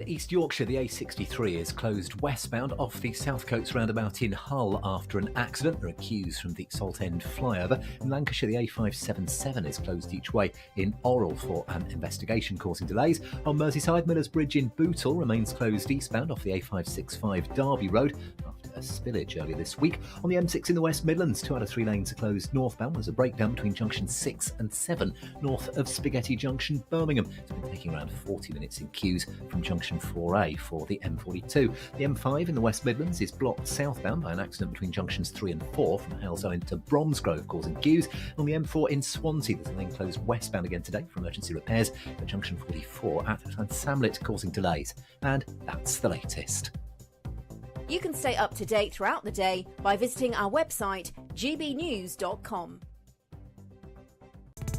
East Yorkshire, the A63 is closed westbound off the South Coast roundabout in Hull after an accident. There are queues from the Salt End flyover. In Lancashire, the A577 is closed each way in Orrell for an investigation causing delays. On Merseyside, Millers Bridge in Bootle remains closed eastbound off the A565 Derby Road after a spillage earlier this week. On the M6 in the West Midlands, 2 out of 3 lanes are closed northbound. There's a breakdown between junction 6 and 7 north of Spaghetti Junction, Birmingham. It's been taking around 40 minutes in queues from junction 4A for the M42. The M5 in the West Midlands is blocked southbound by an accident between junctions 3 and 4 from Halesowen to Bromsgrove, causing queues. On the M4 in Swansea, there's a lane closed westbound again today for emergency repairs at junction 44 at Samlet, causing delays. And that's the latest. You can stay up to date throughout the day by visiting our website, gbnews.com.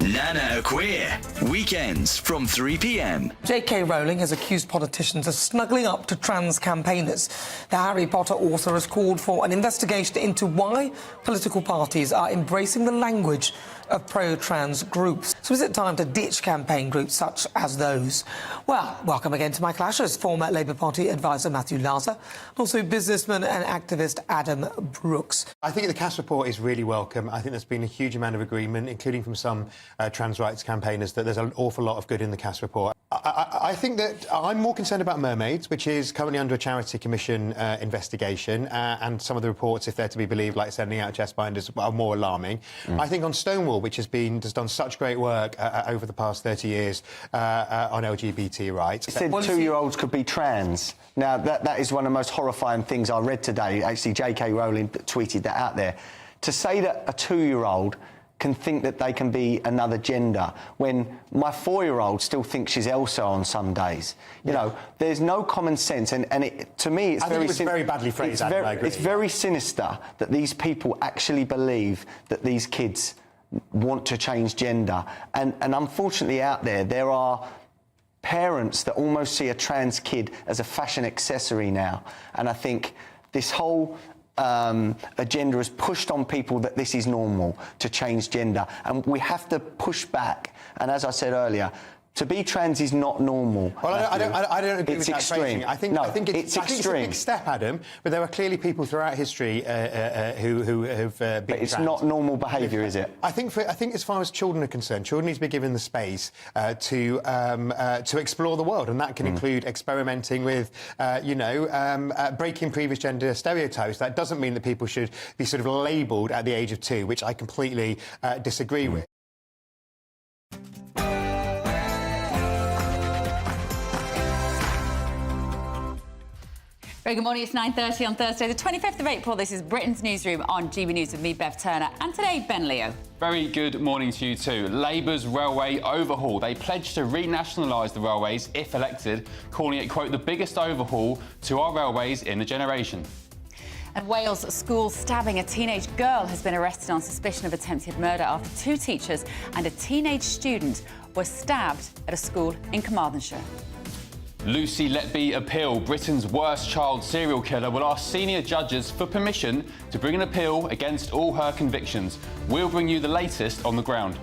Nana Queer, weekends from 3 p.m. J.K. Rowling has accused politicians of snuggling up to trans campaigners. The Harry Potter author has called for an investigation into why political parties are embracing the language of pro-trans groups. So is it time to ditch campaign groups such as those? Well, welcome again to my clashers, former Labour Party advisor Matthew Laza, also businessman and activist Adam Brooks. I think the Cass report is really welcome. I think there's been a huge amount of agreement, including from some trans rights campaigners, that there's an awful lot of good in the Cass report. I think that I'm more concerned about mermaids, which is currently under a Charity Commission investigation, and some of the reports, if they're to be believed, like sending out chest binders, are more alarming. I think on Stonewall, which has done such great work over the past 30 years on LGBT rights. It said 2-year-olds could be trans. Now, that is one of the most horrifying things I read today. Actually, J.K. Rowling tweeted that out there. To say that a 2-year-old can think that they can be another gender when my 4-year-old still thinks she's Elsa on some days. You know, there's no common sense, and to me it's very badly phrased. It's very sinister that these people actually believe that these kids want to change gender, and unfortunately out there are parents that almost see a trans kid as a fashion accessory now, and I think this whole agenda has pushed on people that this is normal to change gender, and we have to push back. And as I said earlier, to be trans is not normal. Well, I don't agree with that extreme. phrasing. I think it's extreme. It's a big step, Adam, but there are clearly people throughout history who have been But it's trans. not normal behaviour, is it? I think as far as children are concerned, children need to be given the space to explore the world, and that can include experimenting with, breaking previous gender stereotypes. That doesn't mean that people should be sort of labelled at the age of 2, which I completely disagree with. Very good morning, it's 9:30 on Thursday, the 25th of April. This is Britain's Newsroom on GB News with me, Bev Turner, and today, Ben Leo. Very good morning to you too. Labour's railway overhaul. They pledged to renationalise the railways if elected, calling it, quote, the biggest overhaul to our railways in a generation. And Wales school stabbing. A teenage girl has been arrested on suspicion of attempted murder after 2 teachers and a teenage student were stabbed at a school in Carmarthenshire. Lucy Letby appeal. Britain's worst child serial killer will ask senior judges for permission to bring an appeal against all her convictions. We'll bring you the latest on the ground.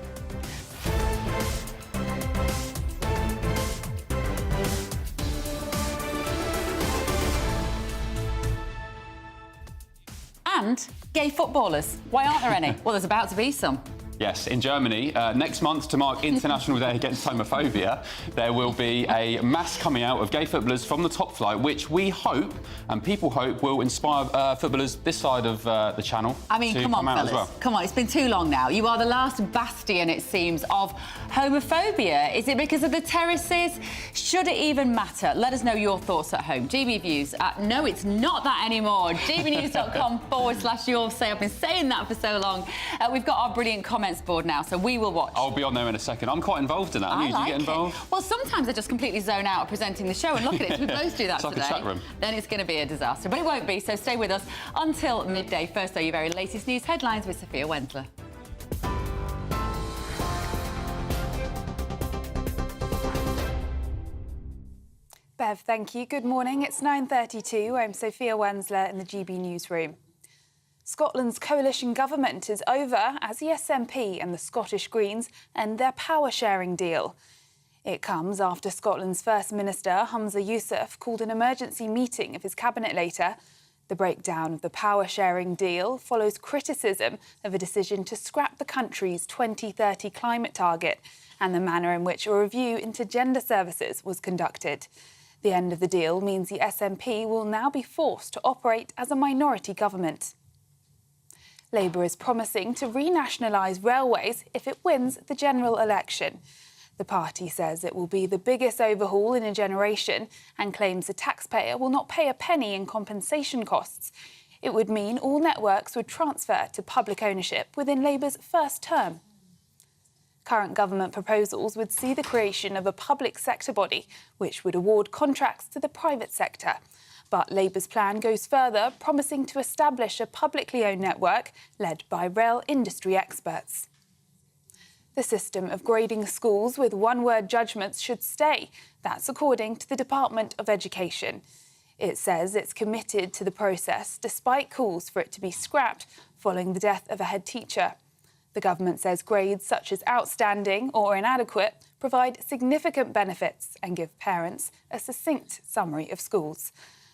And gay footballers. Why aren't there any? Well, there's about to be some. Yes, in Germany, next month, to mark International Day Against Homophobia, there will be a mass coming out of gay footballers from the top flight, which we hope, and people hope, will inspire footballers this side of the channel. I mean, come on, fellas. Well. Come on, it's been too long now. You are the last bastion, it seems, of homophobia. Is it because of the terraces? Should it even matter? Let us know your thoughts at home. GB Views. No, it's not that anymore. gbnews.com/you'll say. I've been saying that for so long. We've got our brilliant comments board now, so we will watch. I'll be on there in a second. I'm quite involved in that. Do you get involved? Well, sometimes I just completely zone out presenting the show, and look at it, we both do that it's like today. a chat room. Then it's going to be a disaster, but it won't be, so stay with us until midday. First, though, your very latest news headlines with Sophia Wensler. Bev, thank you. Good morning. It's 9:32. I'm Sophia Wensler in the GB Newsroom. Scotland's coalition government is over as the SNP and the Scottish Greens end their power-sharing deal. It comes after Scotland's First Minister, Humza Yousaf, called an emergency meeting of his cabinet later. The breakdown of the power-sharing deal follows criticism of a decision to scrap the country's 2030 climate target and the manner in which a review into gender services was conducted. The end of the deal means the SNP will now be forced to operate as a minority government. Labour is promising to renationalise railways if it wins the general election. The party says it will be the biggest overhaul in a generation and claims the taxpayer will not pay a penny in compensation costs. It would mean all networks would transfer to public ownership within Labour's first term. Current government proposals would see the creation of a public sector body, which would award contracts to the private sector. But Labour's plan goes further, promising to establish a publicly owned network led by rail industry experts. The system of grading schools with one-word judgments should stay. That's according to the Department of Education. It says it's committed to the process, despite calls for it to be scrapped following the death of a head teacher. The government says grades such as outstanding or inadequate provide significant benefits and give parents a succinct summary of schools.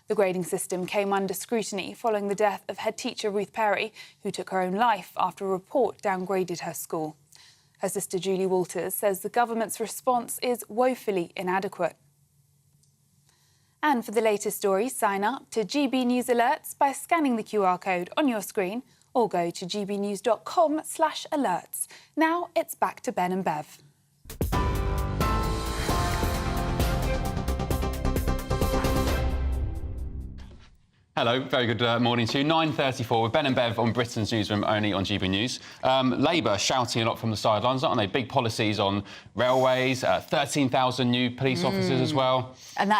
The grading system came under scrutiny following the death of head teacher Ruth Perry, who took her own life after a report downgraded her school. Her sister Julie Walters says the government's response is woefully inadequate. And for the latest stories, sign up to GB News Alerts by scanning the QR code on your screen or go to gbnews.com/alerts. Now it's back to Ben and Bev. Hello, very good morning to you. 9:34 with Ben and Bev on Britain's Newsroom, only on GB News. Labour shouting a lot from the sidelines, aren't they? Big policies on railways, 13,000 new police officers as well. And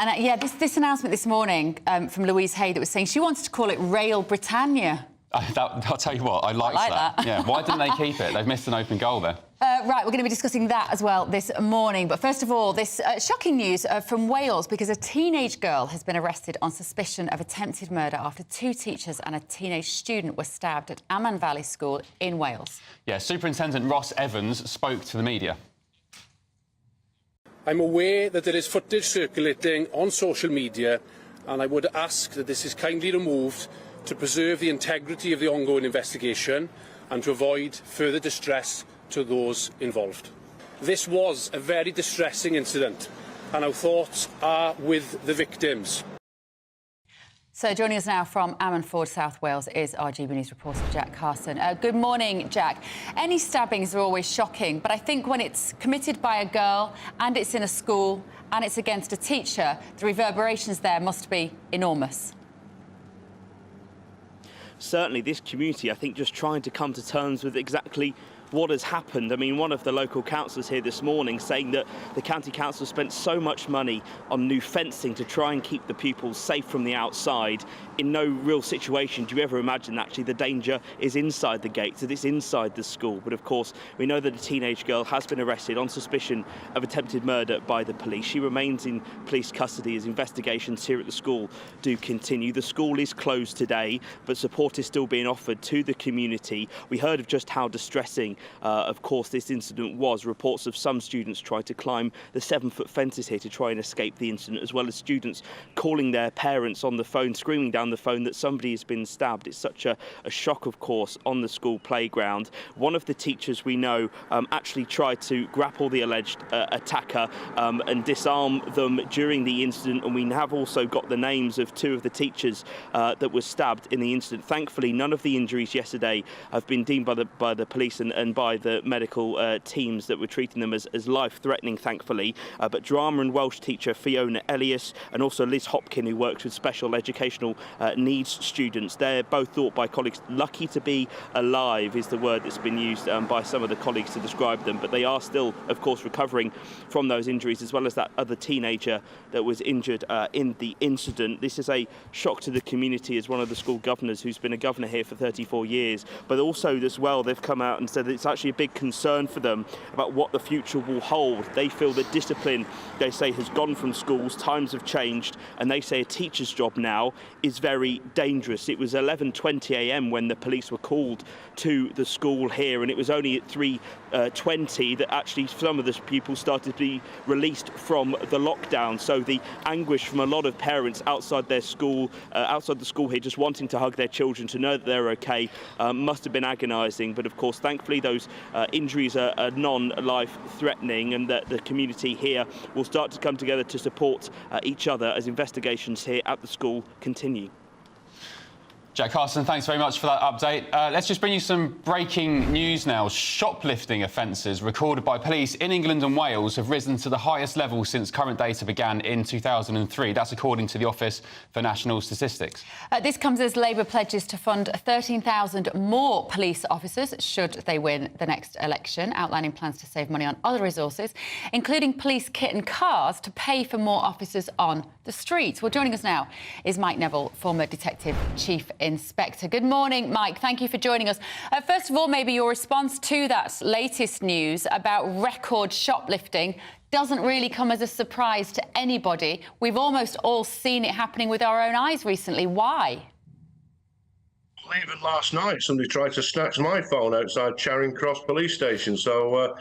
this announcement this morning from Louise Hay that was saying she wanted to call it Rail Britannia. I'll tell you what, I like that. Yeah, why didn't they keep it? They've missed an open goal there. Right, we're going to be discussing that as well this morning. But first of all, this shocking news from Wales, because a teenage girl has been arrested on suspicion of attempted murder after 2 teachers and a teenage student were stabbed at Amman Valley School in Wales. Yeah, Superintendent Ross Evans spoke to the media. I'm aware that there is footage circulating on social media, and I would ask that this is kindly removed to preserve the integrity of the ongoing investigation and to avoid further distress to those involved. This was a very distressing incident, and our thoughts are with the victims. So joining us now from Ammanford, South Wales, is our GB News reporter, Jack Carson. Good morning, Jack. Any stabbings are always shocking, but I think when it's committed by a girl and it's in a school and it's against a teacher, the reverberations there must be enormous. Certainly this community, I think, just trying to come to terms with exactly what has happened. I mean, one of the local councillors here this morning saying that the county council spent so much money on new fencing to try and keep the pupils safe from the outside. In no real situation do you ever imagine that actually the danger is inside the gates, that it's inside the school. But of course, we know that a teenage girl has been arrested on suspicion of attempted murder by the police. She remains in police custody as investigations here at the school do continue. The school is closed today, but support is still being offered to the community. We heard of just how distressing of course this incident was. Reports of some students trying to climb the 7-foot fences here to try and escape the incident, as well as students calling their parents on the phone, screaming down the phone that somebody has been stabbed. It's such a shock, of course, on the school playground. One of the teachers we know actually tried to grapple the alleged attacker and disarm them during the incident, and we have also got the names of 2 of the teachers that were stabbed in the incident. Thankfully, none of the injuries yesterday have been deemed by the police and by the medical teams that were treating them as life-threatening, thankfully. But drama and Welsh teacher Fiona Elias and also Liz Hopkin, who works with special educational needs students, they're both thought by colleagues lucky to be alive, is the word that's been used by some of the colleagues to describe them. But they are still, of course, recovering from those injuries, as well as that other teenager that was injured in the incident. This is a shock to the community, as one of the school governors who's been a governor here for 34 years. But also, as well, they've come out and said that it's actually a big concern for them about what the future will hold. They feel that discipline, they say, has gone from schools, times have changed, and they say a teacher's job now is very dangerous. It was 11:20 a.m. when the police were called to the school here, and it was only at 3:20 that actually some of the pupils started to be released from the lockdown. So the anguish from a lot of parents outside their school, outside the school here, just wanting to hug their children to know that they're okay, must have been agonising. But of course, thankfully, those injuries are non-life threatening, and that the community here will start to come together to support each other as investigations here at the school continue. Jack Carson, thanks very much for that update. Let's just bring you some breaking news now. Shoplifting offences recorded by police in England and Wales have risen to the highest level since current data began in 2003. That's according to the Office for National Statistics. This comes as Labour pledges to fund 13,000 more police officers should they win the next election, outlining plans to save money on other resources, including police kit and cars to pay for more officers on the streets. Well, joining us now is Mike Neville, former Detective Chief Inspector. Good morning, Mike. Thank you for joining us. First of all, maybe your response to that latest news about record shoplifting doesn't really come as a surprise to anybody. We've almost all seen it happening with our own eyes recently. Why? Well, even last night, somebody tried to snatch my phone outside Charing Cross police station. So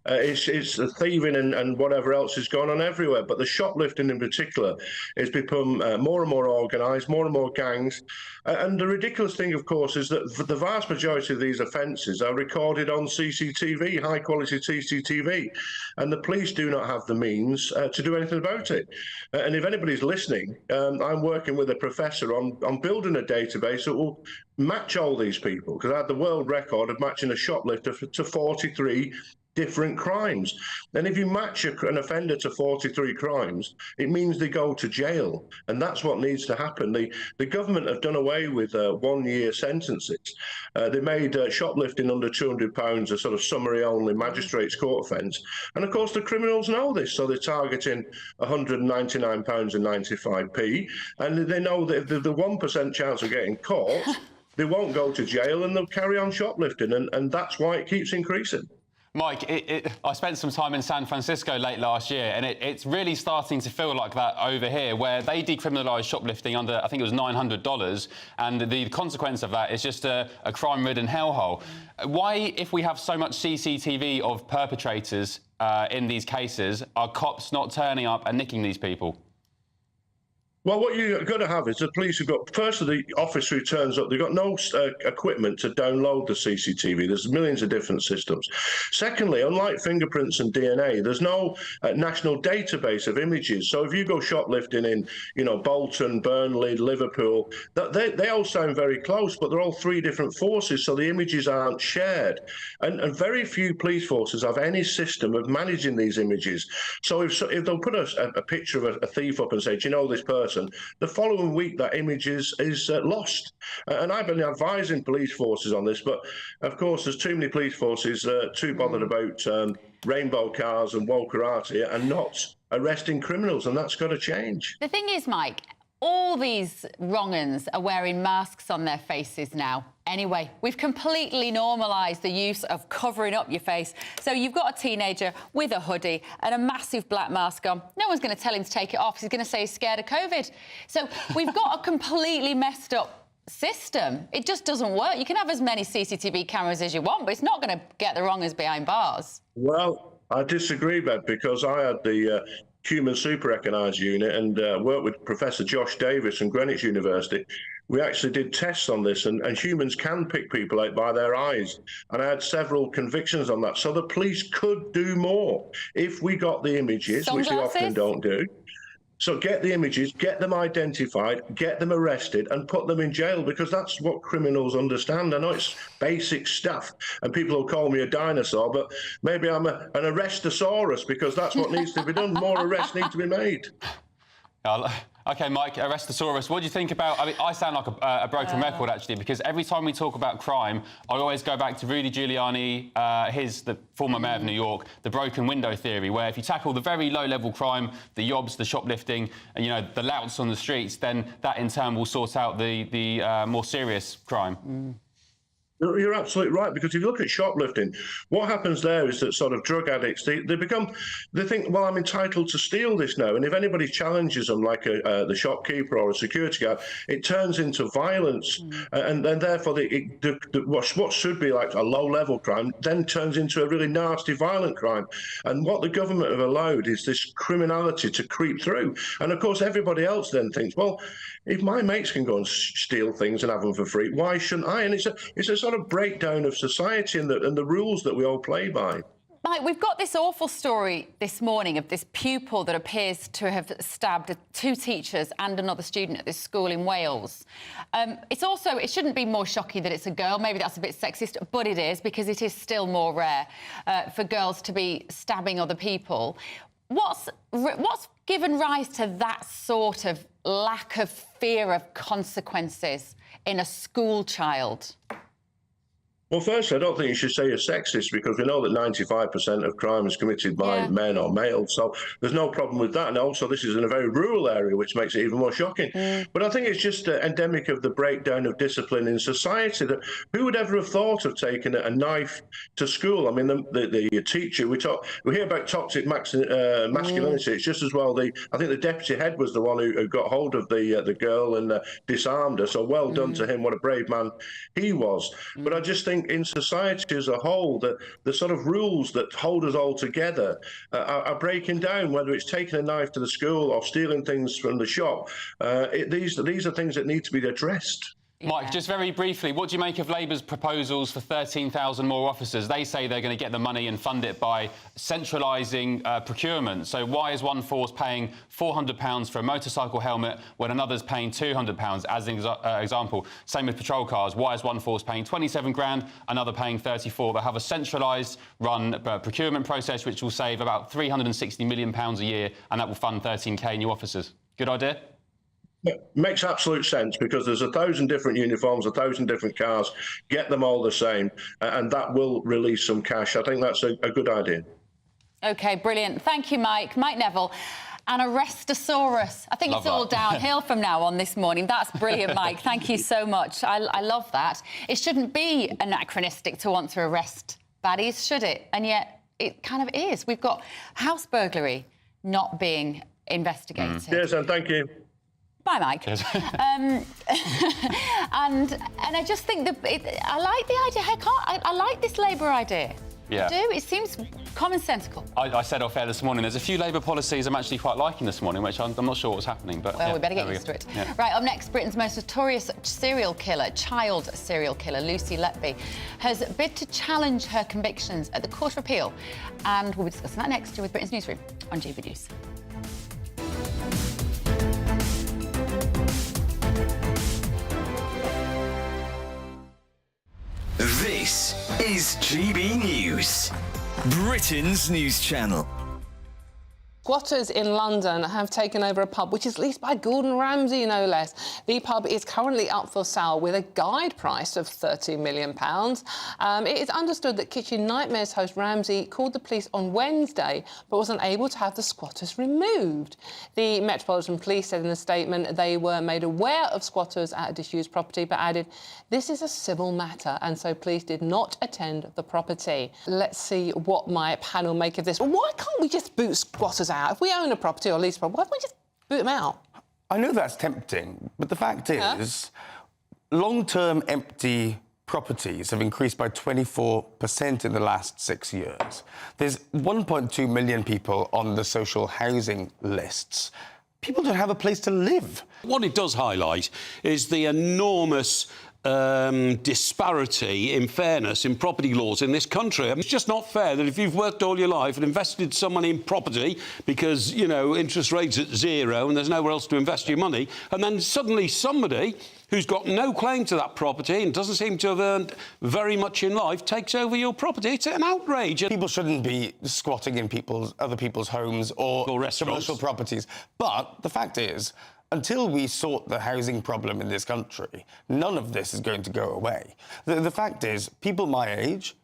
it's the thieving and whatever else is going on everywhere. But the shoplifting in particular has become more and more organised, more and more gangs. And the ridiculous thing, of course, is that the vast majority of these offences are recorded on CCTV, high-quality CCTV, and the police do not have the means to do anything about it. And if anybody's listening, I'm working with a professor on building a database that will match all these people, because I had the world record of matching a shoplifter to 43 different crimes. And if you match an offender to 43 crimes, it means they go to jail. And that's what needs to happen. The government have done away with 1-year sentences. They made shoplifting under £200 a sort of summary-only magistrates' court offence. And, of course, the criminals know this, so they're targeting £199.95p. And they know that if there's the 1% chance of getting caught, they won't go to jail and they'll carry on shoplifting. And that's why it keeps increasing. Mike, I spent some time in San Francisco late last year, and it's really starting to feel like that over here, where they decriminalised shoplifting under, I think it was $900, and the consequence of that is just a crime-ridden hellhole. Why, if we have so much CCTV of perpetrators in these cases, are cops not turning up and nicking these people? Well, what you're going to have is the police have got, first of the officer who turns up, they've got no equipment to download the CCTV. There's millions of different systems. Secondly, unlike fingerprints and DNA, there's no national database of images. So if you go shoplifting in, Bolton, Burnley, Liverpool, they all sound very close, but they're all 3 different forces, so the images aren't shared. And very few police forces have any system of managing these images. So if they'll put a picture of a thief up and say, do you know this person? The following week, that image is lost. And I've been advising police forces on this, but of course, there's too many police forces too bothered about rainbow cars and woke karate and not arresting criminals, and that's got to change. The thing is, Mike, all these wrong-uns are wearing masks on their faces now. Anyway, we've completely normalised the use of covering up your face. So you've got a teenager with a hoodie and a massive black mask on. No one's going to tell him to take it off. He's going to say he's scared of COVID. So we've got a completely messed up system. It just doesn't work. You can have as many CCTV cameras as you want, but it's not going to get the wrongers behind bars. Well, I disagree, Bev, because I had the Human Super Econised Unit and worked with Professor Josh Davis from Greenwich University. We actually did tests on this, and humans can pick people out by their eyes. And I had several convictions on that. So the police could do more if we got the images, which they often don't do. So get the images, get them identified, get them arrested and put them in jail, because that's what criminals understand. I know it's basic stuff and people will call me a dinosaur, but maybe I'm an arrestosaurus, because that's what needs to be done. More arrests need to be made. OK, Mike, Arrestosaurus, what do you think about... I mean, I sound like a broken record, actually, because every time we talk about crime, I always go back to Rudy Giuliani, the former mayor of New York, the broken window theory, where if you tackle the very low-level crime, the yobs, the shoplifting, and, the louts on the streets, then that, in turn, will sort out the more serious crime. You're absolutely right, because if you look at shoplifting, what happens there is that sort of drug addicts, they think, well, I'm entitled to steal this now. And if anybody challenges them, like the shopkeeper or a security guard, it turns into violence. And therefore, what should be like a low-level crime then turns into a really nasty, violent crime. And what the government have allowed is this criminality to creep through. And of course, everybody else then thinks, well, if my mates can go and steal things and have them for free, why shouldn't I? And it's a sort of breakdown of society and the rules that we all play by. Mike, we've got this awful story this morning of this pupil that appears to have stabbed 2 teachers and another student at this school in Wales. It shouldn't be more shocking that it's a girl. Maybe that's a bit sexist, but it is, because it is still more rare for girls to be stabbing other people. What's given rise to that sort of lack of fear of consequences in a school child? Well, first, I don't think you should say you're sexist, because we know that 95% of crime is committed by men or males, so there's no problem with that. And also, this is in a very rural area, which makes it even more shocking. But I think it's just endemic of the breakdown of discipline in society. That who would ever have thought of taking a knife to school? I mean, the teacher, we hear about toxic masculinity. It's just as well I think the deputy head was the one who got hold of the girl and disarmed her. So well done to him. What a brave man he was. But I just think in society as a whole, the sort of rules that hold us all together are breaking down, whether it's taking a knife to the school or stealing things from the shop. These are things that need to be addressed. Mike, just very briefly, what do you make of Labour's proposals for 13,000 more officers? They say they're going to get the money and fund it by centralising procurement. So why is one force paying £400 for a motorcycle helmet when another's paying £200, as an example? Same with patrol cars. Why is one force paying 27 grand, another paying 34? They have a centralised run procurement process which will save about £360 million a year, and that will fund 13k new officers. Good idea? It makes absolute sense, because there's 1,000 different uniforms, 1,000 different cars. Get them all the same, and that will release some cash. I think that's a good idea. OK, brilliant. Thank you, Mike. Mike Neville. And Arrestosaurus. I think it's all downhill from now on this morning. That's brilliant, Mike. Thank you so much. I love that. It shouldn't be anachronistic to want to arrest baddies, should it? And yet it kind of is. We've got house burglary not being investigated. Yes, and thank you. Bye, Mike. and I just think I like the idea. I like this Labour idea. Yeah. I do. It seems commonsensical. I said off air this morning, there's a few Labour policies I'm actually quite liking this morning, which I'm not sure what's happening. But well, we better get used to it. Yeah. Right, up next, Britain's most notorious child serial killer, Lucy Letby, has bid to challenge her convictions at the Court of Appeal. And we'll be discussing that next with Britain's Newsroom on GB News. This is GB News, Britain's news channel. Squatters in London have taken over a pub which is leased by Gordon Ramsay, no less. The pub is currently up for sale with a guide price of £30 million. It is understood that Kitchen Nightmares host Ramsay called the police on Wednesday but was unable to have the squatters removed. The Metropolitan Police said in a statement they were made aware of squatters at a disused property but added, this is a civil matter, and so police did not attend the property. Let's see what my panel make of this. Why can't we just boot squatters out? If we own a property or lease a property, why don't we just boot them out? I know that's tempting, but the fact is, long-term empty properties have increased by 24% in the last 6 years. There's 1.2 million people on the social housing lists. People don't have a place to live. What it does highlight is the enormous disparity in fairness in property laws in this country. I mean, it's just not fair that if you've worked all your life and invested some money in property because, you know, interest rates at zero and there's nowhere else to invest your money, and then suddenly somebody who's got no claim to that property and doesn't seem to have earned very much in life takes over your property. It's an outrage. People shouldn't be squatting in other people's homes or commercial properties. But the fact is, until we sort the housing problem in this country, none of this is going to go away. The fact is, people my age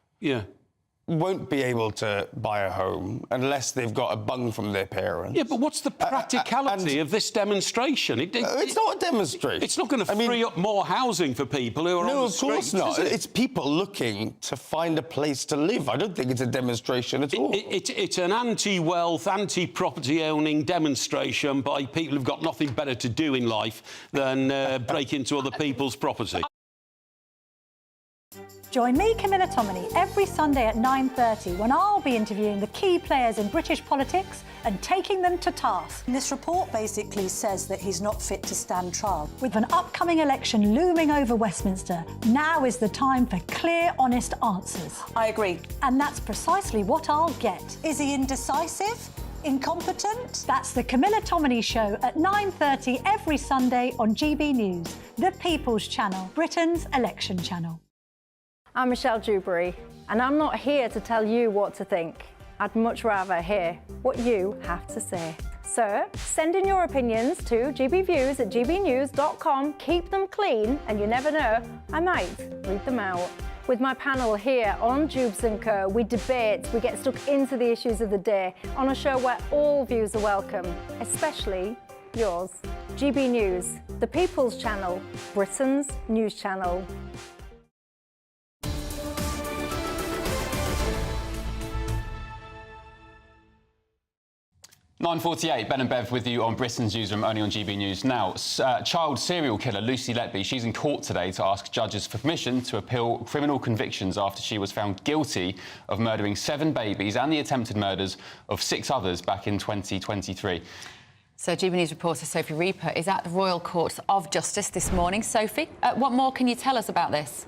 won't be able to buy a home unless they've got a bung from their parents. Yeah, but what's the practicality of this demonstration? It's not a demonstration. It's not going to free up more housing for people who are on the streets. No, of course not. It's people looking to find a place to live. I don't think it's a demonstration at all. It's an anti-wealth, anti-property-owning demonstration by people who've got nothing better to do in life than break into other people's property. Join me, Camilla Tominey, every Sunday at 9:30 when I'll be interviewing the key players in British politics and taking them to task. This report basically says that he's not fit to stand trial. With an upcoming election looming over Westminster, now is the time for clear, honest answers. I agree. And that's precisely what I'll get. Is he indecisive? Incompetent? That's the Camilla Tominey Show at 9:30 every Sunday on GB News, the People's Channel, Britain's election channel. I'm Michelle Dewberry, and I'm not here to tell you what to think. I'd much rather hear what you have to say. So, send in your opinions to gbviews@gbnews.com. Keep them clean, and you never know, I might read them out. With my panel here on Jubes & Co, we debate, we get stuck into the issues of the day on a show where all views are welcome, especially yours. GB News, the People's Channel, Britain's news channel. 9:48, Ben and Bev with you on Britain's Newsroom, only on GB News. Now, child serial killer Lucy Letby, she's in court today to ask judges for permission to appeal criminal convictions after she was found guilty of murdering 7 babies and the attempted murders of 6 others back in 2023. So GB News reporter Sophie Reaper is at the Royal Court of Justice this morning. Sophie, what more can you tell us about this?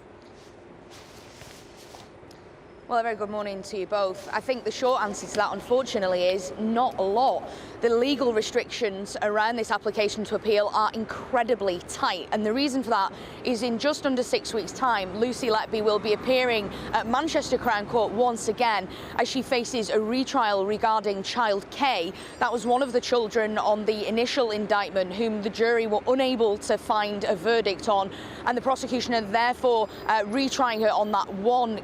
Well, a very good morning to you both. I think the short answer to that, unfortunately, is not a lot. The legal restrictions around this application to appeal are incredibly tight, and the reason for that is in just under 6 weeks' time, Lucy Letby will be appearing at Manchester Crown Court once again as she faces a retrial regarding child K. That was one of the children on the initial indictment whom the jury were unable to find a verdict on, and the prosecution are therefore retrying her on that one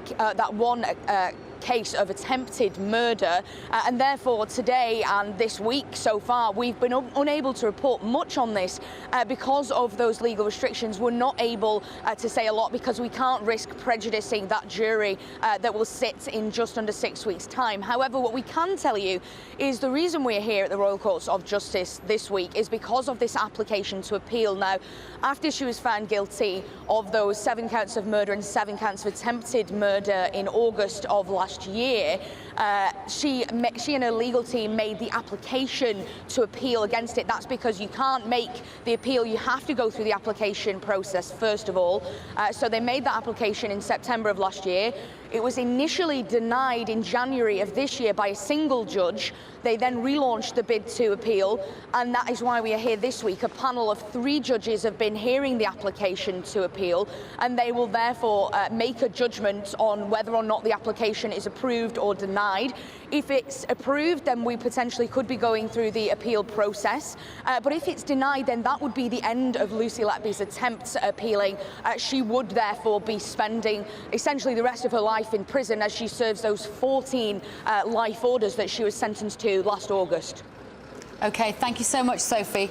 case of attempted murder, and therefore today and this week so far we've been unable to report much on this because of those legal restrictions. We're not able to say a lot because we can't risk prejudicing that jury that will sit in just under 6 weeks' time. However, what we can tell you is the reason we're here at the Royal Courts of Justice this week is because of this application to appeal. Now, after she was found guilty of those 7 counts of murder and 7 counts of attempted murder in August of last year, she and her legal team made the application to appeal against it. That's because you can't make the appeal, you have to go through the application process first of all. So they made that application in September of last year. It was initially denied in January of this year by a single judge. They then relaunched the bid to appeal, and that is why we are here this week. A panel of 3 judges have been hearing the application to appeal, and they will therefore make a judgment on whether or not the application is approved or denied. If it's approved, then we potentially could be going through the appeal process. But if it's denied, then that would be the end of Lucy Letby's attempts at appealing. She would therefore be spending essentially the rest of her life in prison as she serves those 14 life orders that she was sentenced to last August. OK, thank you so much, Sophie.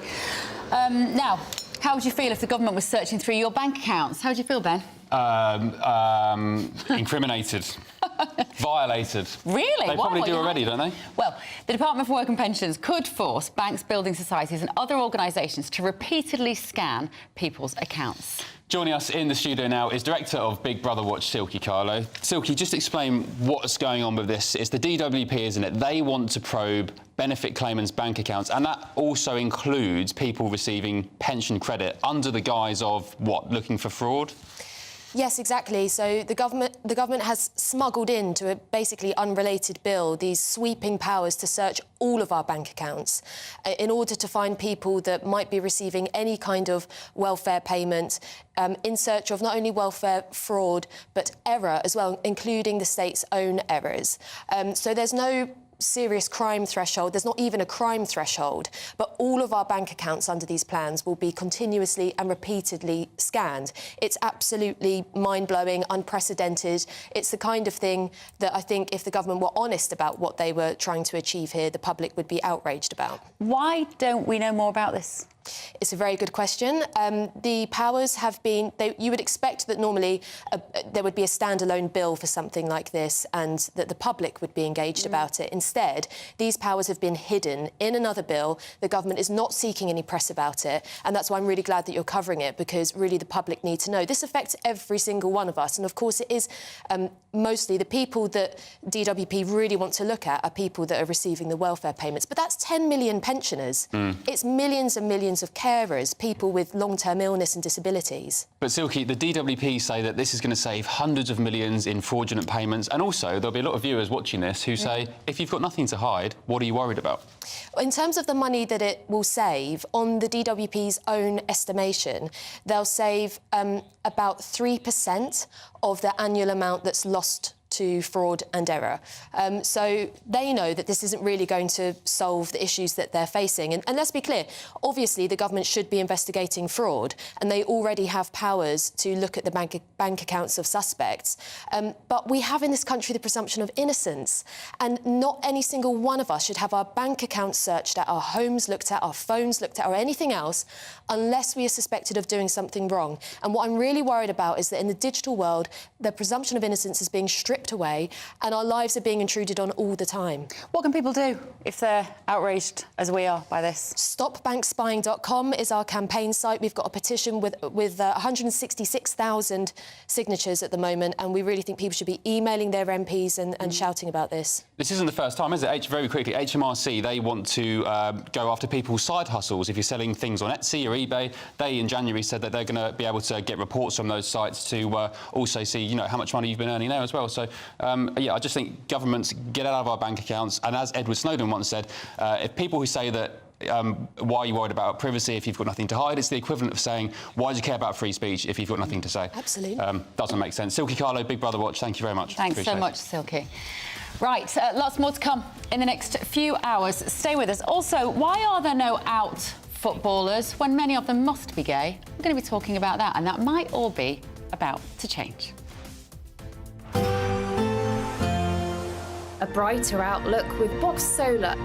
Now, how would you feel if the government was searching through your bank accounts? How do you feel, Ben? Incriminated. Violated. Really? They probably do already, don't they? Well, the Department for Work and Pensions could force banks, building societies and other organisations to repeatedly scan people's accounts. Joining us in the studio now is Director of Big Brother Watch, Silkie Carlo. Silkie, just explain what's going on with this. It's the DWP, isn't it? They want to probe benefit claimants' bank accounts, and that also includes people receiving pension credit under the guise of, what, looking for fraud? Yes, exactly. So the government has smuggled into a basically unrelated bill these sweeping powers to search all of our bank accounts in order to find people that might be receiving any kind of welfare payment in search of not only welfare fraud but error as well, including the state's own errors. So there's no serious crime threshold. There's not even a crime threshold, but all of our bank accounts under these plans will be continuously and repeatedly scanned. It's absolutely mind-blowing, unprecedented. It's the kind of thing that I think if the government were honest about what they were trying to achieve here, the public would be outraged about. Why don't we know more about this? It's a very good question. The powers have been... you would expect that normally there would be a standalone bill for something like this and that the public would be engaged about it. Instead, these powers have been hidden in another bill. The government is not seeking any press about it, and that's why I'm really glad that you're covering it, because really the public need to know. This affects every single one of us, and of course it is mostly the people that DWP really want to look at are people that are receiving the welfare payments. But that's 10 million pensioners. It's millions and millions of carers, people with long-term illness and disabilities. But Silky, the DWP say that this is going to save hundreds of millions in fraudulent payments, and also there'll be a lot of viewers watching this who say, if you've got nothing to hide, what are you worried about? In terms of the money that it will save, on the DWP's own estimation, they'll save about 3% of the annual amount that's lost to fraud and error. So they know that this isn't really going to solve the issues that they're facing. And let's be clear, obviously the government should be investigating fraud, and they already have powers to look at the bank accounts of suspects. But we have in this country the presumption of innocence, and not any single one of us should have our bank accounts searched at, our homes looked at, our phones looked at, or anything else, unless we are suspected of doing something wrong. And what I'm really worried about is that in the digital world, the presumption of innocence is being stripped away, and our lives are being intruded on all the time. What can people do if they're outraged as we are by this? StopBankspying.com is our campaign site. We've got a petition with 166,000 signatures at the moment, and we really think people should be emailing their MPs and shouting about this. This isn't the first time, is it? Very quickly, HMRC, they want to go after people's side hustles. If you're selling things on Etsy or eBay, they in January said that they're going to be able to get reports from those sites to also see, you know, how much money you've been earning there as well. So, yeah, I just think governments get out of our bank accounts. And as Edward Snowden once said, if people who say that why are you worried about privacy if you've got nothing to hide? It's the equivalent of saying, why do you care about free speech if you've got nothing to say? Absolutely. Doesn't make sense. Silky Carlo, Big Brother Watch, thank you very much. Thanks so much, Silky. Right, lots more to come in the next few hours. Stay with us. Also, why are there no out footballers when many of them must be gay? We're going to be talking about that, and that might all be about to change. A brighter outlook with Box Solar,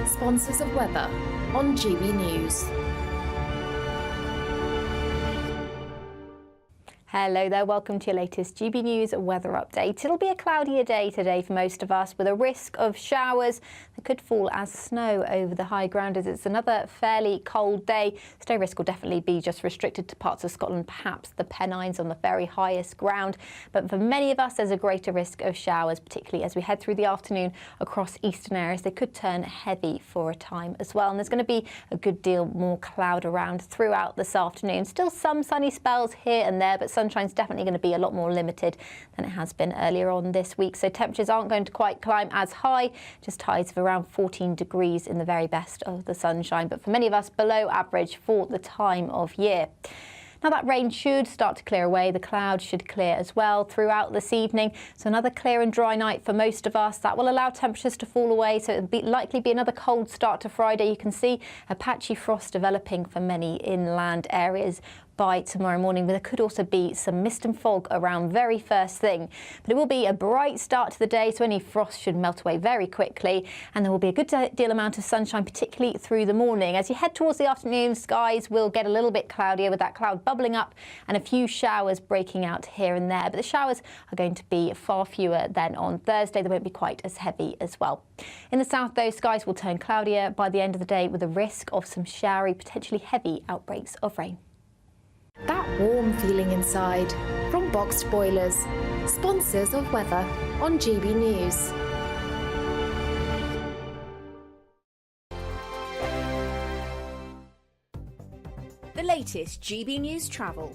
sponsors of weather on GB News. Hello there, welcome to your latest GB News weather update. It'll be a cloudier day today for most of us, with a risk of showers that could fall as snow over the high ground as it's another fairly cold day. Snow risk will definitely be just restricted to parts of Scotland, perhaps the Pennines on the very highest ground. But for many of us, there's a greater risk of showers, particularly as we head through the afternoon across eastern areas. They could turn heavy for a time as well. And there's going to be a good deal more cloud around throughout this afternoon. Still some sunny spells here and there, but sunshine's definitely going to be a lot more limited than it has been earlier on this week. So temperatures aren't going to quite climb as high, just highs of around 14 degrees in the very best of the sunshine. But for many of us, below average for the time of year. Now that rain should start to clear away. The clouds should clear as well throughout this evening. So another clear and dry night for most of us. That will allow temperatures to fall away. So it'll likely be another cold start to Friday. You can see a patchy frost developing for many inland areas by tomorrow morning. But there could also be some mist and fog around very first thing. But it will be a bright start to the day, so any frost should melt away very quickly. And there will be a good deal amount of sunshine, particularly through the morning. As you head towards the afternoon, skies will get a little bit cloudier with that cloud bubbling up and a few showers breaking out here and there. But the showers are going to be far fewer than on Thursday. They won't be quite as heavy as well. In the south, though, skies will turn cloudier by the end of the day with a risk of some showery, potentially heavy outbreaks of rain. That warm feeling inside from Boxed Boilers, sponsors of weather on GB News. The latest GB News travel.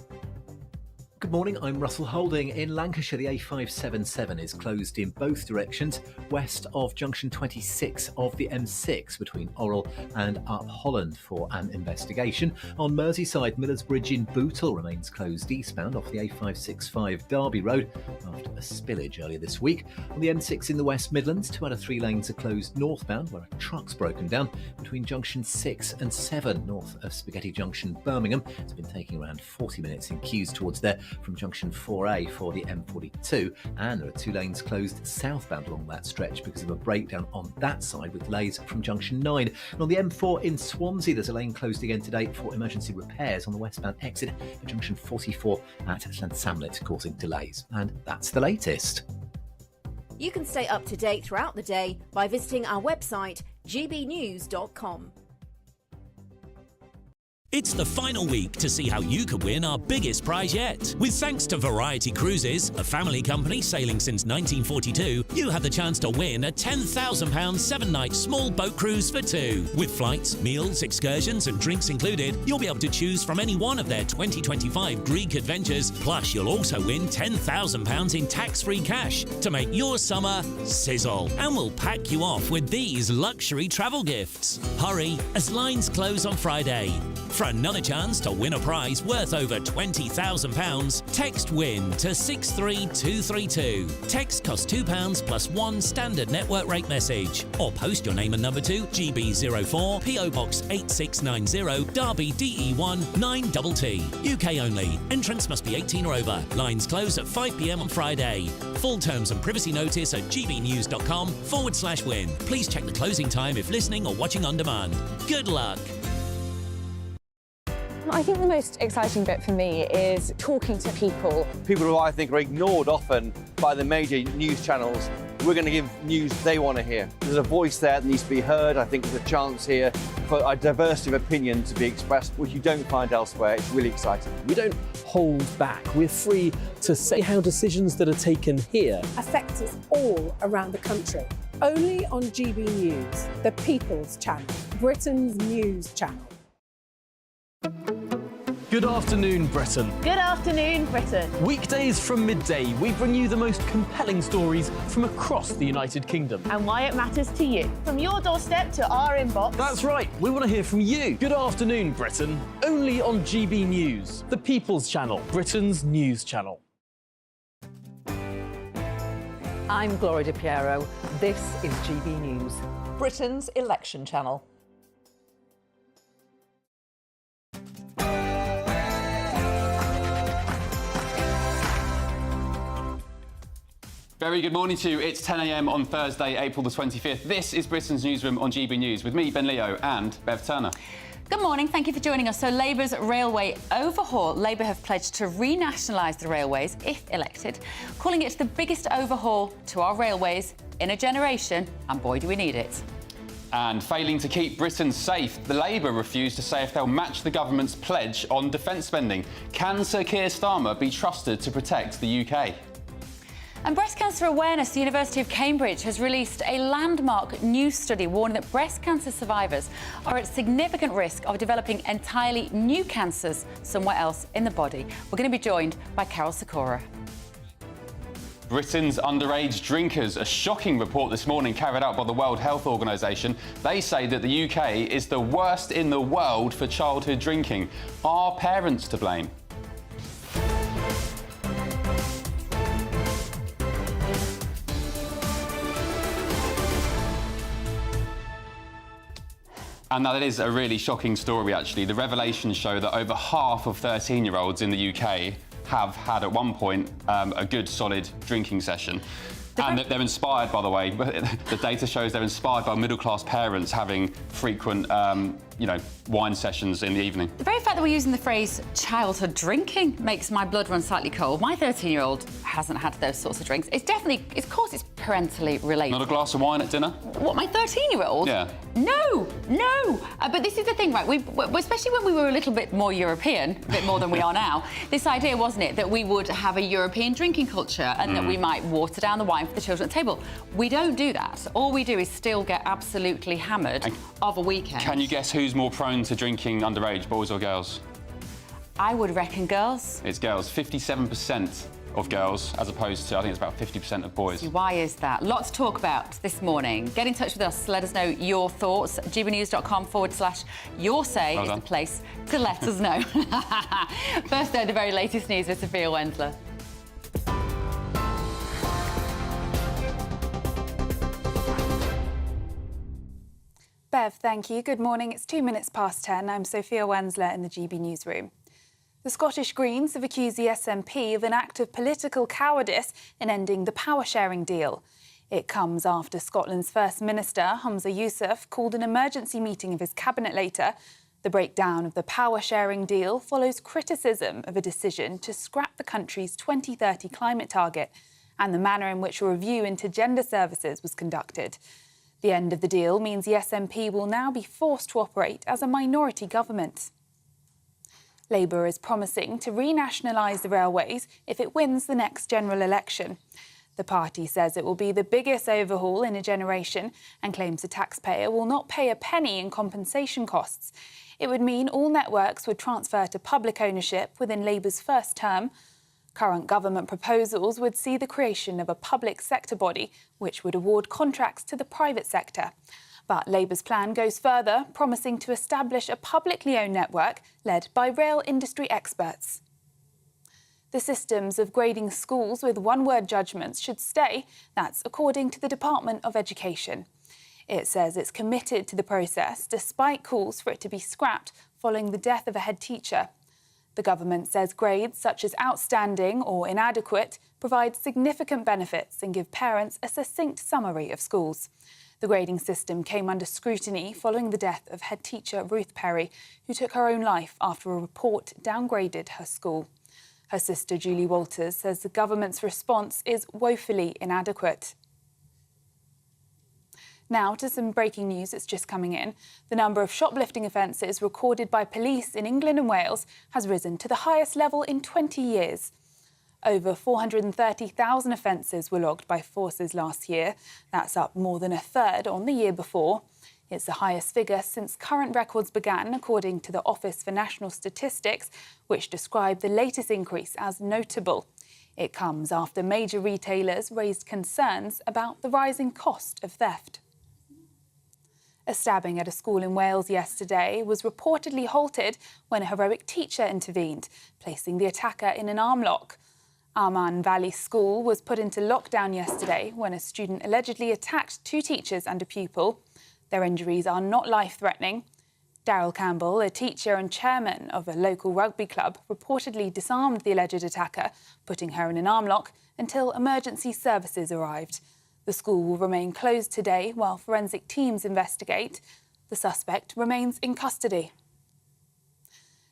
Good morning, I'm Russell Holding. In Lancashire, the A577 is closed in both directions, west of junction 26 of the M6 between Orrell and Up Holland for an investigation. On Merseyside, Millers Bridge in Bootle remains closed eastbound off the A565 Derby Road after a spillage earlier this week. On the M6 in the West Midlands, 2 out of 3 lanes are closed northbound where a truck's broken down between junction 6 and 7 north of Spaghetti Junction, Birmingham. It's been taking around 40 minutes in queues towards there from junction 4A for the M42, and there are 2 lanes closed southbound along that stretch because of a breakdown on that side with delays from junction 9. And on the M4 in Swansea, there's a lane closed again today for emergency repairs on the westbound exit at junction 44 at Llansamlet, causing delays. And that's the latest. You can stay up to date throughout the day by visiting our website gbnews.com. It's the final week to see how you could win our biggest prize yet. With thanks to Variety Cruises, a family company sailing since 1942, you have the chance to win a £10,000 7-night small boat cruise for 2. With flights, meals, excursions and drinks included, you'll be able to choose from any one of their 2025 Greek adventures. Plus, you'll also win £10,000 in tax-free cash to make your summer sizzle. And we'll pack you off with these luxury travel gifts. Hurry, as lines close on Friday. For another chance to win a prize worth over £20,000, text WIN to 63232. Text costs £2 plus 1 standard network rate message. Or post your name and number to GB04 PO Box 8690 Derby DE1 9TT. UK only. Entrance must be 18 or over. Lines close at 5 p.m. on Friday. Full terms and privacy notice at gbnews.com/win. Please check the closing time if listening or watching on demand. Good luck. I think the most exciting bit for me is talking to people. People who I think are ignored often by the major news channels. We're going to give news they want to hear. There's a voice there that needs to be heard. I think there's a chance here for a diversity of opinion to be expressed, which you don't find elsewhere. It's really exciting. We don't hold back. We're free to say how decisions that are taken here affect us all around the country. Only on GB News, the People's Channel, Britain's news channel. Good afternoon, Britain. Good afternoon, Britain. Weekdays from midday, we bring you the most compelling stories from across the United Kingdom. And why it matters to you. From your doorstep to our inbox. That's right, we want to hear from you. Good afternoon, Britain. Only on GB News, the People's Channel, Britain's news channel. I'm Gloria Di Piero. This is GB News, Britain's election channel. Very good morning to you. It's 10 a.m. on Thursday, April the 25th. This is Britain's Newsroom on GB News with me, Ben Leo, and Bev Turner. Good morning. Thank you for joining us. So Labour's railway overhaul. Labour have pledged to renationalise the railways if elected, calling it the biggest overhaul to our railways in a generation, and boy, do we need it. And failing to keep Britain safe, the Labour refused to say if they'll match the government's pledge on defence spending. Can Sir Keir Starmer be trusted to protect the UK? And breast cancer awareness, the University of Cambridge has released a landmark new study warning that breast cancer survivors are at significant risk of developing entirely new cancers somewhere else in the body. We're going to be joined by Carol Sikora. Britain's underage drinkers. A shocking report this morning carried out by the World Health Organization. They say that the UK is the worst in the world for childhood drinking. Are parents to blame? And that is a really shocking story, actually. The revelations show that over half of 13-year-olds in the UK have had, at one point, a good, solid drinking session. And they're inspired, by the way, the data shows they're inspired by middle-class parents having frequent, wine sessions in the evening. The very fact that we're using the phrase childhood drinking makes my blood run slightly cold. My 13-year-old hasn't had those sorts of drinks. It's definitely, of course, it's parentally related. Not a glass of wine at dinner? What, my 13-year-old? Yeah. No. But this is the thing, right? Especially when we were a little bit more European, a bit more than we are now, this idea, wasn't it, that we would have a European drinking culture and that we might water down the wine for the children at the table. We don't do that. All we do is still get absolutely hammered of a weekend. Can you guess who's more prone to drinking underage, boys or girls? I would reckon girls. It's girls. 57% of girls, as opposed to, I think it's about 50% of boys. Why is that? Lots to talk about this morning. Get in touch with us. Let us know your thoughts. gbnews.com/your say is the place to let us know. First, though, the very latest news with Sophia Wensler. Bev, thank you. Good morning. It's 2 minutes past 10. I'm Sophia Wensler in the GB Newsroom. The Scottish Greens have accused the SNP of an act of political cowardice in ending the power-sharing deal. It comes after Scotland's First Minister, Humza Yousaf, called an emergency meeting of his cabinet later. The breakdown of the power-sharing deal follows criticism of a decision to scrap the country's 2030 climate target and the manner in which a review into gender services was conducted. The end of the deal means the SNP will now be forced to operate as a minority government. Labour is promising to renationalise the railways if it wins the next general election. The party says it will be the biggest overhaul in a generation and claims the taxpayer will not pay a penny in compensation costs. It would mean all networks would transfer to public ownership within Labour's first term. Current government proposals would see the creation of a public sector body which would award contracts to the private sector. But Labour's plan goes further, promising to establish a publicly owned network led by rail industry experts. The systems of grading schools with one-word judgments should stay. That's according to the Department of Education. It says it's committed to the process despite calls for it to be scrapped following the death of a head teacher. The government says grades such as outstanding or inadequate provide significant benefits and give parents a succinct summary of schools. The grading system came under scrutiny following the death of head teacher Ruth Perry, who took her own life after a report downgraded her school. Her sister Julie Walters says the government's response is woefully inadequate. Now to some breaking news that's just coming in. The number of shoplifting offences recorded by police in England and Wales has risen to the highest level in 20 years. Over 430,000 offences were logged by forces last year. That's up more than a third on the year before. It's the highest figure since current records began, according to the Office for National Statistics, which described the latest increase as notable. It comes after major retailers raised concerns about the rising cost of theft. A stabbing at a school in Wales yesterday was reportedly halted when a heroic teacher intervened, placing the attacker in an arm lock. Armagh Valley School was put into lockdown yesterday when a student allegedly attacked two teachers and a pupil. Their injuries are not life-threatening. Daryl Campbell, a teacher and chairman of a local rugby club, reportedly disarmed the alleged attacker, putting her in an arm lock until emergency services arrived. The school will remain closed today while forensic teams investigate. The suspect remains in custody.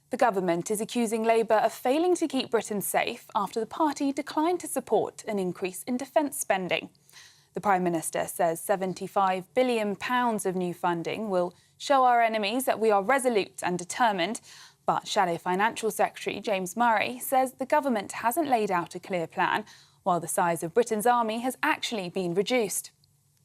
The government is accusing Labour of failing to keep Britain safe after the party declined to support an increase in defence spending. The Prime Minister says £75 billion of new funding will show our enemies that we are resolute and determined. But Shadow Financial Secretary James Murray says the government hasn't laid out a clear plan, while the size of Britain's army has actually been reduced.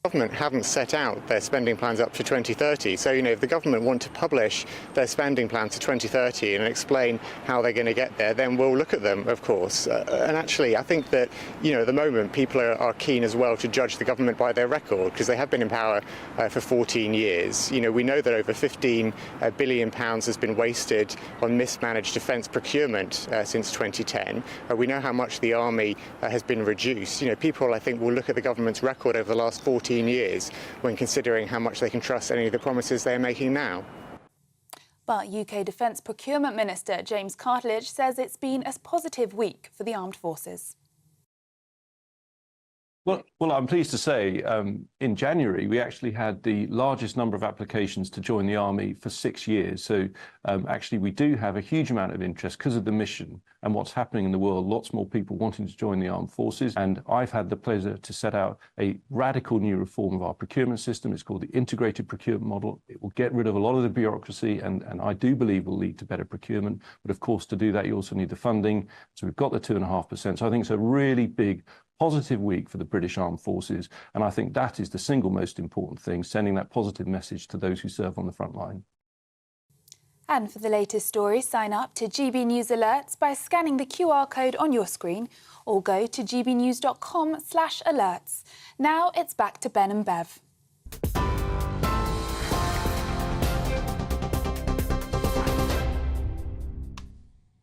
The government haven't set out their spending plans up to 2030. So, if the government want to publish their spending plans to 2030 and explain how they're going to get there, then we'll look at them, of course. And actually, I think that, at the moment, people are keen as well to judge the government by their record, because they have been in power for 14 years. We know that over £15 billion has been wasted on mismanaged defence procurement since 2010. We know how much the army has been reduced. People, I think, will look at the government's record over the last 14 years when considering how much they can trust any of the promises they're making now. But UK Defence Procurement Minister James Cartledge says it's been a positive week for the armed forces. Well, I'm pleased to say in January we actually had the largest number of applications to join the army for 6 years. So actually we do have a huge amount of interest because of the mission and what's happening in the world. Lots more people wanting to join the armed forces. And I've had the pleasure to set out a radical new reform of our procurement system. It's called the integrated procurement model. It will get rid of a lot of the bureaucracy and I do believe will lead to better procurement. But of course, to do that, you also need the funding. So we've got the 2.5%. So I think it's a really big positive week for the British Armed Forces, and I think that is the single most important thing, sending that positive message to those who serve on the front line. And for the latest stories, sign up to GB News Alerts by scanning the QR code on your screen or go to gbnews.com/alerts. Now it's back to Ben and Bev.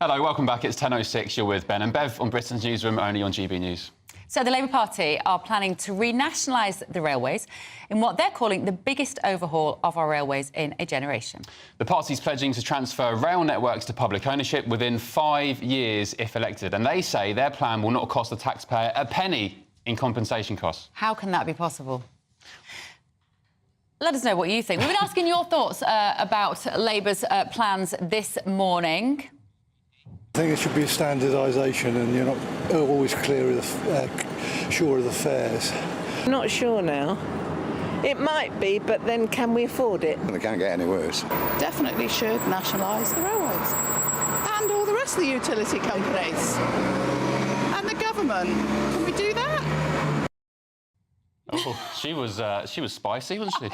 Hello, welcome back. It's 10:06. You're with Ben and Bev on Britain's Newsroom, only on GB News. So the Labour Party are planning to renationalise the railways in what they're calling the biggest overhaul of our railways in a generation. The party's pledging to transfer rail networks to public ownership within 5 years if elected. And they say their plan will not cost the taxpayer a penny in compensation costs. How can that be possible? Let us know what you think. We've been asking your thoughts about Labour's plans this morning. I think it should be a standardisation, and you're not always sure of the fares. I'm not sure now. It might be, but then can we afford it? They can't get any worse. Definitely should nationalise the railways and all the rest of the utility companies and the government. Can we do that? Oh, she was spicy, wasn't she?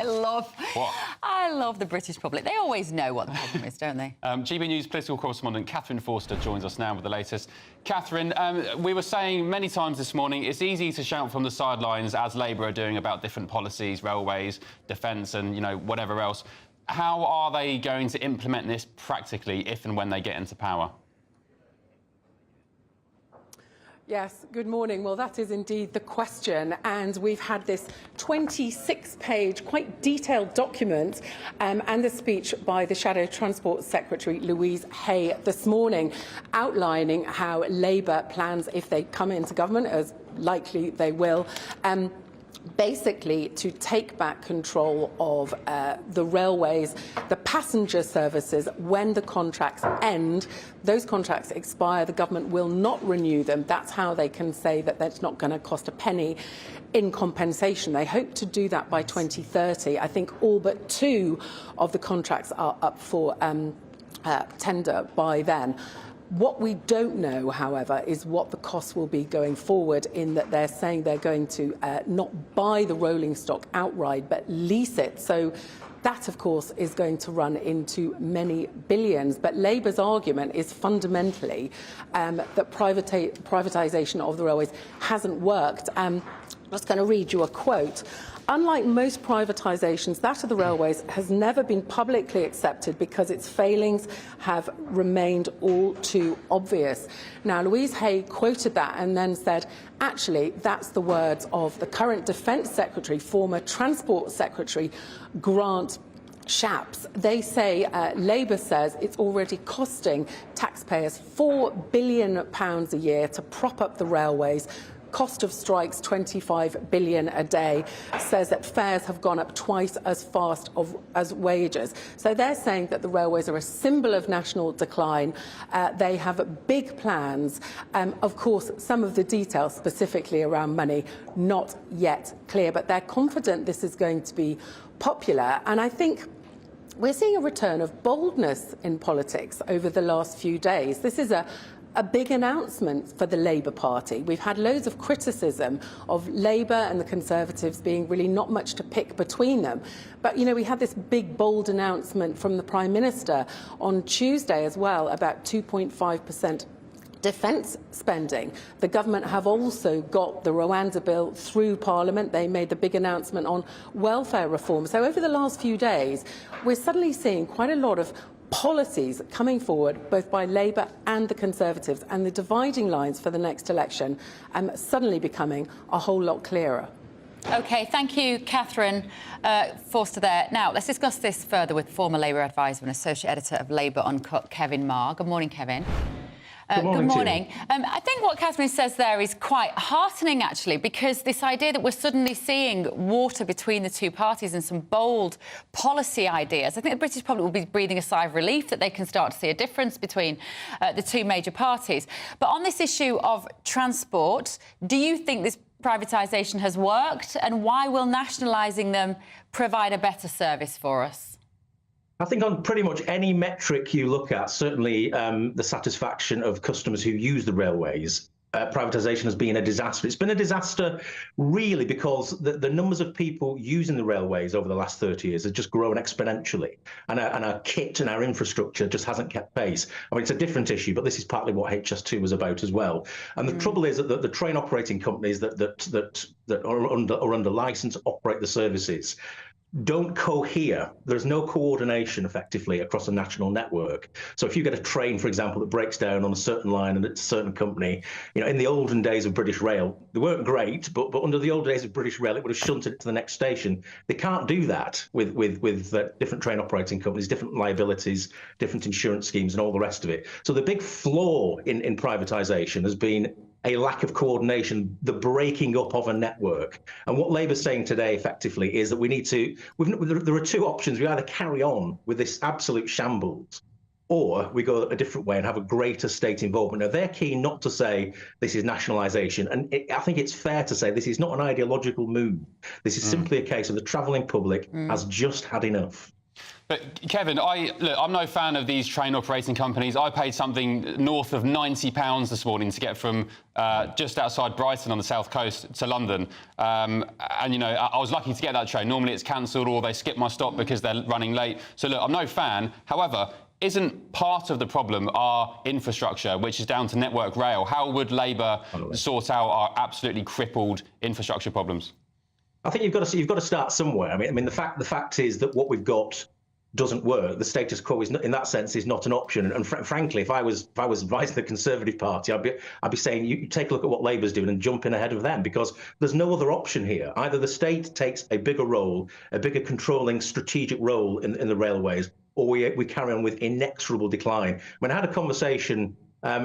I love the British public. They always know what the problem is, don't they? GB News political correspondent Catherine Forster joins us now with the latest. Catherine, we were saying many times this morning, it's easy to shout from the sidelines, as Labour are doing, about different policies, railways, defence and, you know, whatever else. How are they going to implement this practically if and when they get into power? Yes, good morning. Well, that is indeed the question. And we've had this 26-page, quite detailed document and a speech by the Shadow Transport Secretary, Louise Hay, this morning, outlining how Labour plans, if they come into government, as likely they will, basically to take back control of the railways, the passenger services. When the contracts end, those contracts expire, the government will not renew them. That's how they can say that that's not going to cost a penny in compensation. They hope to do that by 2030. I think all but 2 of the contracts are up for tender by then. What we don't know, however, is what the costs will be going forward, in that they're saying they're going to not buy the rolling stock outright, but lease it. So that, of course, is going to run into many billions. But Labour's argument is fundamentally that privatisation of the railways hasn't worked. I'm just going to read you a quote. Unlike most privatisations, that of the railways has never been publicly accepted because its failings have remained all too obvious. Now, Louise Hay quoted that and then said, actually, that's the words of the current Defence Secretary, former Transport Secretary, Grant Shapps. They say, Labour says it's already costing taxpayers £4 billion a year to prop up the railways. Cost of strikes, £25 billion a day, says that fares have gone up twice as fast as wages. So they're saying that the railways are a symbol of national decline. They have big plans. Of course, some of the details specifically around money, not yet clear, but they're confident this is going to be popular. And I think we're seeing a return of boldness in politics over the last few days. This is a big announcement for the Labour Party. We've had loads of criticism of Labour and the Conservatives being really not much to pick between them. But, you know, we had this big, bold announcement from the Prime Minister on Tuesday as well about 2.5% defence spending. The government have also got the Rwanda bill through Parliament. They made the big announcement on welfare reform. So over the last few days, we're suddenly seeing quite a lot of policies coming forward, both by Labour and the Conservatives, and the dividing lines for the next election suddenly becoming a whole lot clearer. OK, thank you, Catherine Forster there. Now, let's discuss this further with former Labour advisor and associate editor of Labour Uncut, Kevin Marr. Good morning, Kevin. Good morning. I think what Catherine says there is quite heartening, actually, because this idea that we're suddenly seeing water between the two parties and some bold policy ideas, I think the British public will be breathing a sigh of relief that they can start to see a difference between the two major parties. But on this issue of transport, do you think this privatisation has worked, and why will nationalising them provide a better service for us? I think on pretty much any metric you look at, certainly the satisfaction of customers who use the railways privatisation has been a disaster. It's been a disaster really because the numbers of people using the railways over the last 30 years has just grown exponentially, and our kit and our infrastructure just hasn't kept pace. I mean, it's a different issue, but this is partly what HS2 was about as well. And the trouble is that the train operating companies that are under licence operate the services don't cohere. There's no coordination effectively across a national network. So if you get a train, for example, that breaks down on a certain line and it's a certain company, in the olden days of British Rail, they weren't great, but under the old days of British Rail, it would have shunted it to the next station. They can't do that with different train operating companies, different liabilities, different insurance schemes, and all the rest of it. So the big flaw in privatisation has been a lack of coordination, the breaking up of a network. And what Labour's saying today, effectively, is that we need to, there are two options. We either carry on with this absolute shambles, or we go a different way and have a greater state involvement. Now, they're keen not to say this is nationalisation, and I think it's fair to say this is not an ideological move. This is simply a case of the travelling public has just had enough. But, Kevin, I'm no fan of these train operating companies. I paid something north of £90 this morning to get from just outside Brighton on the south coast to London. And, I was lucky to get that train. Normally it's cancelled or they skip my stop because they're running late. So, look, I'm no fan. However, isn't part of the problem our infrastructure, which is down to Network Rail? How would Labour sort out our absolutely crippled infrastructure problems? I think you've got to start somewhere. I mean, the fact is that what we've got doesn't work. The status quo is not, in that sense, is not an option. And frankly, if I was advising the Conservative Party, I'd be saying you take a look at what Labour's doing and jump in ahead of them, because there's no other option here. Either the state takes a bigger role, a bigger controlling strategic role in the railways, or we carry on with inexorable decline. When I had a conversation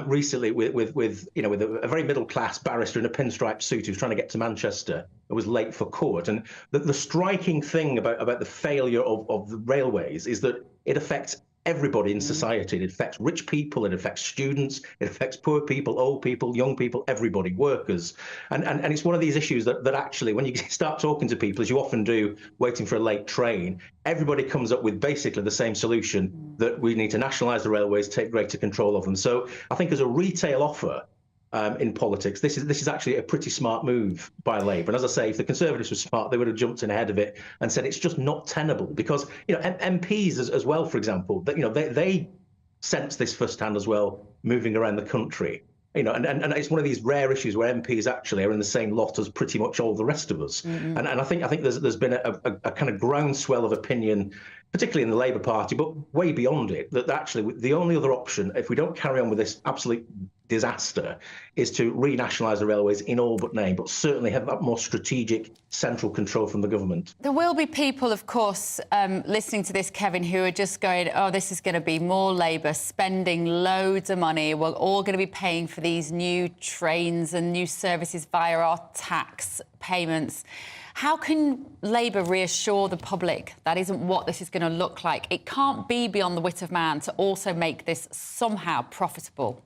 recently with a very middle class barrister in a pinstripe suit who was trying to get to Manchester and was late for court. And the striking thing about the failure of the railways is that it affects everybody in society. It affects rich people, it affects students, it affects poor people, old people, young people, everybody, workers. And it's one of these issues that actually, when you start talking to people, as you often do, waiting for a late train, everybody comes up with basically the same solution, that we need to nationalise the railways, take greater control of them. So I think as a retail offer, in politics, this is actually a pretty smart move by Labour. And as I say, if the Conservatives were smart, they would have jumped in ahead of it and said it's just not tenable. Because MPs as well, for example, that they sense this firsthand as well, moving around the country. And it's one of these rare issues where MPs actually are in the same lot as pretty much all the rest of us. And I think there's been a kind of groundswell of opinion, particularly in the Labour Party, but way beyond it, that actually the only other option, if we don't carry on with this absolute disaster, is to renationalise the railways in all but name, but certainly have that more strategic central control from the government. There will be people, of course, listening to this, Kevin, who are just going, oh, this is going to be more Labour spending loads of money. We're all going to be paying for these new trains and new services via our tax payments. How can Labour reassure the public that isn't what this is going to look like? It can't be beyond the wit of man to also make this somehow profitable.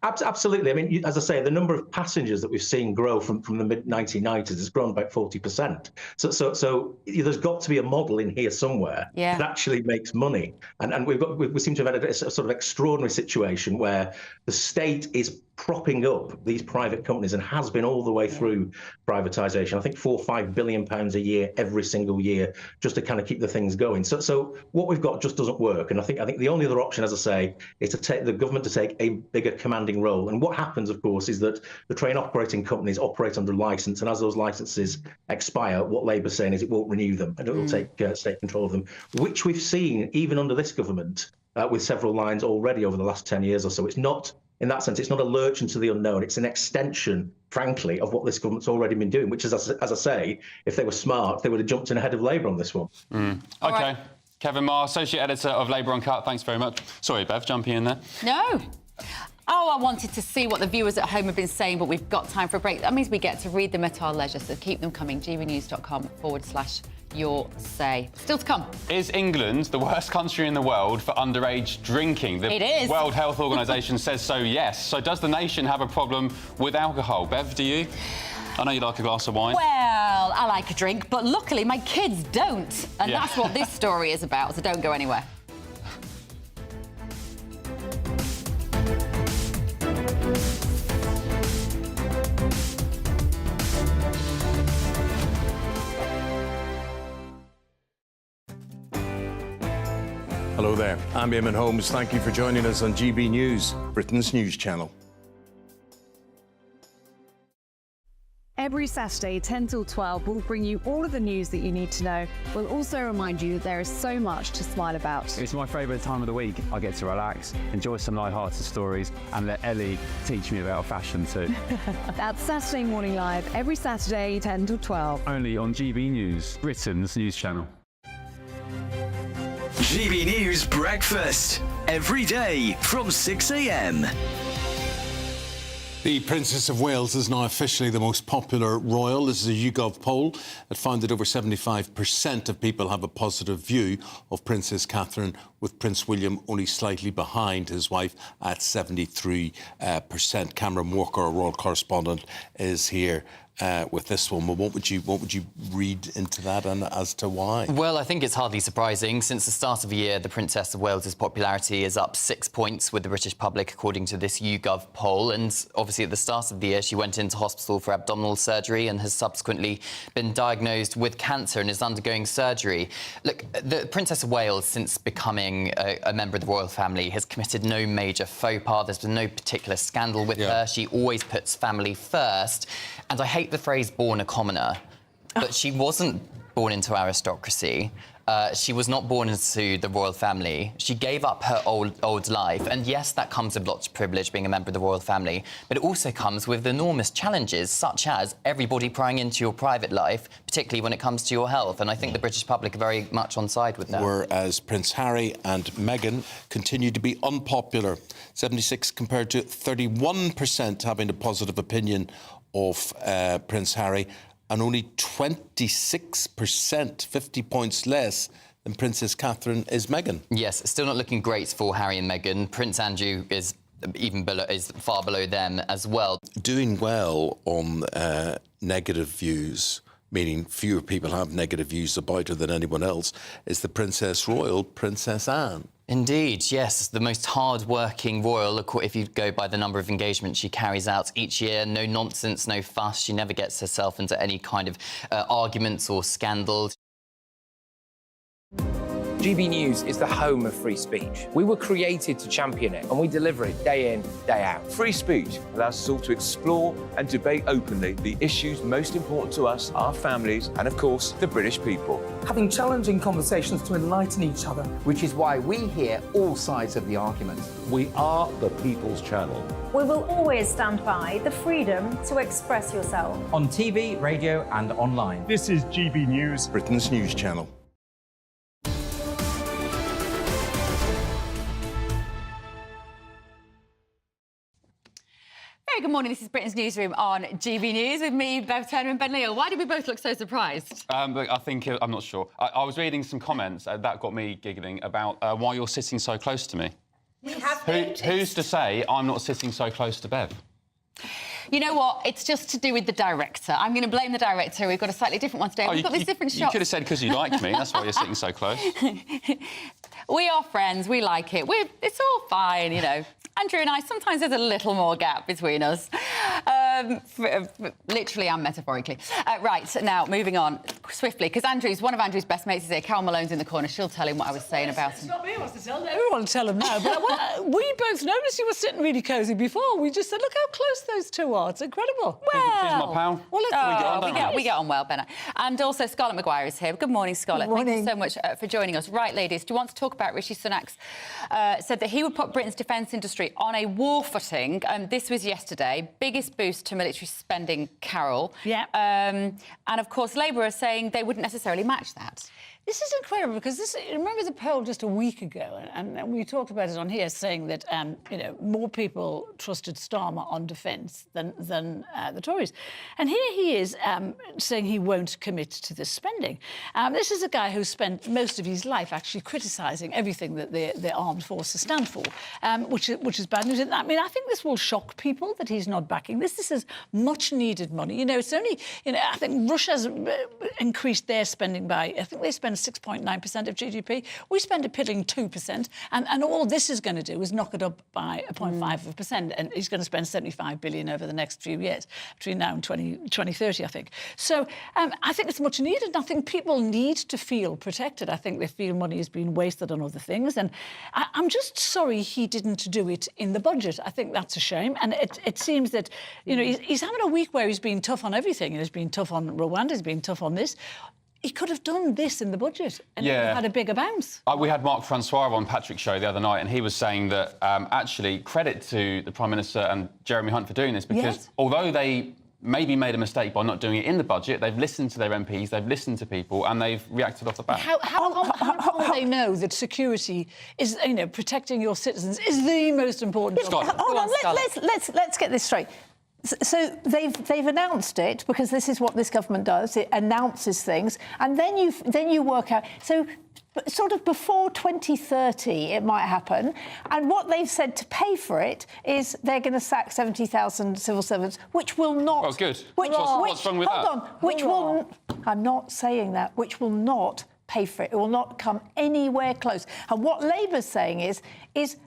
Absolutely. I mean, as I say, the number of passengers that we've seen grow from the mid-1990s has grown about 40%. So there's got to be a model in here somewhere that actually makes money. And we seem to have had a sort of extraordinary situation where the state is propping up these private companies and has been all the way through privatisation. I think £4 or £5 billion a year every single year just to kind of keep the things going. So what we've got just doesn't work. And I think the only other option, as I say, is to take the government to take a bigger commanding role. And what happens, of course, is that the train operating companies operate under licence, and as those licences expire, what Labour's saying is it won't renew them and it will take state control of them, which we've seen even under this government with several lines already over the last 10 years or so. It's not, in that sense, it's not a lurch into the unknown. It's an extension, frankly, of what this government's already been doing, which is, as I say, if they were smart, they would have jumped in ahead of Labour on this one. OK. Right. Kevin Marr, Associate Editor of Labour Uncut, thanks very much. Sorry, Bev, jumping in there. No. Oh, I wanted to see what the viewers at home have been saying, but we've got time for a break. That means we get to read them at our leisure, so keep them coming. gbnews.com/your say. Still to come. Is England the worst country in the world for underage drinking? It is. The World Health Organisation says so, yes. So does the nation have a problem with alcohol? Bev, do you? I know you like a glass of wine. Well, I like a drink, but luckily my kids don't. And that's what this story is about, so don't go anywhere. there. I'm Eamon Holmes. Thank you for joining us on GB News, Britain's news channel. Every Saturday, 10 till 12, we'll bring you all of the news that you need to know. We'll also remind you that there is so much to smile about. It's my favourite time of the week. I get to relax, enjoy some light-hearted stories, and let Ellie teach me about fashion too. That's Saturday Morning Live, every Saturday, 10 till 12. Only on GB News, Britain's news channel. GB News Breakfast, every day from 6 a.m. The Princess of Wales is now officially the most popular royal. This is a YouGov poll that found that over 75% of people have a positive view of Princess Catherine, with Prince William only slightly behind his wife at 73%. Cameron Walker, our royal correspondent, is here with this one. Well, what would you read into that, and as to why? Well, I think it's hardly surprising. Since the start of the year, the Princess of Wales's popularity is up 6 points with the British public, according to this YouGov poll. And obviously, at the start of the year, she went into hospital for abdominal surgery and has subsequently been diagnosed with cancer and is undergoing surgery. Look, the Princess of Wales, since becoming a member of the royal family, has committed no major faux pas. There's been no particular scandal with her. She always puts family first. And I hate the phrase born a commoner, but she wasn't born into aristocracy. She was not born into the royal family. She gave up her old life. And yes, that comes with lots of privilege, being a member of the royal family, but it also comes with enormous challenges, such as everybody prying into your private life, particularly when it comes to your health. And I think the British public are very much on side with that. Whereas Prince Harry and Meghan continue to be unpopular. 76 compared to 31% having a positive opinion of Prince Harry, and only 26%, 50 points less than Princess Catherine, is Meghan. Yes, still not looking great for Harry and Meghan. Prince Andrew is far below them as well. Doing well on negative views, meaning fewer people have negative views about her than anyone else, is the Princess Royal, Princess Anne. Indeed, yes. The most hard-working royal, if you go by the number of engagements she carries out each year. No nonsense, no fuss. She never gets herself into any kind of arguments or scandals. GB News is the home of free speech. We were created to champion it, and we deliver it day in, day out. Free speech allows us all to explore and debate openly the issues most important to us, our families, and of course, the British people. Having challenging conversations to enlighten each other. Which is why we hear all sides of the argument. We are the People's Channel. We will always stand by the freedom to express yourself. On TV, radio and online. This is GB News, Britain's news channel. Very good morning. This is Britain's Newsroom on GB News with me, Bev Turner and Ben Leal. Why did we both look so surprised? But I think, I'm not sure. I was reading some comments that got me giggling about why you're sitting so close to me. Who's to say I'm not sitting so close to Bev? You know what? It's just to do with the director. I'm going to blame the director. We've got a slightly different one today. We've got these different shots. You could have said because you like me. That's why you're sitting so close. We are friends. We like it. It's all fine, you know. Andrew and I, sometimes there's a little more gap between us. Literally and metaphorically. Right, now, moving on swiftly, because one of Andrew's best mates is here. Carol Malone's in the corner. She'll tell him what I was saying about him. It's not me who wants to tell him. Everyone will tell him now. But we both noticed you were sitting really cosy before. We just said, look how close those two are. It's incredible. Well, she's my pal. Well, we get on well, Ben. And also, Scarlett Maguire is here. Good morning, Scarlett. Good morning. Thank you so much for joining us. Right, ladies, do you want to talk about Rishi Sunak's said that he would put Britain's defence industry on a war footing. This was yesterday. Biggest boost to military spending, Carol. Yeah. And, of course, Labour are saying they wouldn't necessarily match that. This is incredible because remember the poll just a week ago, and we talked about it on here, saying that more people trusted Starmer on defence than the Tories, and here he is saying he won't commit to this spending. This is a guy who spent most of his life actually criticising everything that the armed forces stand for, which is bad news. I mean, I think this will shock people that he's not backing this. This is much needed money. It's only I think Russia's increased their spending by I think they spend 6.9% of GDP. We spend a piddling 2%, and all this is going to do is knock it up by 0.5%, and he's going to spend 75 billion over the next few years, between now and 2030, I think. So I think it's much needed. I think people need to feel protected. I think they feel money is being wasted on other things, and I'm just sorry he didn't do it in the budget. I think that's a shame, and it seems that, you know, he's having a week where he's been tough on everything. He's been tough on Rwanda, he's been tough on this. He could have done this in the budget and it would have had a bigger bounce. We had Mark Francois on Patrick's show the other night, and he was saying that actually credit to the Prime Minister and Jeremy Hunt for doing this, because although they maybe made a mistake by not doing it in the budget, they've listened to their MPs, they've listened to people, and they've reacted off the bat. How do they know that security is, you know, protecting your citizens is the most important job? Hold on, let's get this straight. So they've announced it, because this is what this government does. It announces things, and then you work out. So sort of before 2030 it might happen, and what they've said to pay for it is they're going to sack 70,000 civil servants, which will not... Oh, good. What's wrong with that? Hold on. Which will... I'm not saying that. Which will not pay for it. It will not come anywhere close. And what Labour's saying is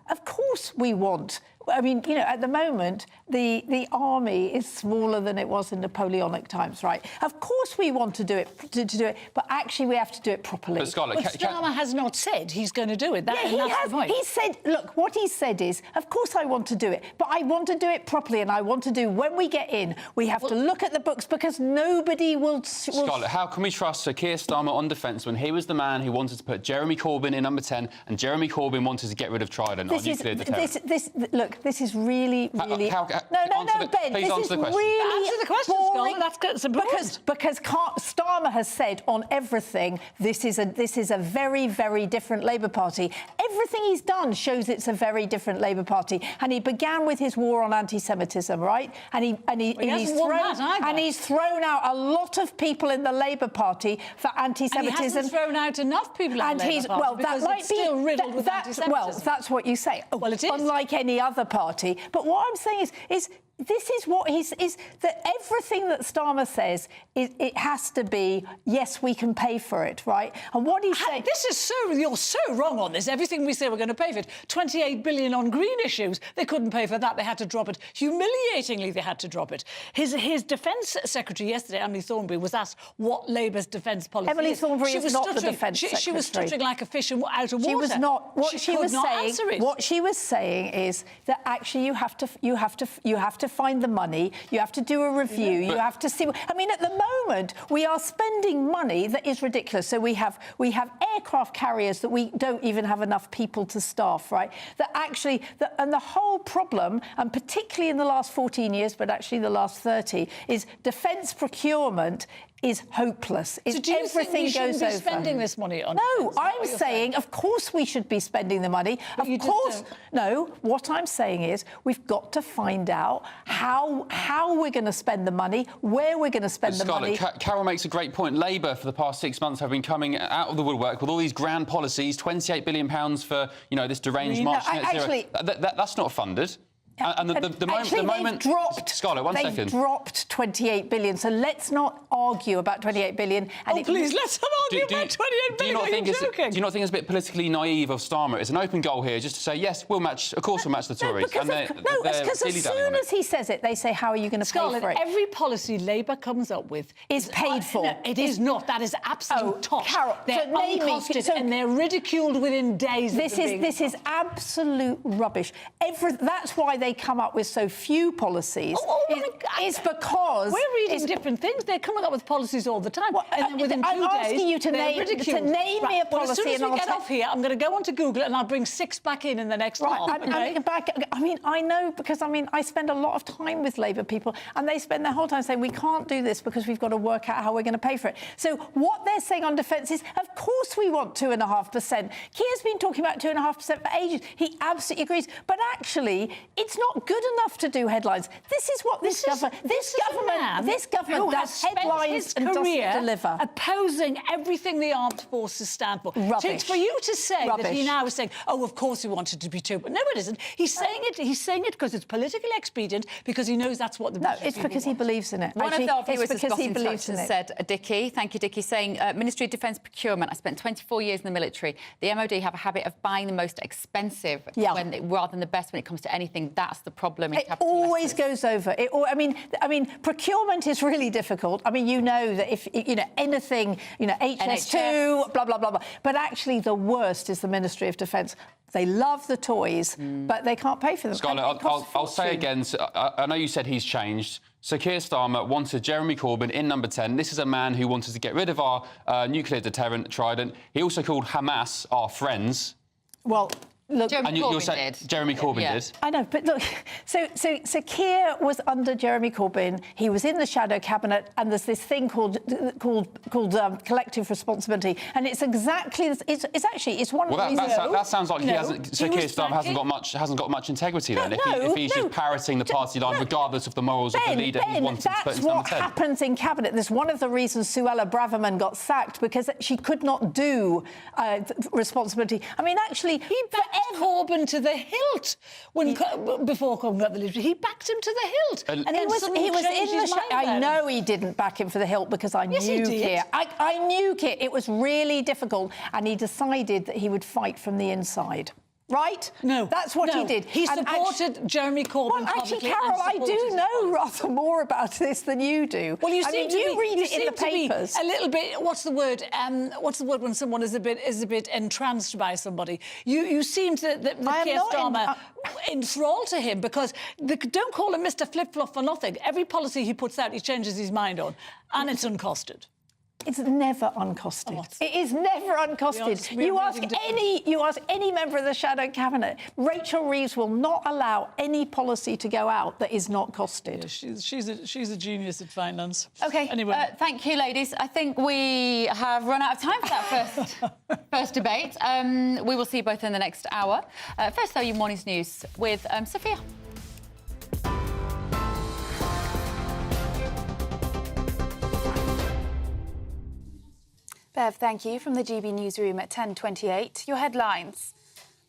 of course we want... I mean, you know, at the moment, the army is smaller than it was in Napoleonic times, right? Of course we want to do it, but actually we have to do it properly. But Scarlett, Starmer has not said he's going to do it. He has. He said, look, what he said is, of course I want to do it, but I want to do it properly, and I want to do, when we get in, we have to look at the books, because nobody will... Scarlett, how can we trust Sir Keir Starmer on defence when he was the man who wanted to put Jeremy Corbyn in number 10, and Jeremy Corbyn wanted to get rid of Trident on nuclear deterrent? Look, this is really... No, Ben, please answer the question. Really answer the question, boring, That's important. Because Starmer has said on everything, this is a very, very different Labour Party. Everything he's done shows it's a very different Labour Party. And he began with his war on anti-Semitism, right? And he's thrown out a lot of people in the Labour Party for anti-Semitism. And he hasn't thrown out enough people in the Labour Party, because it's still riddled with anti-Semitism. Well, that's what you say. Well, it is. Unlike any other party. But what I'm saying is this is what is that everything that Starmer says, it has to be, yes, we can pay for it, right? And what he's saying... You're so wrong on this. Everything we say we're going to pay for it. 28 billion on green issues. They couldn't pay for that. They had to drop it. Humiliatingly, they had to drop it. His Defence Secretary yesterday, Emily Thornberry, was asked what Labour's defence policy Emily Thornberry is not the Defence Secretary. She was stuttering like a fish out of water. She was not. What she was saying is that actually you have to find the money, you have to do a review, you have to see... I mean, at the moment, we are spending money that is ridiculous. So we have aircraft carriers that we don't even have enough people to staff, right? That actually... And the whole problem, and particularly in the last 14 years, but actually the last 30, is defence procurement is hopeless. So do you think we shouldn't be spending this money on... No, I'm saying, of course we should be spending the money. Of course... No, what I'm saying is we've got to find out how we're going to spend the money, where we're going to spend the money. Carol makes a great point. Labour, for the past 6 months, have been coming out of the woodwork with all these grand policies, £28 billion for, you know, this deranged march to net zero. That's not funded. And the moment... Scarlett, one second. They've dropped 28 billion, so let's not argue about 28 billion. And please, let's not argue about 28 billion. Do you not think it's a bit politically naive of Starmer? It's an open goal here, just to say, yes, we'll match, of course we'll match the Tories. Because as soon as he says it, they say, how are you going to pay for it? Every policy Labour comes up with is paid for. No, it is not. That is absolute tosh. Carol, they're uncosted and they're ridiculed within days. This is absolute rubbish. That's why they come up with so few policies. It's because we're reading different things. They're coming up with policies all the time, and then within 2 days, I'm asking you to name me a policy. As soon as we get off here, I'm going to go onto Google and I'll bring 6 back in the next half. I know, because I spend a lot of time with Labour people, and they spend their whole time saying we can't do this because we've got to work out how we're going to pay for it. So what they're saying on defence is, of course we want 2.5%. Keir's been talking about 2.5% for ages. He absolutely agrees, but actually, it's not good enough to do headlines. This is what this government does headlines and doesn't deliver. Opposing everything the armed forces stand for. Rubbish. So it's for you to say Rubbish. that he now is saying, oh, of course he wanted to be too, but no, it isn't. He's saying it because it's politically expedient, because he knows that's what the No, it's because he believes in it. One Actually, of our viewers it's has because got he in touch believes in and it. said, Dickie, thank you, Dickie, saying, Ministry of Defence procurement, I spent 24 years in the military. The MOD have a habit of buying the most expensive rather than the best when it comes to anything. That's the problem in It capital always letters. goes over. I mean, procurement is really difficult. I mean, you know that if, anything, HS2, blah, blah, blah, blah. But actually the worst is the Ministry of Defence. They love the toys, but they can't pay for them. Scarlett, I'll say again, I know you said he's changed. So Keir Starmer wanted Jeremy Corbyn in number 10. This is a man who wanted to get rid of our nuclear deterrent, Trident. He also called Hamas our friends. Well, look, Jeremy Corbyn did. I know, but look, so Keir was under Jeremy Corbyn. He was in the shadow cabinet, and there's this thing called collective responsibility, and it's exactly it's one of the reasons. That sounds like Keir Starmer hasn't got much integrity then. If he's just parroting the party line regardless of the morals of the leader he's wanting to put in number 10. That's what happens in cabinet. There's one of the reasons Suella Braverman got sacked, because she could not do responsibility. I mean, actually, he Corbyn to the hilt before Corbyn got the leadership. He backed him to the hilt, and he was in the. I know he didn't back him for the hilt because I knew Keir. I knew Keir. It was really difficult, and he decided that he would fight from the inside. Right? No. That's what he did. He supported Jeremy Corbyn. Well, actually, Carol, I do know rather more about this than you do. Well, you read it in the papers. A little bit. What's the word? What's the word when someone is a bit entranced by somebody? You seem to Keir Starmer enthralled to him, because don't call him Mr. Flip-Flop for nothing. Every policy he puts out, he changes his mind on, and it's uncosted. It's never uncosted. It is never uncosted. You ask any member of the shadow cabinet, Rachel Reeves will not allow any policy to go out that is not costed. Yeah, she's a genius at finance. OK, anyway. Thank you, ladies. I think we have run out of time for that first debate. We will see you both in the next hour. First, though, your morning's news with Sophia. Bev, thank you. From the GB Newsroom at 10:28. Your headlines.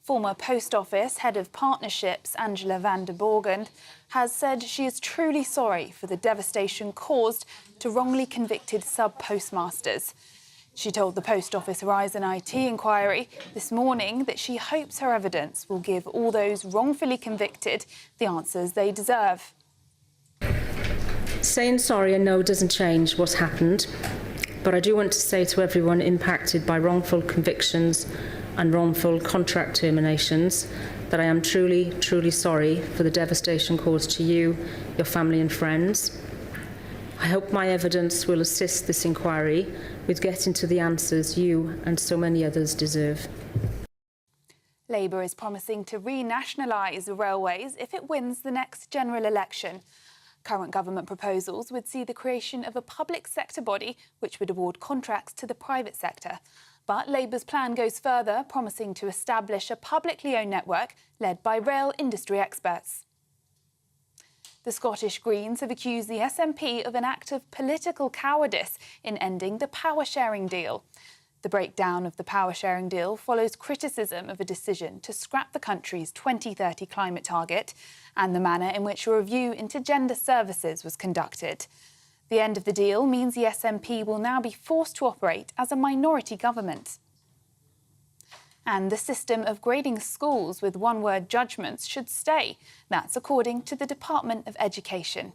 Former Post Office Head of Partnerships Angela van der Borgen has said she is truly sorry for the devastation caused to wrongly convicted sub-postmasters. She told the Post Office Horizon IT inquiry this morning that she hopes her evidence will give all those wrongfully convicted the answers they deserve. Saying sorry and no doesn't change what's happened. But I do want to say to everyone impacted by wrongful convictions and wrongful contract terminations that I am truly, truly sorry for the devastation caused to you, your family and friends. I hope my evidence will assist this inquiry with getting to the answers you and so many others deserve. Labour is promising to renationalise the railways if it wins the next general election. Current government proposals would see the creation of a public sector body which would award contracts to the private sector. But Labour's plan goes further, promising to establish a publicly owned network led by rail industry experts. The Scottish Greens have accused the SNP of an act of political cowardice in ending the power-sharing deal. The breakdown of the power-sharing deal follows criticism of a decision to scrap the country's 2030 climate target and the manner in which a review into gender services was conducted. The end of the deal means the SNP will now be forced to operate as a minority government. And the system of grading schools with one-word judgments should stay. That's according to the Department of Education.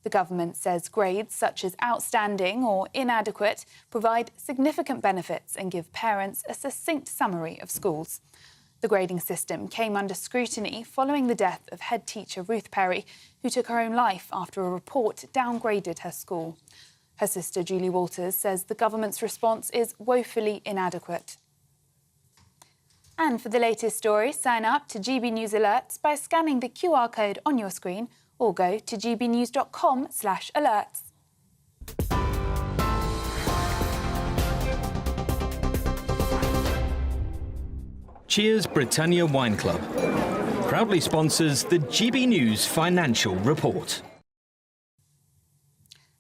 The government says grades such as outstanding or inadequate provide significant benefits and give parents a succinct summary of schools. The grading system came under scrutiny following the death of head teacher Ruth Perry, who took her own life after a report downgraded her school. Her sister Julie Walters says the government's response is woefully inadequate. And for the latest story, sign up to GB News Alerts by scanning the QR code on your screen or go to gbnews.com/alerts. Cheers Britannia Wine Club. proudly sponsors the GB News Financial Report.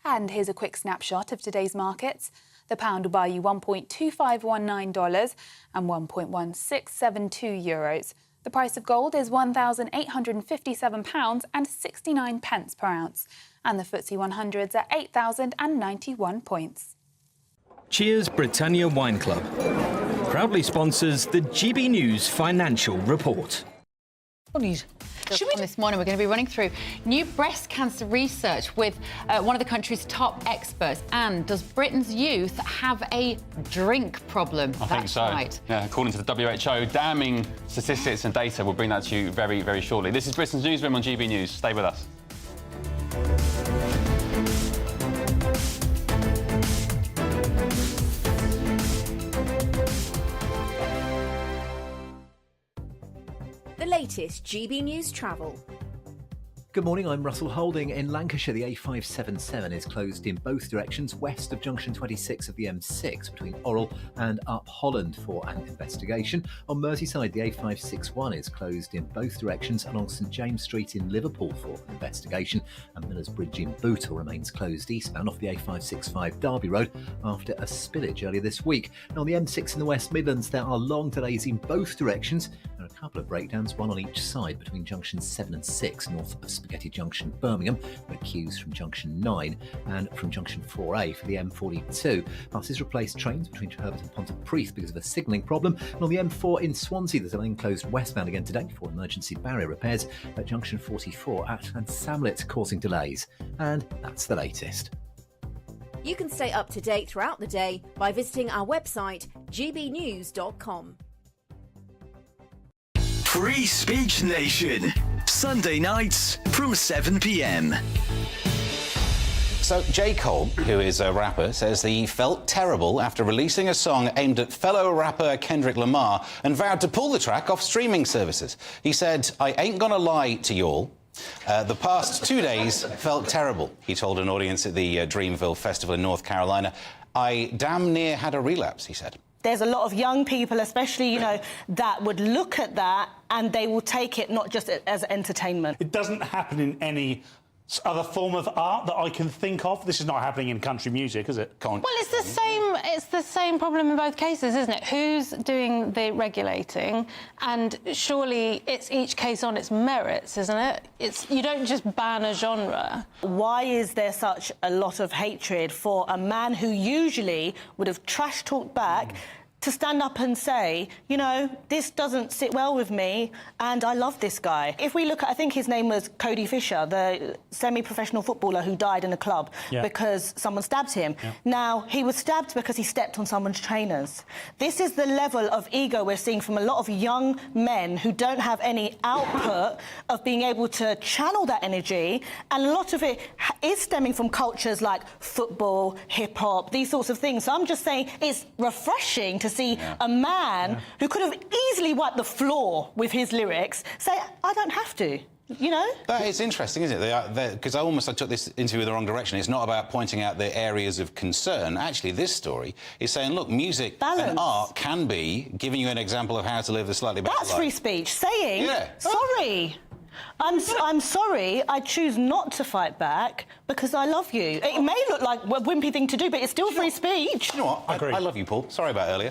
And here's a quick snapshot of today's markets. The pound will buy you $1.2519 and 1.1672 euros. The price of gold is £1,857 and 69 pence per ounce. And the FTSE 100's at 8,091 points. Cheers Britannia Wine Club proudly sponsors the GB News Financial Report. This morning, we're going to be running through new breast cancer research with one of the country's top experts. And does Britain's youth have a drink problem? I think so. Right. Yeah, according to the WHO, damning statistics and data. We'll bring that to you very, very shortly. This is Britain's Newsroom on GB News. Stay with us. The latest GB News travel. Good morning, I'm Russell Holding. In Lancashire, the A577 is closed in both directions west of junction 26 of the M6 between Orrell and Up Holland for an investigation. On Merseyside, the A561 is closed in both directions along St James Street in Liverpool for an investigation. And Miller's Bridge in Bootle remains closed eastbound off the A565 Derby Road after a spillage earlier this week. And on the M6 in the West Midlands, there are long delays in both directions. There are a couple of breakdowns, one on each side between junctions 7 and 6 north of Spaghetti Junction, Birmingham, with queues from junction 9 and from junction 4A for the M42. Buses replaced trains between Herbert and Pontypridd because of a signalling problem. And on the M4 in Swansea, there's a lane closed westbound again today for emergency barrier repairs at junction 44 at Llansamlet, causing delays. And that's the latest. You can stay up to date throughout the day by visiting our website, gbnews.com. Free Speech Nation, Sunday nights from 7 p.m. So J. Cole, who is a rapper, says he felt terrible after releasing a song aimed at fellow rapper Kendrick Lamar and vowed to pull the track off streaming services. He said, "I ain't gonna lie to y'all. The past 2 days felt terrible," he told an audience at the Dreamville Festival in North Carolina. "I damn near had a relapse," he said. There's a lot of young people, especially, you know, that would look at that and they will take it not just as entertainment. It doesn't happen in any other form of art that I can think of. This is not happening in country music, is it? Well, it's the same problem in both cases, isn't it? Who's doing the regulating? And surely it's each case on its merits, isn't it? You don't just ban a genre. Why is there such a lot of hatred for a man who usually would have trash-talked back to stand up and say, you know, this doesn't sit well with me and I love this guy? If we look at, I think his name was Cody Fisher, the semi-professional footballer who died in a club because someone stabbed him. Now, he was stabbed because he stepped on someone's trainers. This is the level of ego we're seeing from a lot of young men who don't have any output of being able to channel that energy, and a lot of it is stemming from cultures like football, hip-hop, these sorts of things. So I'm just saying it's refreshing to see a man who could have easily wiped the floor with his lyrics say, I don't have to, you know? That is interesting, isn't it? Because I took this into the wrong direction. It's not about pointing out the areas of concern. Actually, this story is saying, look, music and art can be giving you an example of how to live a slightly better life. That's free speech. Saying, sorry. I'm sorry, I choose not to fight back because I love you. It may look like a wimpy thing to do, but it's still free speech. You know what? I love you, Paul. Sorry about earlier.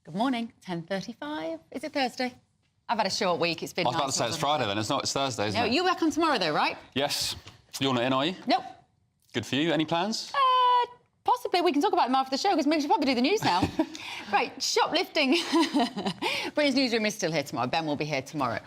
Good morning, 10:35. Is it Thursday? I've had a short week. It's been I was about to say it's Friday then. It's not. It's Thursday, isn't it? You're back on tomorrow, though, right? Yes. You're not in, are you? Nope. Good for you. Any plans? Possibly. We can talk about them after the show because we should probably do the news now. Right, shoplifting. Britain's Newsroom is still here tomorrow. Ben will be here tomorrow.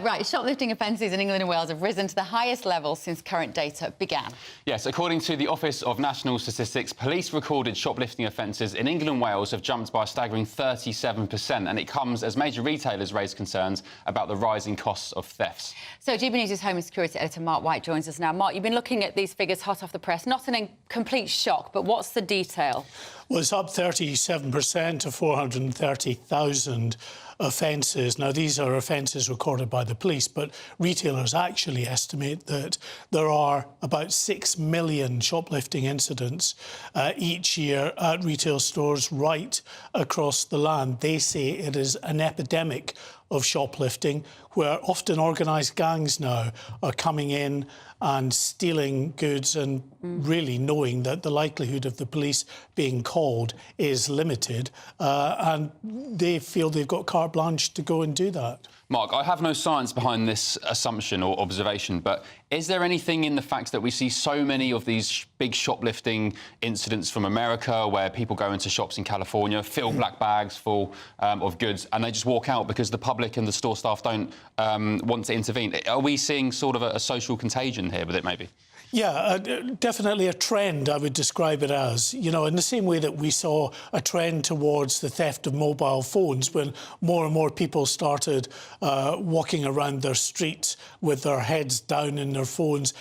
Right, shoplifting offences in England and Wales have risen to the highest level since current data began. Yes, according to the Office of National Statistics, police recorded shoplifting offences in England and Wales have jumped by a staggering 37%, and it comes as major retailers raise concerns about the rising costs of thefts. So GB News' Home and Security Editor Mark White joins us now. Mark, you've been looking at these figures hot off the press, not in a complete shock, but what's the detail? Well, it's up 37% to 430,000 offences. Now, these are offences recorded by the police, but retailers actually estimate that there are about 6 million shoplifting incidents each year at retail stores right across the land. They say it is an epidemic of shoplifting, where often organised gangs now are coming in and stealing goods and really knowing that the likelihood of the police being called is limited, and they feel they've got carte blanche to go and do that. Mark, I have no science behind this assumption or observation, but is there anything in the fact that we see so many of these big shoplifting incidents from America where people go into shops in California, fill black bags full of goods, and they just walk out because the public and the store staff don't want to intervene? Are we seeing sort of a social contagion here with it, maybe? Yeah, definitely a trend, I would describe it as. You know, in the same way that we saw a trend towards the theft of mobile phones when more and more people started walking around their streets with their heads down in their phones.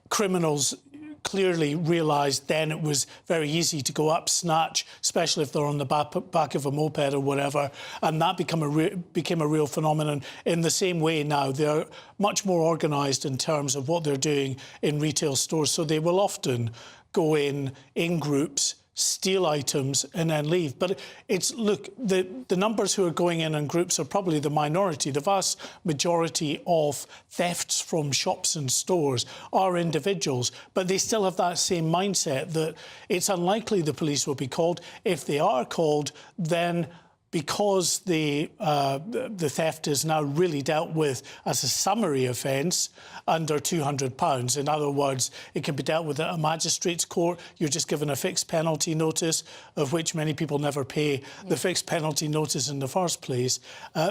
Criminals clearly realised then it was very easy to go up, snatch, especially if they're on the back of a moped or whatever, and that became a real phenomenon. In the same way now, they're much more organised in terms of what they're doing in retail stores, so they will often go in groups, steal items and then leave. But it's, look, the numbers who are going in groups are probably the minority. The vast majority of thefts from shops and stores are individuals, but they still have that same mindset that it's unlikely the police will be called. If they are called, then because the theft is now really dealt with as a summary offence under £200. In other words, it can be dealt with at a magistrate's court. You're just given a fixed penalty notice, of which many people never pay the fixed penalty notice in the first place.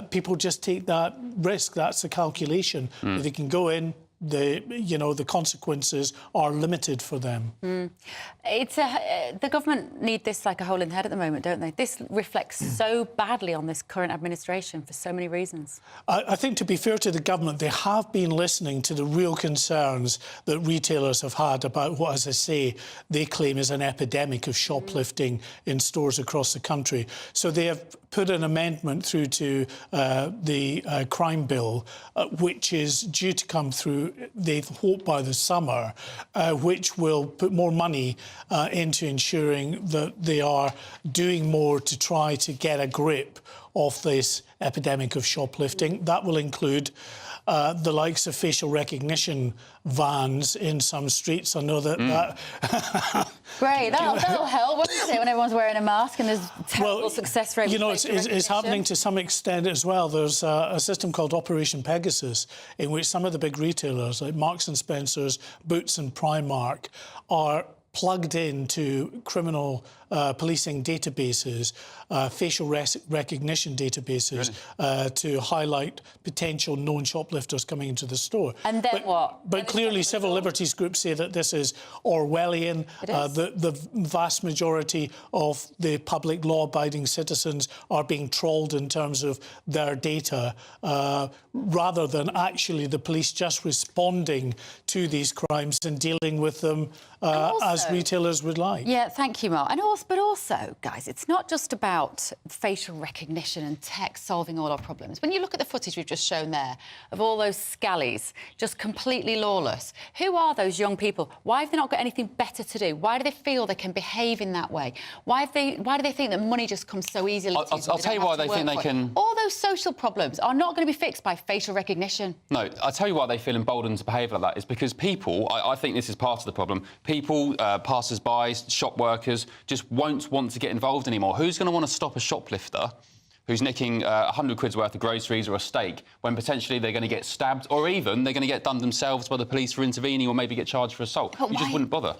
People just take that risk. That's the calculation. They can go in. The consequences are limited for them. The government need this like a hole in the head at the moment, don't they? This reflects so badly on this current administration for so many reasons. I think, to be fair to the government, they have been listening to the real concerns that retailers have had about what, as I say, they claim is an epidemic of shoplifting in stores across the country. So they have put an amendment through to the crime bill, which is due to come through, they hope, by the summer, which will put more money into ensuring that they are doing more to try to get a grip of this epidemic of shoplifting. That will include the likes of facial recognition vans in some streets. I know that... Great, that'll help, won't it, when everyone's wearing a mask and there's terrible success rate. You know, it's happening to some extent as well. There's a system called Operation Pegasus, in which some of the big retailers, like Marks and Spencer's, Boots and Primark, are plugged into criminal policing databases, facial recognition databases, to highlight potential known shoplifters coming into the store. And then what? But clearly civil liberties groups say that this is Orwellian. The vast majority of the public law-abiding citizens are being trolled in terms of their data, rather than actually the police just responding to these crimes and dealing with them as retailers would like. Yeah, thank you, Mark. But also, guys, it's not just about facial recognition and tech solving all our problems. When you look at the footage we've just shown there of all those scallies just completely lawless, who are those young people? Why have they not got anything better to do? Why do they feel they can behave in that way? Why do they think that money just comes so easily to them? I'll tell you why they think they can... All those social problems are not going to be fixed by facial recognition. No, I'll tell you why they feel emboldened to behave like that. Is because people, I think this is part of the problem, people, passers-by, shop workers, just won't want to get involved anymore. Who's going to want to stop a shoplifter who's nicking 100 quid's worth of groceries or a steak when potentially they're going to get stabbed, or even they're going to get done themselves by the police for intervening, or maybe get charged for assault? You just wouldn't bother.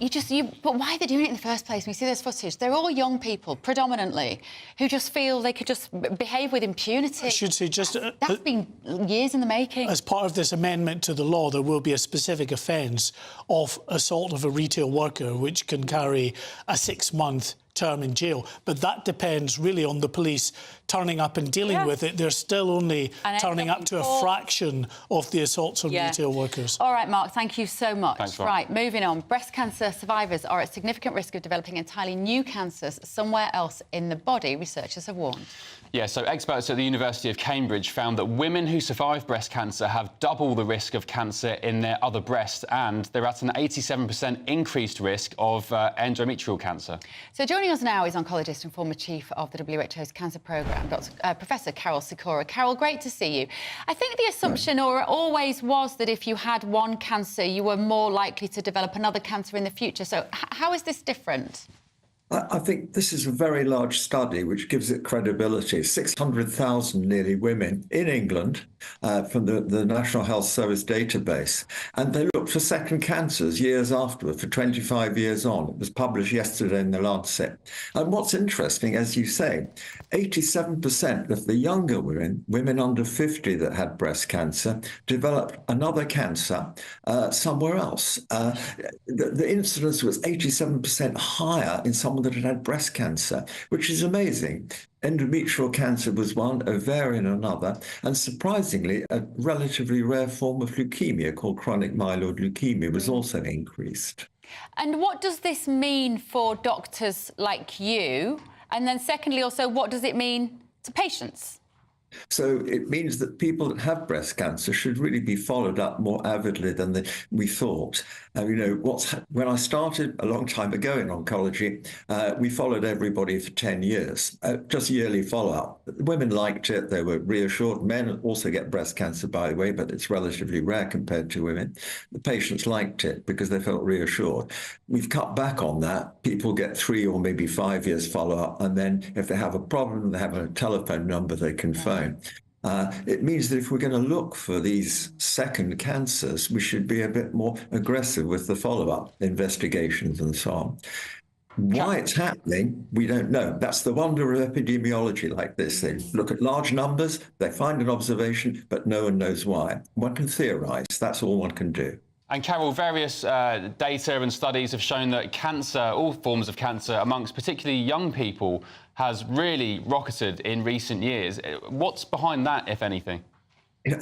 But why are they doing it in the first place? When you see this footage, they're all young people, predominantly, who just feel they could just behave with impunity. I should say, just... That's been years in the making. As part of this amendment to the law, there will be a specific offence of assault of a retail worker, which can carry a 6-month term in jail. But that depends really on the police turning up and dealing with it. They're still only turning up to a fraction of the assaults on retail workers. All right, Mark, thank you so much. Thanks, Mark. Right, moving on. Breast cancer survivors are at significant risk of developing entirely new cancers somewhere else in the body, researchers have warned. Yeah, so experts at the University of Cambridge found that women who survive breast cancer have double the risk of cancer in their other breast, and they're at an 87% increased risk of endometrial cancer. So joining us now is oncologist and former chief of the WHO's cancer programme, Professor Carol Sikora. Carol, great to see you. I think the assumption always was that if you had one cancer, you were more likely to develop another cancer in the future. So how is this different? I think this is a very large study which gives it credibility. 600,000 nearly women in England from the National Health Service database. And they looked for second cancers years afterward, for 25 years on. It was published yesterday in The Lancet. And what's interesting, as you say, 87% of the younger women under 50 that had breast cancer, developed another cancer somewhere else. The incidence was 87% higher in someone that had breast cancer, which is amazing. Endometrial cancer was one, ovarian another, and surprisingly, a relatively rare form of leukemia called chronic myeloid leukemia was also increased. And what does this mean for doctors like you? And then secondly, also, what does it mean to patients? So it means that people that have breast cancer should really be followed up more avidly than we thought. You know, when I started a long time ago in oncology, we followed everybody for 10 years, just yearly follow-up. Women liked it, they were reassured. Men also get breast cancer, by the way, but it's relatively rare compared to women. The patients liked it because they felt reassured. We've cut back on that. People get 3 or maybe 5 years follow-up, and then if they have a problem, they have a telephone number they can phone. It means that if we're going to look for these second cancers, we should be a bit more aggressive with the follow-up investigations and so on. Why it's happening, we don't know. That's the wonder of epidemiology like this. They look at large numbers, they find an observation, but no one knows why. One can theorise. That's all one can do. And Carol, various data and studies have shown that cancer, all forms of cancer, amongst particularly young people, has really rocketed in recent years. What's behind that, if anything?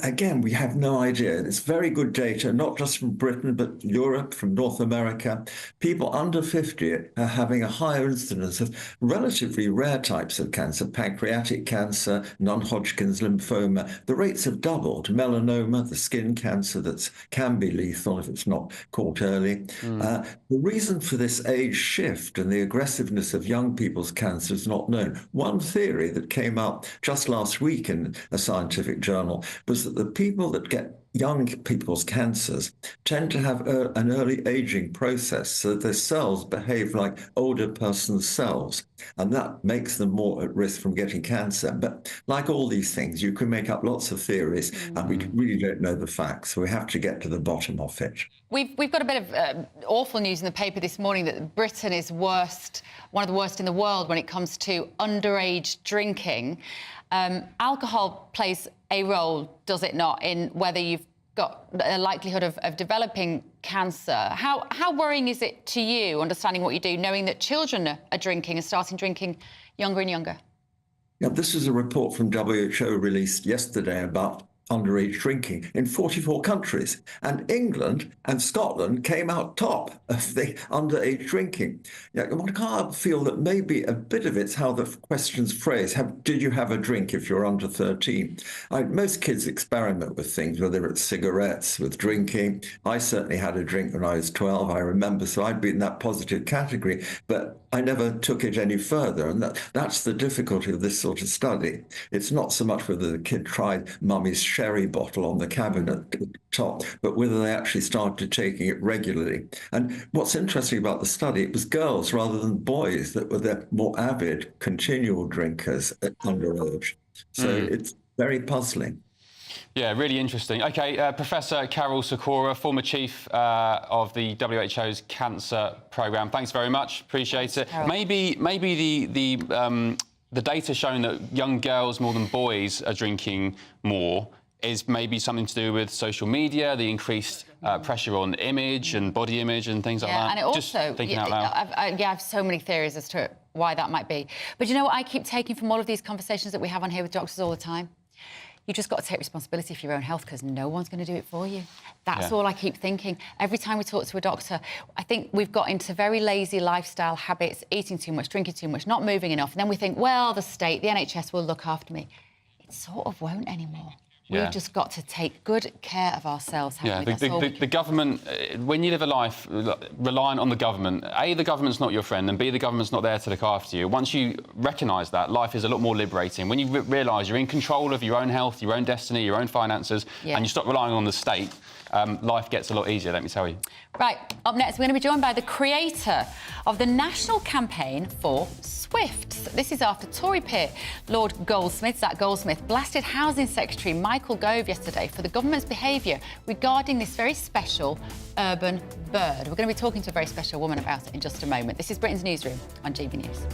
Again, we have no idea. It's very good data, not just from Britain, but Europe, from North America. People under 50 are having a higher incidence of relatively rare types of cancer, pancreatic cancer, non-Hodgkin's lymphoma. The rates have doubled. Melanoma, the skin cancer that can be lethal if it's not caught early. The reason for this age shift and the aggressiveness of young people's cancer is not known. One theory that came out just last week in a scientific journal was that the people that get young people's cancers tend to have an early aging process, so that their cells behave like older person's cells, and that makes them more at risk from getting cancer. But like all these things, you can make up lots of theories, and we really don't know the facts, so we have to get to the bottom of it. We've got a bit of awful news in the paper this morning that Britain is one of the worst in the world when it comes to underage drinking. Alcohol plays a role, does it not, in whether you've got a likelihood of developing cancer? How worrying is it to you, understanding what you do, knowing that children are drinking and starting drinking younger and younger? Yeah, this is a report from WHO released yesterday about underage drinking in 44 countries. And England and Scotland came out top of the underage drinking. One can't feel that maybe a bit of it's how the question's phrased. Did you have a drink if you're under 13? Most kids experiment with things, whether it's cigarettes, with drinking. I certainly had a drink when I was 12, I remember, so I'd be in that positive category, but I never took it any further. And that's the difficulty of this sort of study. It's not so much whether the kid tried mummy's sherry bottle on the cabinet at the top, but whether they actually started taking it regularly. And what's interesting about the study, it was girls rather than boys that were the more avid, continual drinkers at underage. So it's very puzzling. Yeah, really interesting. OK, Professor Carol Sikora, former chief of the WHO's cancer programme. Thanks very much. Appreciate it. Maybe the data showing that young girls more than boys are drinking more is maybe something to do with social media, the increased pressure on image and body image and things like that. And it also, just thinking out loud. I have so many theories as to why that might be. But you know what I keep taking from all of these conversations that we have on here with doctors all the time? You just got to take responsibility for your own health because no one's going to do it for you. That's all I keep thinking. Every time we talk to a doctor, I think we've got into very lazy lifestyle habits, eating too much, drinking too much, not moving enough. And then we think, well, the state, the NHS will look after me. It sort of won't anymore. We've just got to take good care of ourselves, haven't we? The government, when you live a life reliant on the government, A, the government's not your friend, and B, the government's not there to look after you. Once you recognise that, life is a lot more liberating. When you realise you're in control of your own health, your own destiny, your own finances, and you stop relying on the state, life gets a lot easier, let me tell you. Right, up next, we're going to be joined by the creator of the national campaign for Swifts. This is after Tory peer Lord Goldsmith, Zach Goldsmith, blasted Housing Secretary Michael Gove yesterday for the government's behaviour regarding this very special urban bird. We're going to be talking to a very special woman about it in just a moment. This is Britain's Newsroom on GB News.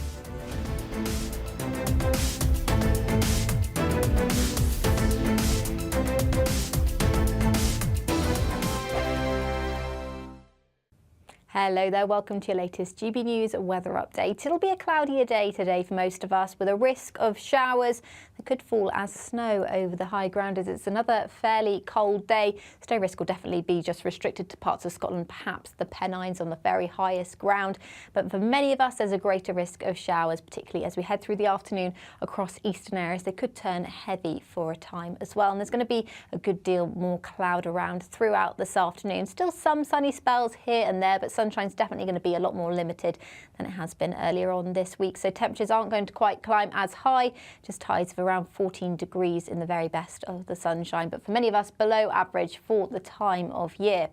Hello there, welcome to your latest GB News weather update. It'll be a cloudier day today for most of us, with a risk of showers that could fall as snow over the high ground as it's another fairly cold day. Snow risk will definitely be just restricted to parts of Scotland, perhaps the Pennines on the very highest ground. But for many of us, there's a greater risk of showers, particularly as we head through the afternoon across eastern areas. They could turn heavy for a time as well. And there's going to be a good deal more cloud around throughout this afternoon. Still some sunny spells here and there, but sunshine's definitely going to be a lot more limited than it has been earlier on this week. So temperatures aren't going to quite climb as high, just highs of around 14 degrees in the very best of the sunshine. But for many of us, below average for the time of year.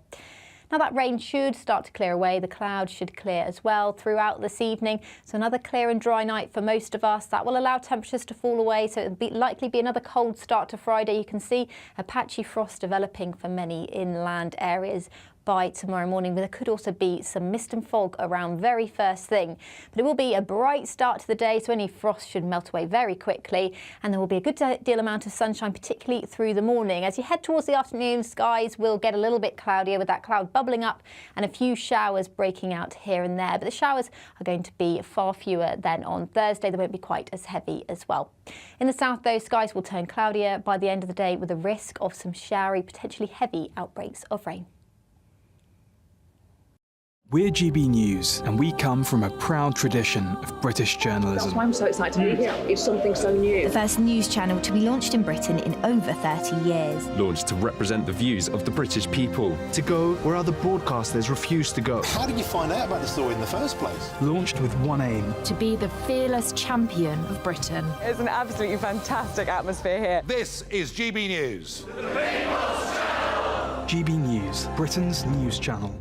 Now that rain should start to clear away. The clouds should clear as well throughout this evening. So another clear and dry night for most of us. That will allow temperatures to fall away. So it'll likely be another cold start to Friday. You can see a patchy frost developing for many inland areas by tomorrow morning, but there could also be some mist and fog around very first thing. But it will be a bright start to the day, so any frost should melt away very quickly, and there will be a good deal amount of sunshine, particularly through the morning. As you head towards the afternoon, skies will get a little bit cloudier with that cloud bubbling up and a few showers breaking out here and there. But the showers are going to be far fewer than on Thursday. They won't be quite as heavy as well. In the south, though, skies will turn cloudier by the end of the day with a risk of some showery, potentially heavy outbreaks of rain. We're GB News, and we come from a proud tradition of British journalism. That's why I'm so excited to be here. It's something so new. The first news channel to be launched in Britain in over 30 years. Launched to represent the views of the British people. To go where other broadcasters refuse to go. How did you find out about the story in the first place? Launched with one aim. To be the fearless champion of Britain. It's an absolutely fantastic atmosphere here. This is GB News. The People's Channel. GB News, Britain's news channel.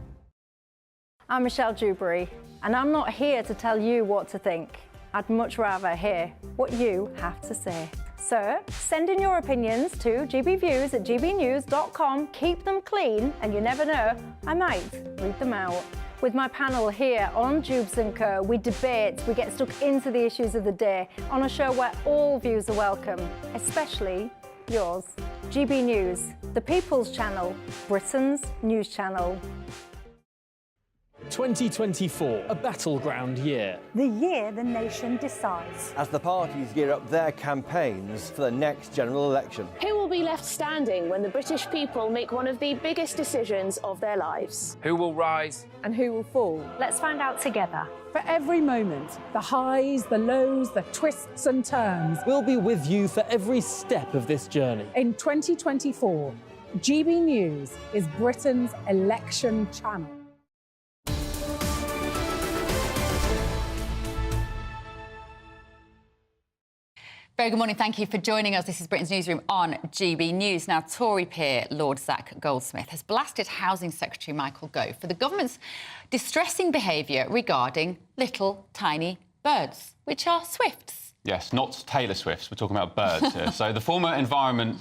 I'm Michelle Dewberry, and I'm not here to tell you what to think. I'd much rather hear what you have to say. So send in your opinions to gbviews@gbnews.com. Keep them clean, and you never know, I might read them out. With my panel here on Jubes & Co, we debate, we get stuck into the issues of the day on a show where all views are welcome, especially yours. GB News, the People's Channel, Britain's news channel. 2024, a battleground year. The year the nation decides. As the parties gear up their campaigns for the next general election. Who will be left standing when the British people make one of the biggest decisions of their lives? Who will rise? And who will fall? Let's find out together. For every moment, the highs, the lows, the twists and turns. We'll be with you for every step of this journey. In 2024, GB News is Britain's election channel. Very good morning. Thank you for joining us. This is Britain's Newsroom on GB News. Now, Tory peer Lord Zach Goldsmith has blasted Housing Secretary Michael Gove for the government's distressing behaviour regarding little tiny birds, which are swifts. Yes, not Taylor Swift's. We're talking about birds here. So the former Environment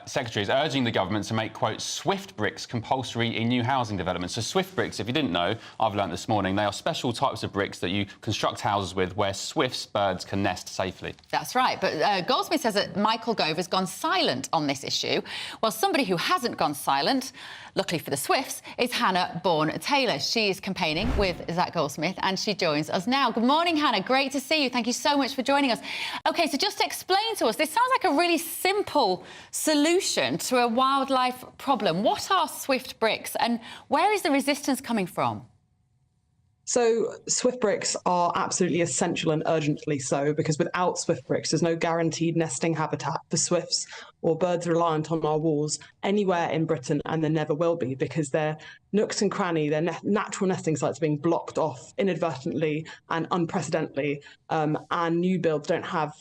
Secretary is urging the government to make, quote, swift bricks compulsory in new housing developments. So swift bricks, if you didn't know, I've learnt this morning, they are special types of bricks that you construct houses with where swifts, birds, can nest safely. That's right, but Goldsmith says that Michael Gove has gone silent on this issue. Well, somebody who hasn't gone silent, luckily for the Swifts, is Hannah Bourne-Taylor. She is campaigning with Zach Goldsmith and she joins us now. Good morning, Hannah. Great to see you. Thank you so much for joining us. OK, so just explain to us, this sounds like a really simple solution to a wildlife problem. What are swift bricks and where is the resistance coming from? So swift bricks are absolutely essential and urgently so, because without swift bricks, there's no guaranteed nesting habitat for swifts or birds reliant on our walls anywhere in Britain, and there never will be, because their nooks and cranny, their natural nesting sites are being blocked off inadvertently and unprecedentedly, and new builds don't have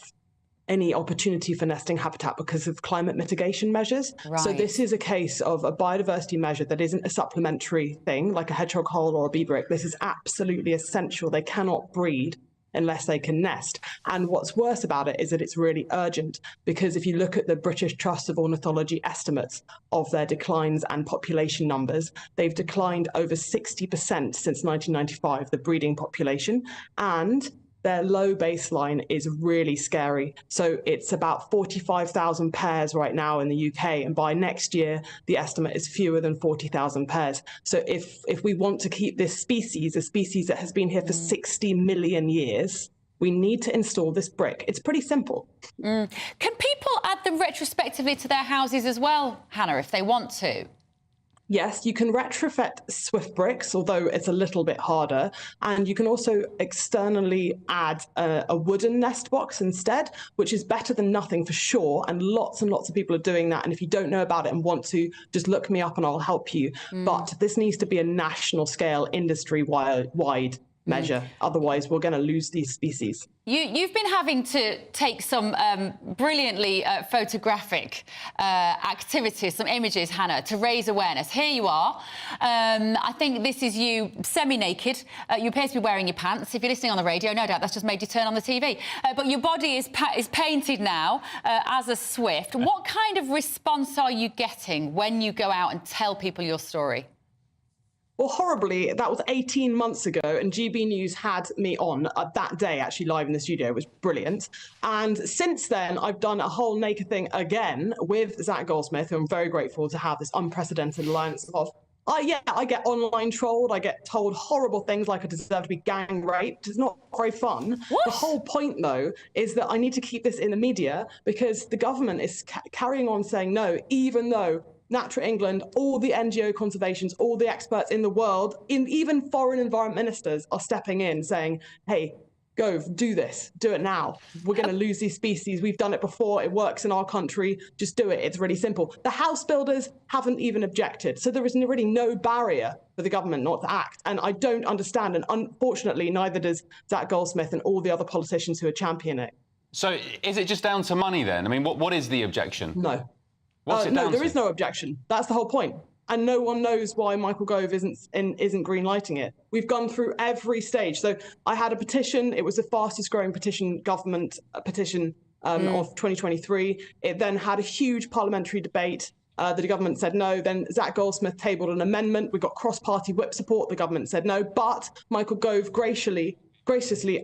any opportunity for nesting habitat because of climate mitigation measures. Right. So this is a case of a biodiversity measure that isn't a supplementary thing like a hedgehog hole or a bee brick. This is absolutely essential. They cannot breed unless they can nest. And what's worse about it is that it's really urgent, because if you look at the British Trust of Ornithology estimates of their declines and population numbers, they've declined over 60% since 1995, the breeding population, and their low baseline is really scary. So it's about 45,000 pairs right now in the UK, and by next year, the estimate is fewer than 40,000 pairs. So if we want to keep this species, a species that has been here for 60 million years, we need to install this brick. It's pretty simple. Can people add them retrospectively to their houses as well, Hannah, if they want to? Yes, you can retrofit swift bricks, although it's a little bit harder. And you can also externally add a wooden nest box instead, which is better than nothing for sure. And lots of people are doing that. And if you don't know about it and want to, just look me up and I'll help you. But this needs to be a national scale, industry-wide measure. Otherwise, we're going to lose these species. You've been having to take some brilliantly photographic activities, some images, Hannah, to raise awareness. Here you are. I think this is you semi-naked. You appear to be wearing your pants. If you're listening on the radio, no doubt that's just made you turn on the TV. But your body is painted now as a swift. What kind of response are you getting when you go out and tell people your story? Well, horribly, that was 18 months ago, and GB News had me on that day, actually live in the studio. It was brilliant. And since then, I've done a whole naked thing again with Zach Goldsmith, who I'm very grateful to have this unprecedented alliance of. I get online trolled. I get told horrible things like I deserve to be gang raped. It's not very fun. What? The whole point, though, is that I need to keep this in the media because the government is carrying on saying no, even though Natural England, all the NGO conservations, all the experts in the world, even foreign environment ministers are stepping in saying, hey, Gove, do this, do it now. We're going to lose these species. We've done it before. It works in our country. Just do it. It's really simple. The house builders haven't even objected. So there is really no barrier for the government not to act. And I don't understand. And unfortunately, neither does Zach Goldsmith and all the other politicians who are championing it. So is it just down to money then? I mean, what is the objection? No. No, there is no objection. That's the whole point. And no one knows why Michael Gove isn't green-lighting it. We've gone through every stage. So I had a petition. It was the fastest-growing government petition of 2023. It then had a huge parliamentary debate. The government said no. Then Zach Goldsmith tabled an amendment. We got cross-party whip support. The government said no. But Michael Gove graciously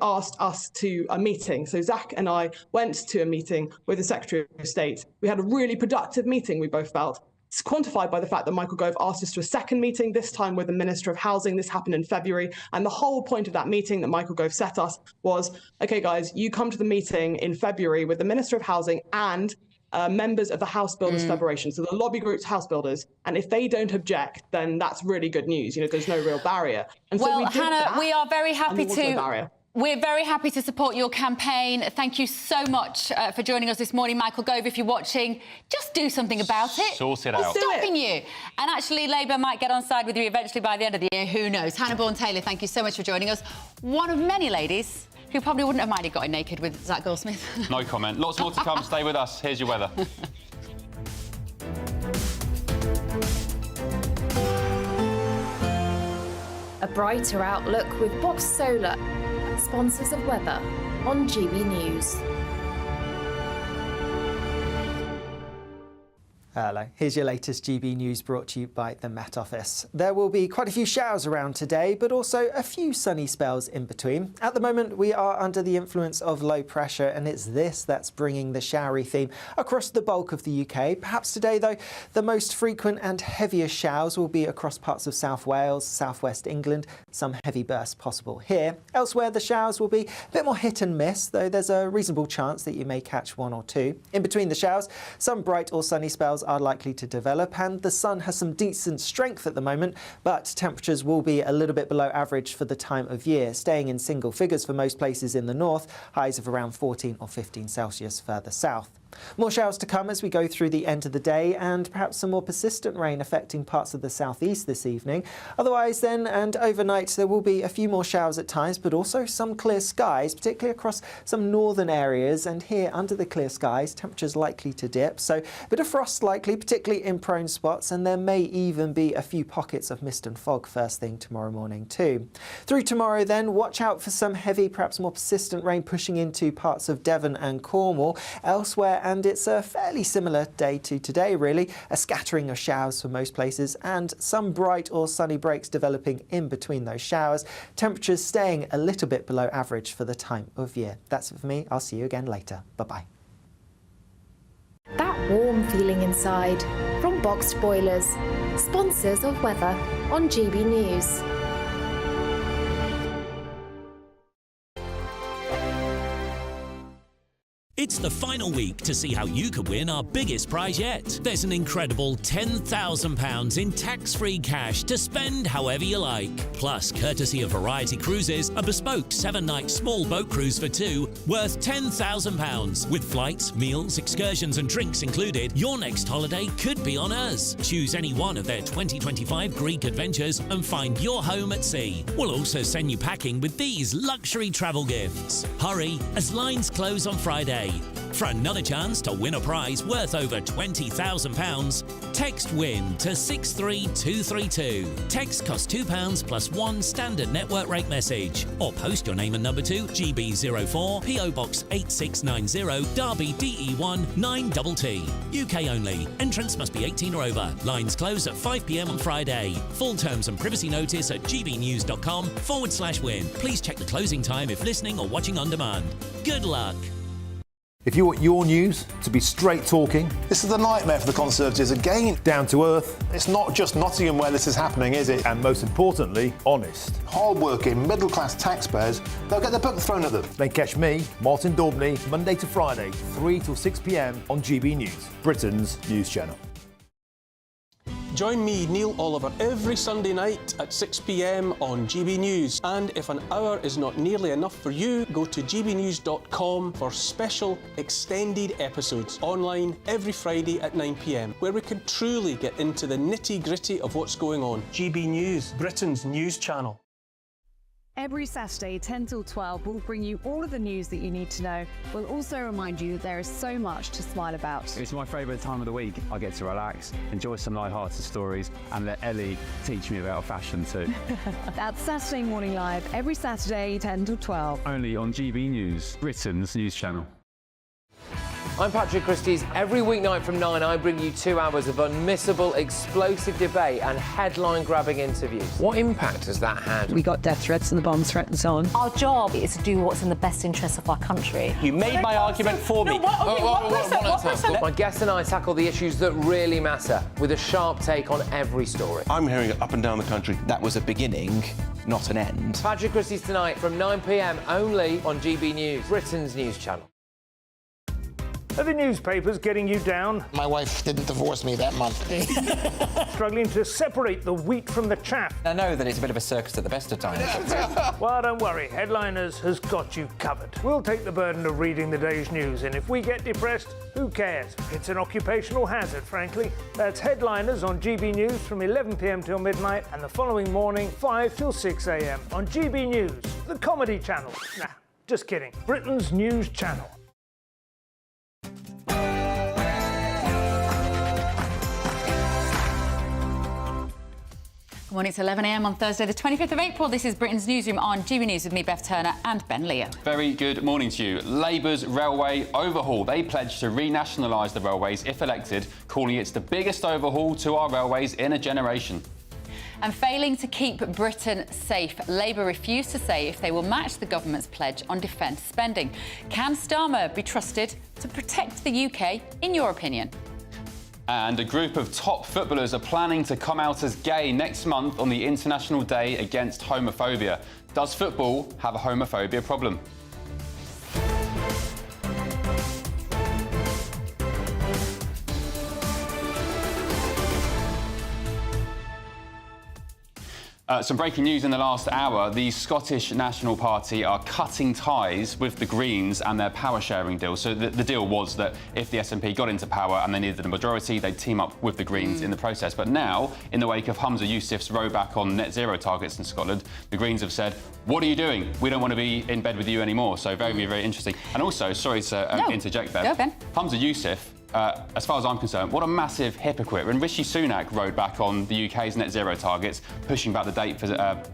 asked us to a meeting. So Zach and I went to a meeting with the Secretary of State. We had a really productive meeting, we both felt. It's quantified by the fact that Michael Gove asked us to a second meeting, this time with the Minister of Housing. This happened in February. And the whole point of that meeting that Michael Gove set us was, OK, guys, you come to the meeting in February with the Minister of Housing and members of the House Builders Federation, so the lobby group's house builders, and if they don't object, then that's really good news. You know, there's no real barrier. And well, so we did Hannah, that, we are very happy to. We're very happy to support your campaign. Thank you so much for joining us this morning, Michael Gove. If you're watching, just do something about it. Sort it out. What's stopping you? And actually, Labour might get on side with you eventually by the end of the year. Who knows? Hannah Bourne-Taylor, thank you so much for joining us. One of many ladies who probably wouldn't have minded getting naked with Zach Goldsmith. No comment. Lots more to come. Stay with us. Here's your weather. A brighter outlook with Box Solar. sponsors of weather on GB News. Hello, here's your latest GB News brought to you by the Met Office. There will be quite a few showers around today, but also a few sunny spells in between. At the moment, we are under the influence of low pressure, and it's this that's bringing the showery theme across the bulk of the UK. Perhaps today, though, the most frequent and heaviest showers will be across parts of South Wales, southwest England, some heavy bursts possible here. Elsewhere, the showers will be a bit more hit and miss, though there's a reasonable chance that you may catch one or two. In between the showers, some bright or sunny spells are likely to develop, and the sun has some decent strength at the moment, but temperatures will be a little bit below average for the time of year, staying in single figures for most places in the north, highs of around 14 or 15 Celsius further south. More showers to come as we go through the end of the day, and perhaps some more persistent rain affecting parts of the southeast this evening. Otherwise then, and overnight, there will be a few more showers at times, but also some clear skies, particularly across some northern areas. And here, under the clear skies, temperatures likely to dip, so a bit of frost likely, particularly in prone spots, and there may even be a few pockets of mist and fog first thing tomorrow morning too. Through tomorrow then, watch out for some heavy, perhaps more persistent rain pushing into parts of Devon and Cornwall. Elsewhere, and it's a fairly similar day to today really, a scattering of showers for most places and some bright or sunny breaks developing in between those showers. Temperatures staying a little bit below average for the time of year. That's it for me. I'll see you again later. Bye-bye. That warm feeling inside from Boxed Boilers, sponsors of weather on GB News. It's the final week to see how you could win our biggest prize yet. There's an incredible £10,000 in tax-free cash to spend however you like. Plus, courtesy of Variety Cruises, a bespoke 7-night small boat cruise for two worth £10,000. With flights, meals, excursions and drinks included, your next holiday could be on us. Choose any one of their 2025 Greek adventures and find your home at sea. We'll also send you packing with these luxury travel gifts. Hurry, as lines close on Friday. For another chance to win a prize worth over £20,000, text WIN to 63232. Text costs £2 plus one standard network rate message. Or post your name and number to GB04 PO Box 8690 Derby DE1 9TT. UK only. Entrance must be 18 or over. Lines close at 5 PM on Friday. Full terms and privacy notice at gbnews.com/win. Please check the closing time if listening or watching on demand. Good luck. If you want your news to be straight talking, this is a nightmare for the Conservatives again. Down to earth. It's not just Nottingham where this is happening, is it? And most importantly, honest. Hard-working, middle-class taxpayers, they'll get their book thrown at them. Then catch me, Martin Daubney, Monday to Friday, 3 till 6 PM on GB News, Britain's news channel. Join me, Neil Oliver, every Sunday night at 6 PM on GB News. And if an hour is not nearly enough for you, go to gbnews.com for special extended episodes online every Friday at 9 PM, where we can truly get into the nitty-gritty of what's going on. GB News, Britain's news channel. Every Saturday, 10 till 12, we'll bring you all of the news that you need to know. We'll also remind you there is so much to smile about. It's my favourite time of the week. I get to relax, enjoy some light-hearted stories, and let Ellie teach me about fashion too. That's Saturday Morning Live, every Saturday, 10 till 12. Only on GB News, Britain's news channel. I'm Patrick Christie's. Every weeknight from 9, I bring you 2 hours of unmissable, explosive debate and headline-grabbing interviews. What impact has that had? We got death threats and the bomb threat and so on. Our job is to do what's in the best interest of our country. You made my argument for me. My guests and I tackle the issues that really matter, with a sharp take on every story. I'm hearing it up and down the country. That was a beginning, not an end. Patrick Christie's tonight from 9 PM, only on GB News, Britain's news channel. Are the newspapers getting you down? My wife didn't divorce me that month. Struggling to separate the wheat from the chaff? I know that it's a bit of a circus at the best of times. Well, don't worry. Headliners has got you covered. We'll take the burden of reading the day's news, and if we get depressed, who cares? It's an occupational hazard, frankly. That's Headliners on GB News from 11 PM till midnight, and the following morning, 5 till 6 AM on GB News, the comedy channel. Nah, just kidding. Britain's news channel. Good morning, it's 11 a.m. on Thursday, the 25th of April. This is Britain's Newsroom on GB News with me, Beth Turner, and Ben Leo. Very good morning to you. Labour's railway overhaul. They pledged to renationalise the railways if elected, calling it the biggest overhaul to our railways in a generation. And failing to keep Britain safe, Labour refused to say if they will match the government's pledge on defence spending. Can Starmer be trusted to protect the UK, in your opinion? And a group of top footballers are planning to come out as gay next month on the International Day Against Homophobia. Does football have a homophobia problem? Some breaking news in the last hour. The Scottish National Party are cutting ties with the Greens and their power-sharing deal. So the deal was that if the SNP got into power and they needed a majority, they'd team up with the Greens in the process. But now, in the wake of Humza Yousaf's rowback on net zero targets in Scotland, the Greens have said, what are you doing? We don't want to be in bed with you anymore. So very, very interesting. And also, sorry to interject there, Humza Yousaf, as far as I'm concerned, what a massive hypocrite. When Rishi Sunak rode back on the UK's net zero targets, pushing back the date for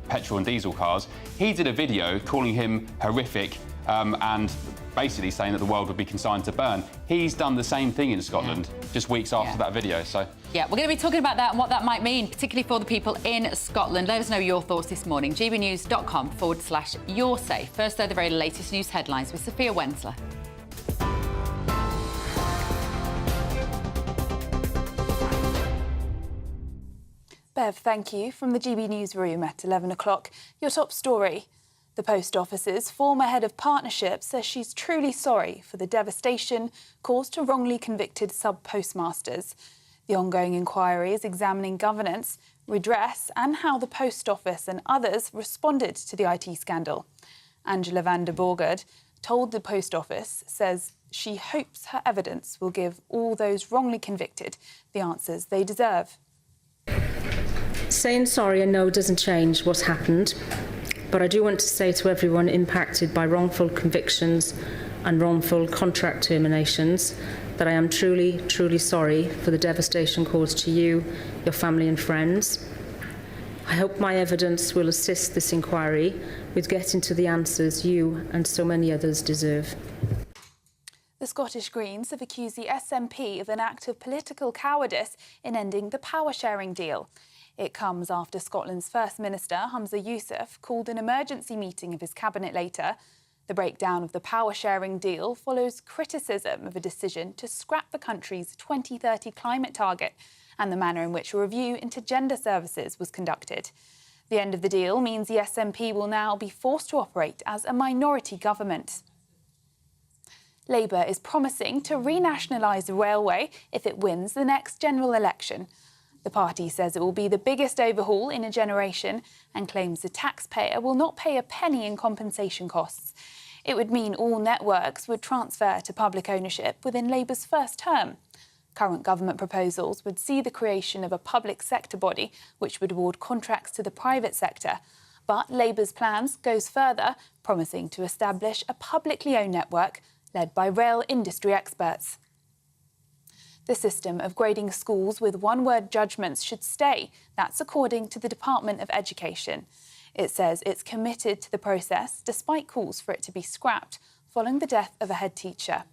petrol and diesel cars, he did a video calling him horrific and basically saying that the world would be consigned to burn. He's done the same thing in Scotland just weeks after that video. So yeah, we're going to be talking about that and what that might mean, particularly for the people in Scotland. Let us know your thoughts this morning. gbnews.com/yourssafe. First, though, the very latest news headlines with Sophia Wensler. Bev, thank you. From the GB Newsroom at 11 o'clock. Your top story. The Post Office's former head of partnerships says she's truly sorry for the devastation caused to wrongly convicted sub-postmasters. The ongoing inquiry is examining governance, redress and how the Post Office and others responded to the IT scandal. Angela van der Borgerd told the Post Office says she hopes her evidence will give all those wrongly convicted the answers they deserve. Saying sorry and no doesn't change what's happened, but I do want to say to everyone impacted by wrongful convictions and wrongful contract terminations that I am truly, truly sorry for the devastation caused to you, your family and friends. I hope my evidence will assist this inquiry with getting to the answers you and so many others deserve. The Scottish Greens have accused the SNP of an act of political cowardice in ending the power-sharing deal. It comes after Scotland's First Minister, Humza Yousaf, called an emergency meeting of his cabinet later. The breakdown of the power-sharing deal follows criticism of a decision to scrap the country's 2030 climate target and the manner in which a review into gender services was conducted. The end of the deal means the SNP will now be forced to operate as a minority government. Labour is promising to renationalise the railway if it wins the next general election. The party says it will be the biggest overhaul in a generation and claims the taxpayer will not pay a penny in compensation costs. It would mean all networks would transfer to public ownership within Labour's first term. Current government proposals would see the creation of a public sector body which would award contracts to the private sector. But Labour's plans goes further, promising to establish a publicly owned network led by rail industry experts. The system of grading schools with one-word judgments should stay. That's according to the Department of Education. It says it's committed to the process despite calls for it to be scrapped following the death of a head teacher.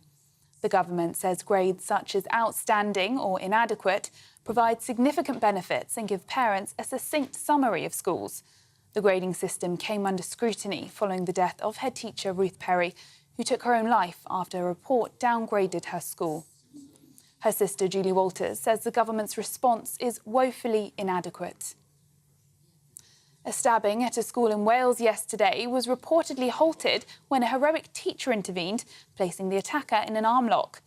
The government says grades such as outstanding or inadequate provide significant benefits and give parents a succinct summary of schools. The grading system came under scrutiny following the death of head teacher Ruth Perry, who took her own life after a report downgraded her school. Her sister, Julie Walters, says the government's response is woefully inadequate. A stabbing at a school in Wales yesterday was reportedly halted when a heroic teacher intervened, placing the attacker in an arm lock.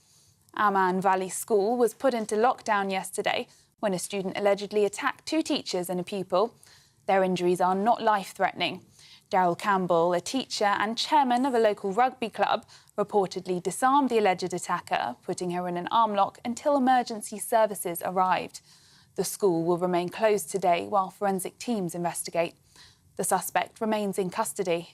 Amman Valley School was put into lockdown yesterday when a student allegedly attacked two teachers and a pupil. Their injuries are not life-threatening. Daryl Campbell, a teacher and chairman of a local rugby club, reportedly disarmed the alleged attacker, putting her in an arm lock until emergency services arrived. The school will remain closed today while forensic teams investigate. The suspect remains in custody.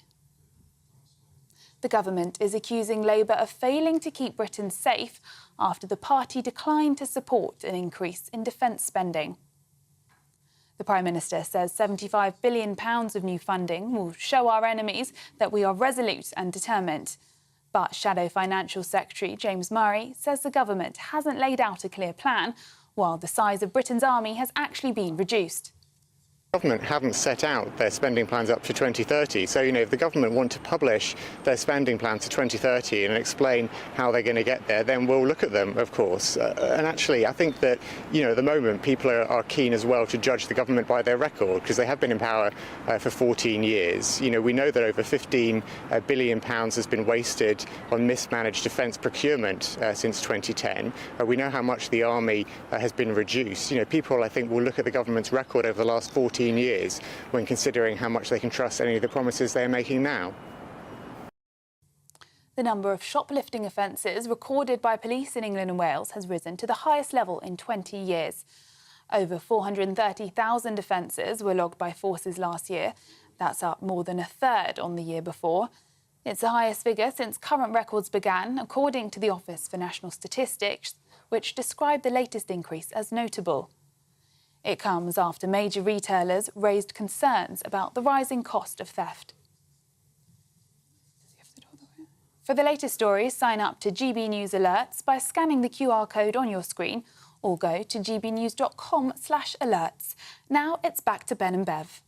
The government is accusing Labour of failing to keep Britain safe after the party declined to support an increase in defence spending. The Prime Minister says £75 billion of new funding will show our enemies that we are resolute and determined. But Shadow Financial Secretary James Murray says the government hasn't laid out a clear plan, while the size of Britain's army has actually been reduced. Government haven't set out their spending plans up to 2030. So, if the government want to publish their spending plans to 2030 and explain how they're going to get there, then we'll look at them, of course. And actually, I think that, at the moment, people are keen as well to judge the government by their record, because they have been in power for 14 years. We know that over £15 billion has been wasted on mismanaged defence procurement since 2010. We know how much the army has been reduced. People, I think, will look at the government's record over the last 14 years when considering how much they can trust any of the promises they are making now. The number of shoplifting offences recorded by police in England and Wales has risen to the highest level in 20 years. Over 430,000 offences were logged by forces last year. That's up more than a third on the year before. It's the highest figure since current records began, according to the Office for National Statistics, which described the latest increase as notable. It comes after major retailers raised concerns about the rising cost of theft. For the latest stories, sign up to GB News Alerts by scanning the QR code on your screen or go to gbnews.com/alerts. Now it's back to Ben and Bev.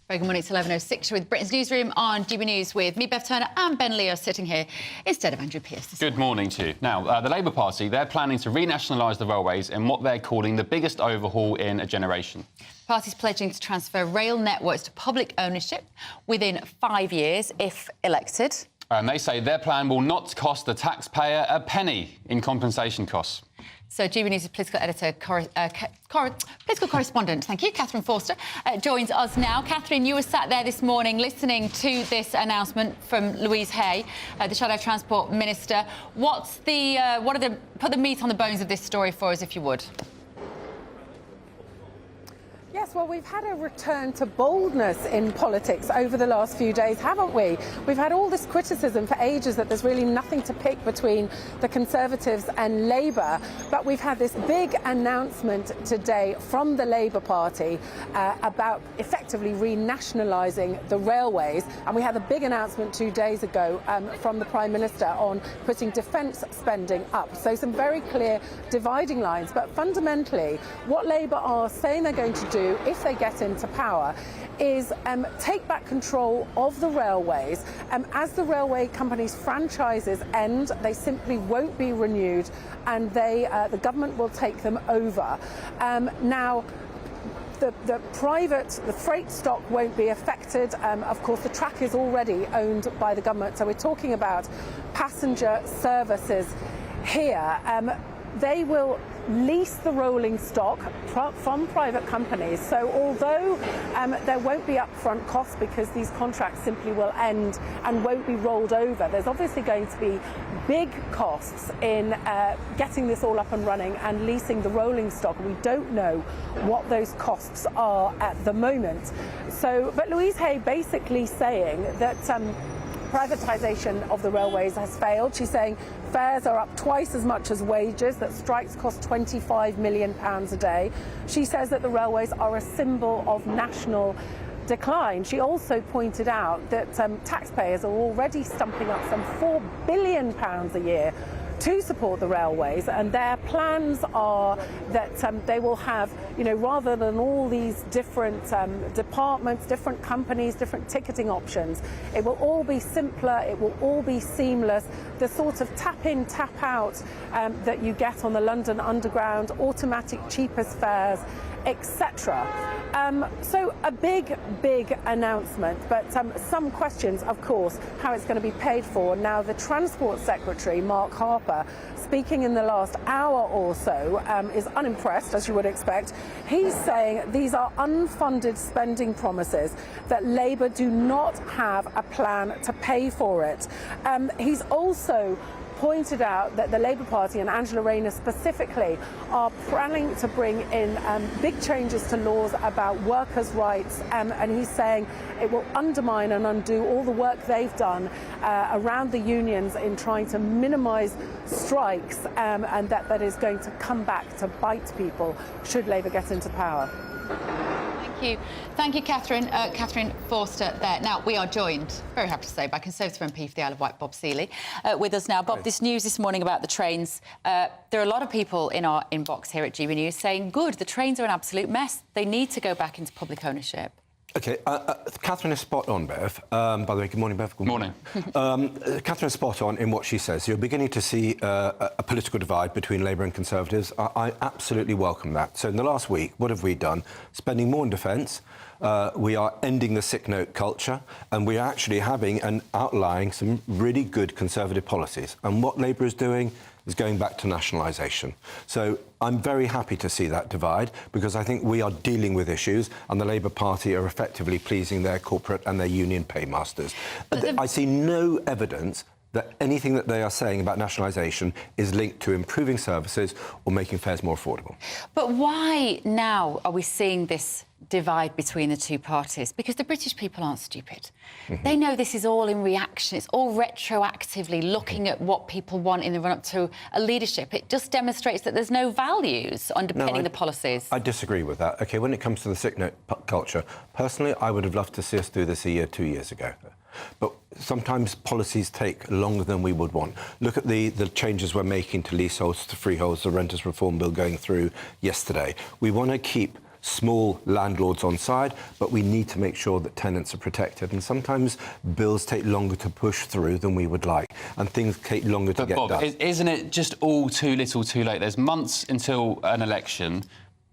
Very good morning, it's 11:06 with Britain's Newsroom on GB News with me, Bev Turner, and Ben Leo sitting here instead of Andrew Pearce. Good morning to you. Now, the Labour Party, they're planning to renationalise the railways in what they're calling the biggest overhaul in a generation. The party's pledging to transfer rail networks to public ownership within 5 years if elected. And they say their plan will not cost the taxpayer a penny in compensation costs. So GB News' political editor, political correspondent, thank you, Catherine Forster, joins us now. Catherine, you were sat there this morning listening to this announcement from Louise Hay, the Shadow Transport Minister. Put the meat on the bones of this story for us, if you would. Yes, well, we've had a return to boldness in politics over the last few days, haven't we? We've had all this criticism for ages that there's really nothing to pick between the Conservatives and Labour, but we've had this big announcement today from the Labour Party about effectively renationalising the railways, and we had a big announcement 2 days ago from the Prime Minister on putting defence spending up. So some very clear dividing lines, but fundamentally what Labour are saying they're going to do if they get into power is take back control of the railways. As the railway companies' franchises end, they simply won't be renewed, and the government will take them over. Now, the freight stock won't be affected. Of course, the track is already owned by the government, so we're talking about passenger services here. They will lease the rolling stock from private companies. So although there won't be upfront costs because these contracts simply will end and won't be rolled over, there's obviously going to be big costs in getting this all up and running and leasing the rolling stock. We don't know what those costs are at the moment. So, but Louise Hay basically saying that privatisation of the railways has failed. She's saying fares are up twice as much as wages, that strikes cost £25 million a day. She says that the railways are a symbol of national decline. She also pointed out that taxpayers are already stumping up some £4 billion a year to support the railways, and their plans are that they will have, rather than all these different departments, different companies, different ticketing options, it will all be simpler, it will all be seamless, the sort of tap in, tap out that you get on the London Underground, automatic cheapest fares, etc. So a big announcement, but some questions, of course, how it's going to be paid for. Now, the Transport Secretary, Mark Harper, speaking in the last hour or so, is unimpressed, as you would expect. He's saying these are unfunded spending promises, that Labour do not have a plan to pay for it. He's also pointed out that the Labour Party and Angela Rayner specifically are planning to bring in big changes to laws about workers' rights, and he's saying it will undermine and undo all the work they've done around the unions in trying to minimise strikes, and that is going to come back to bite people should Labour get into power. Thank you, Catherine. Catherine Forster there. Now, we are joined, very happy to say, by Conservative MP for the Isle of Wight, Bob Seeley, with us now. Bob, this news this morning about the trains, there are a lot of people in our inbox here at GB News saying, good, the trains are an absolute mess. They need to go back into public ownership. OK, Catherine is spot on, Bev. By the way, good morning, Bev. Good morning. Catherine is spot on in what she says. You're beginning to see a political divide between Labour and Conservatives. I absolutely welcome that. So in the last week, what have we done? Spending more on defence. We are ending the sick note culture, and we are actually having and outlining some really good Conservative policies. And what Labour is doing is going back to nationalisation. So I'm very happy to see that divide, because I think we are dealing with issues and the Labour Party are effectively pleasing their corporate and their union paymasters. I see no evidence that anything that they are saying about nationalisation is linked to improving services or making fares more affordable. But why now are we seeing this divide between the two parties? Because the British people aren't stupid. They know this is all in reaction. It's all retroactively looking at what people want in the run-up to a leadership. It just demonstrates that there's no values underpinning the policies. I disagree with that. OK, when it comes to the sick note culture, personally, I would have loved to see us do this 2 years ago. But sometimes policies take longer than we would want. Look at the changes we're making to leaseholds, to freeholds, the Renters Reform Bill going through yesterday. We want to keep small landlords on side, but we need to make sure that tenants are protected. And sometimes bills take longer to push through than we would like, and things take longer to get done. Isn't it just all too little too late? There's months until an election.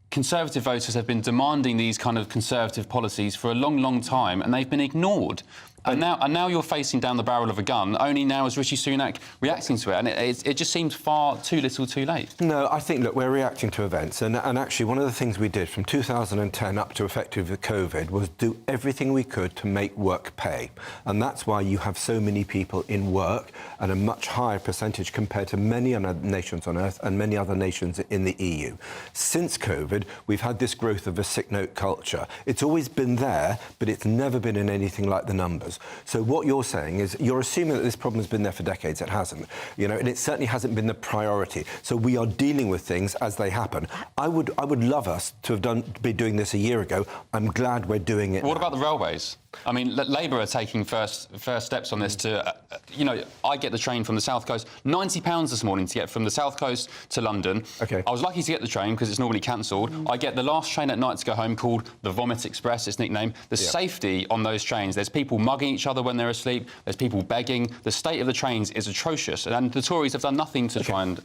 Conservative voters have been demanding these kind of Conservative policies for a long, long time, and they've been ignored. And now you're facing down the barrel of a gun. Only now is Rishi Sunak reacting to it, and it just seems far too little too late. No, I think, look, we're reacting to events, and actually one of the things we did from 2010 up to effective COVID was do everything we could to make work pay. And that's why you have so many people in work, and a much higher percentage compared to many other nations on earth and many other nations in the EU. Since COVID, we've had this growth of a sick note culture. It's always been there, but it's never been in anything like the numbers. So what you're saying is you're assuming that this problem has been there for decades. It hasn't, you know, and it certainly hasn't been the priority. So we are dealing with things as they happen. I would love us to have be doing this a year ago. I'm glad we're doing it. What about the railways? I mean, Labour are taking first steps on this to, you know, I get the train from the South Coast, £90 this morning to get from the South Coast to London. OK. I was lucky to get the train because it's normally cancelled. I get the last train at night to go home called the Vomit Express, its nickname. The safety on those trains, there's people mugging each other when they're asleep, there's people begging. The state of the trains is atrocious, and the Tories have done nothing to try and...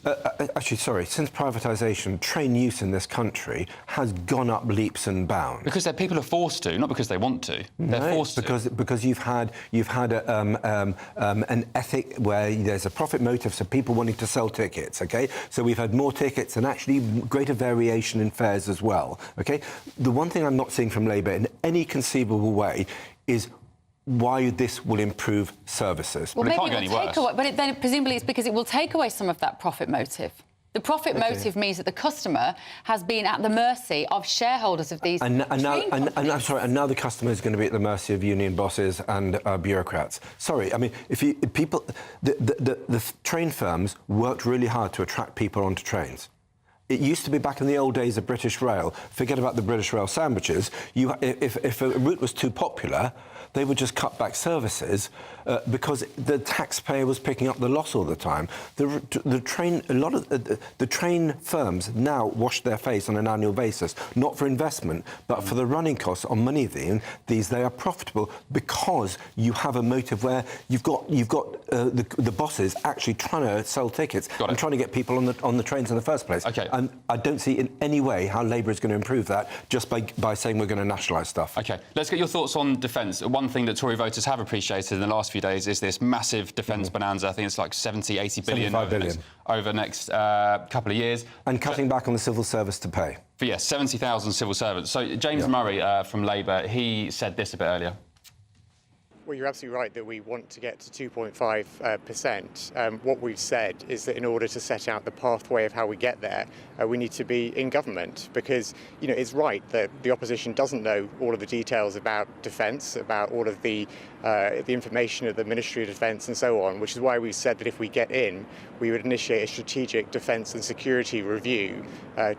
Actually, sorry, since privatisation, train use in this country has gone up leaps and bounds. Because people are forced to, not because they want to. They're forced because you've had an ethic where there's a profit motive, so people wanting to sell tickets. OK, so we've had more tickets and actually greater variation in fares as well. OK, the one thing I'm not seeing from Labour in any conceivable way is why this will improve services. Well, maybe it will take away, but then presumably it's because it will take away some of that profit motive. The profit motive means that the customer has been at the mercy of shareholders of these and now the customer is going to be at the mercy of union bosses and bureaucrats. Sorry, I mean, the train firms worked really hard to attract people onto trains. It used to be back in the old days of British Rail. Forget about the British Rail sandwiches. If a route was too popular, they would just cut back services because the taxpayer was picking up the loss all the time. The train firms now wash their face on an annual basis, not for investment, but for the running costs on many of these. They are profitable because you have a motive where you've got the bosses actually trying to sell tickets and trying to get people on the trains in the first place. Okay. And I don't see in any way how Labour is going to improve that just by saying we're going to nationalise stuff. OK, let's get your thoughts on defence. One thing that Tory voters have appreciated in the last few days is this massive defence bonanza. I think it's like 70-80 billion over the next couple of years. And cutting back on the civil service to pay. But yes, 70,000 civil servants. So James Murray from Labour, he said this a bit earlier. Well, you're absolutely right that we want to get to 2.5%. What we've said is that in order to set out the pathway of how we get there, we need to be in government, because it's right that the opposition doesn't know all of the details about defence, about all of the information of the Ministry of Defence and so on, which is why we said that if we get in, we would initiate a strategic defence and security review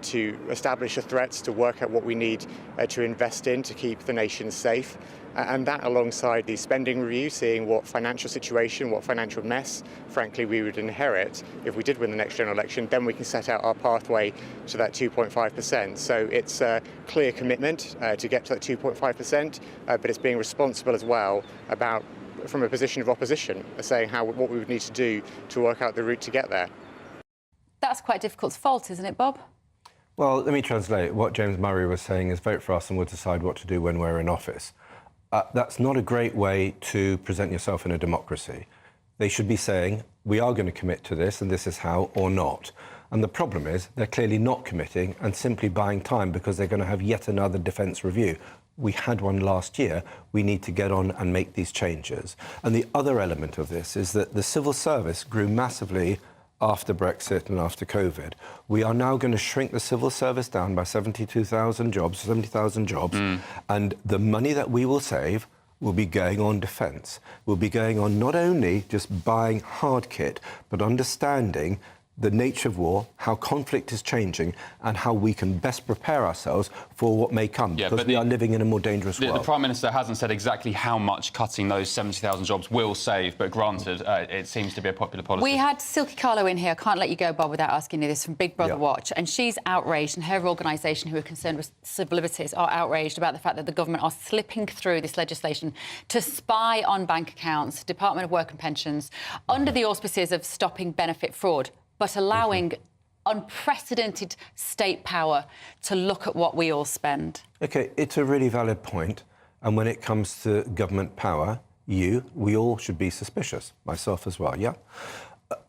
to establish the threats, to work out what we need to invest in to keep the nation safe. And that alongside the spending review, seeing what financial situation, what financial mess, frankly, we would inherit if we did win the next general election, then we can set out our pathway to that 2.5%. So it's a clear commitment to get to that 2.5%, but it's being responsible as well about from a position of opposition, saying what we would need to do to work out the route to get there. That's quite difficult to fault, isn't it, Bob? Well, let me translate. What James Murray was saying is vote for us and we'll decide what to do when we're in office. That's not a great way to present yourself in a democracy. They should be saying, we are going to commit to this and this is how, or not. And the problem is they're clearly not committing and simply buying time because they're going to have yet another defence review. We had one last year. We need to get on and make these changes. And the other element of this is that the civil service grew massively after Brexit and after COVID. We are now going to shrink the civil service down by 70,000 jobs, and the money that we will save will be going on defence, will be going on not only just buying hard kit, but understanding the nature of war, how conflict is changing, and how we can best prepare ourselves for what may come, because we are living in a more dangerous world. The Prime Minister hasn't said exactly how much cutting those 70,000 jobs will save, but granted, it seems to be a popular policy. We had Silky Carlo in here, I can't let you go, Bob, without asking you this, from Big Brother Watch, and she's outraged, and her organisation, who are concerned with civil liberties, are outraged about the fact that the government are slipping through this legislation to spy on bank accounts, Department of Work and Pensions, under the auspices of stopping benefit fraud, but allowing unprecedented state power to look at what we all spend. OK, it's a really valid point. And when it comes to government power, we all should be suspicious, myself as well, yeah?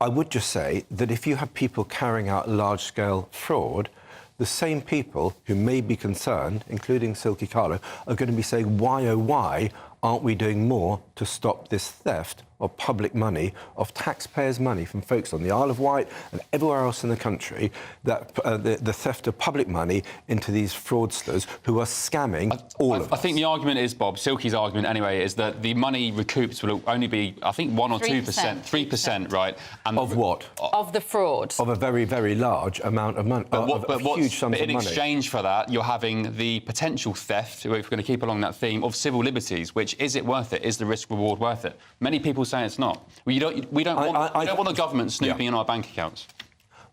I would just say that if you have people carrying out large-scale fraud, the same people who may be concerned, including Silky Carlo, are going to be saying, why, oh, why aren't we doing more to stop this theft of public money, of taxpayers' money from folks on the Isle of Wight and everywhere else in the country, that the theft of public money into these fraudsters who are scamming all of us. I think the argument is, Bob, Silky's argument anyway, is that the money recouped will only be, I think, 1 or 2%. 3%, right? And of what? Of the fraud. Of a very, very large amount of money, huge sums of money. In exchange for that, you're having the potential theft, if we're going to keep along that theme, of civil liberties, which, is it worth it? Is the risk-reward worth it? Many people say it's not. We don't want the government snooping in our bank accounts.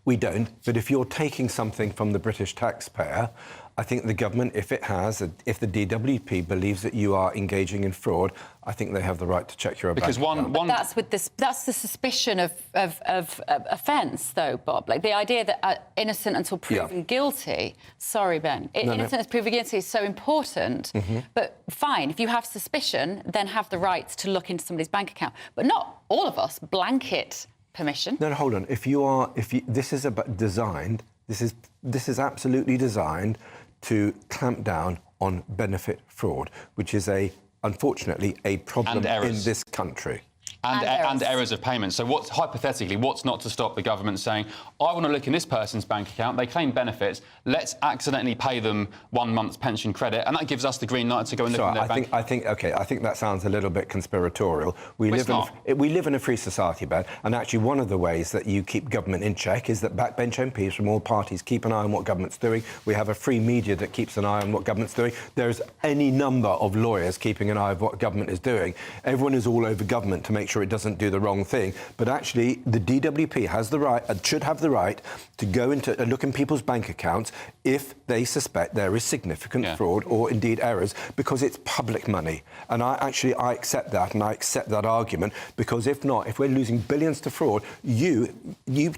We don't, but if you're taking something from the British taxpayer, I think the government, if the DWP believes that you are engaging in fraud, I think they have the right to check your bank account. But that's the suspicion of offence, though, Bob. Like the idea that innocent until proven guilty. Sorry, Ben. Innocent until proven guilty is so important. But fine, if you have suspicion, then have the right to look into somebody's bank account. But not all of us blanket permission. No, hold on. This is absolutely designed to clamp down on benefit fraud, which is unfortunately a problem in this country. And errors of payment. So hypothetically, what's not to stop the government saying, I want to look in this person's bank account, they claim benefits, let's accidentally pay them 1 month's pension credit, and that gives us the green light to go and look in their bank. I think that sounds a little bit conspiratorial. We live in a free society, Ben, and actually one of the ways that you keep government in check is that backbench MPs from all parties keep an eye on what government's doing. We have a free media that keeps an eye on what government's doing. There's any number of lawyers keeping an eye on what government is doing. Everyone is all over government to make sure it doesn't do the wrong thing, but actually the DWP has the right, should have the right, to go into and look in people's bank accounts if they suspect there is significant fraud or indeed errors, because it's public money. And I accept that, and I accept that argument, because if not, if we're losing billions to fraud, you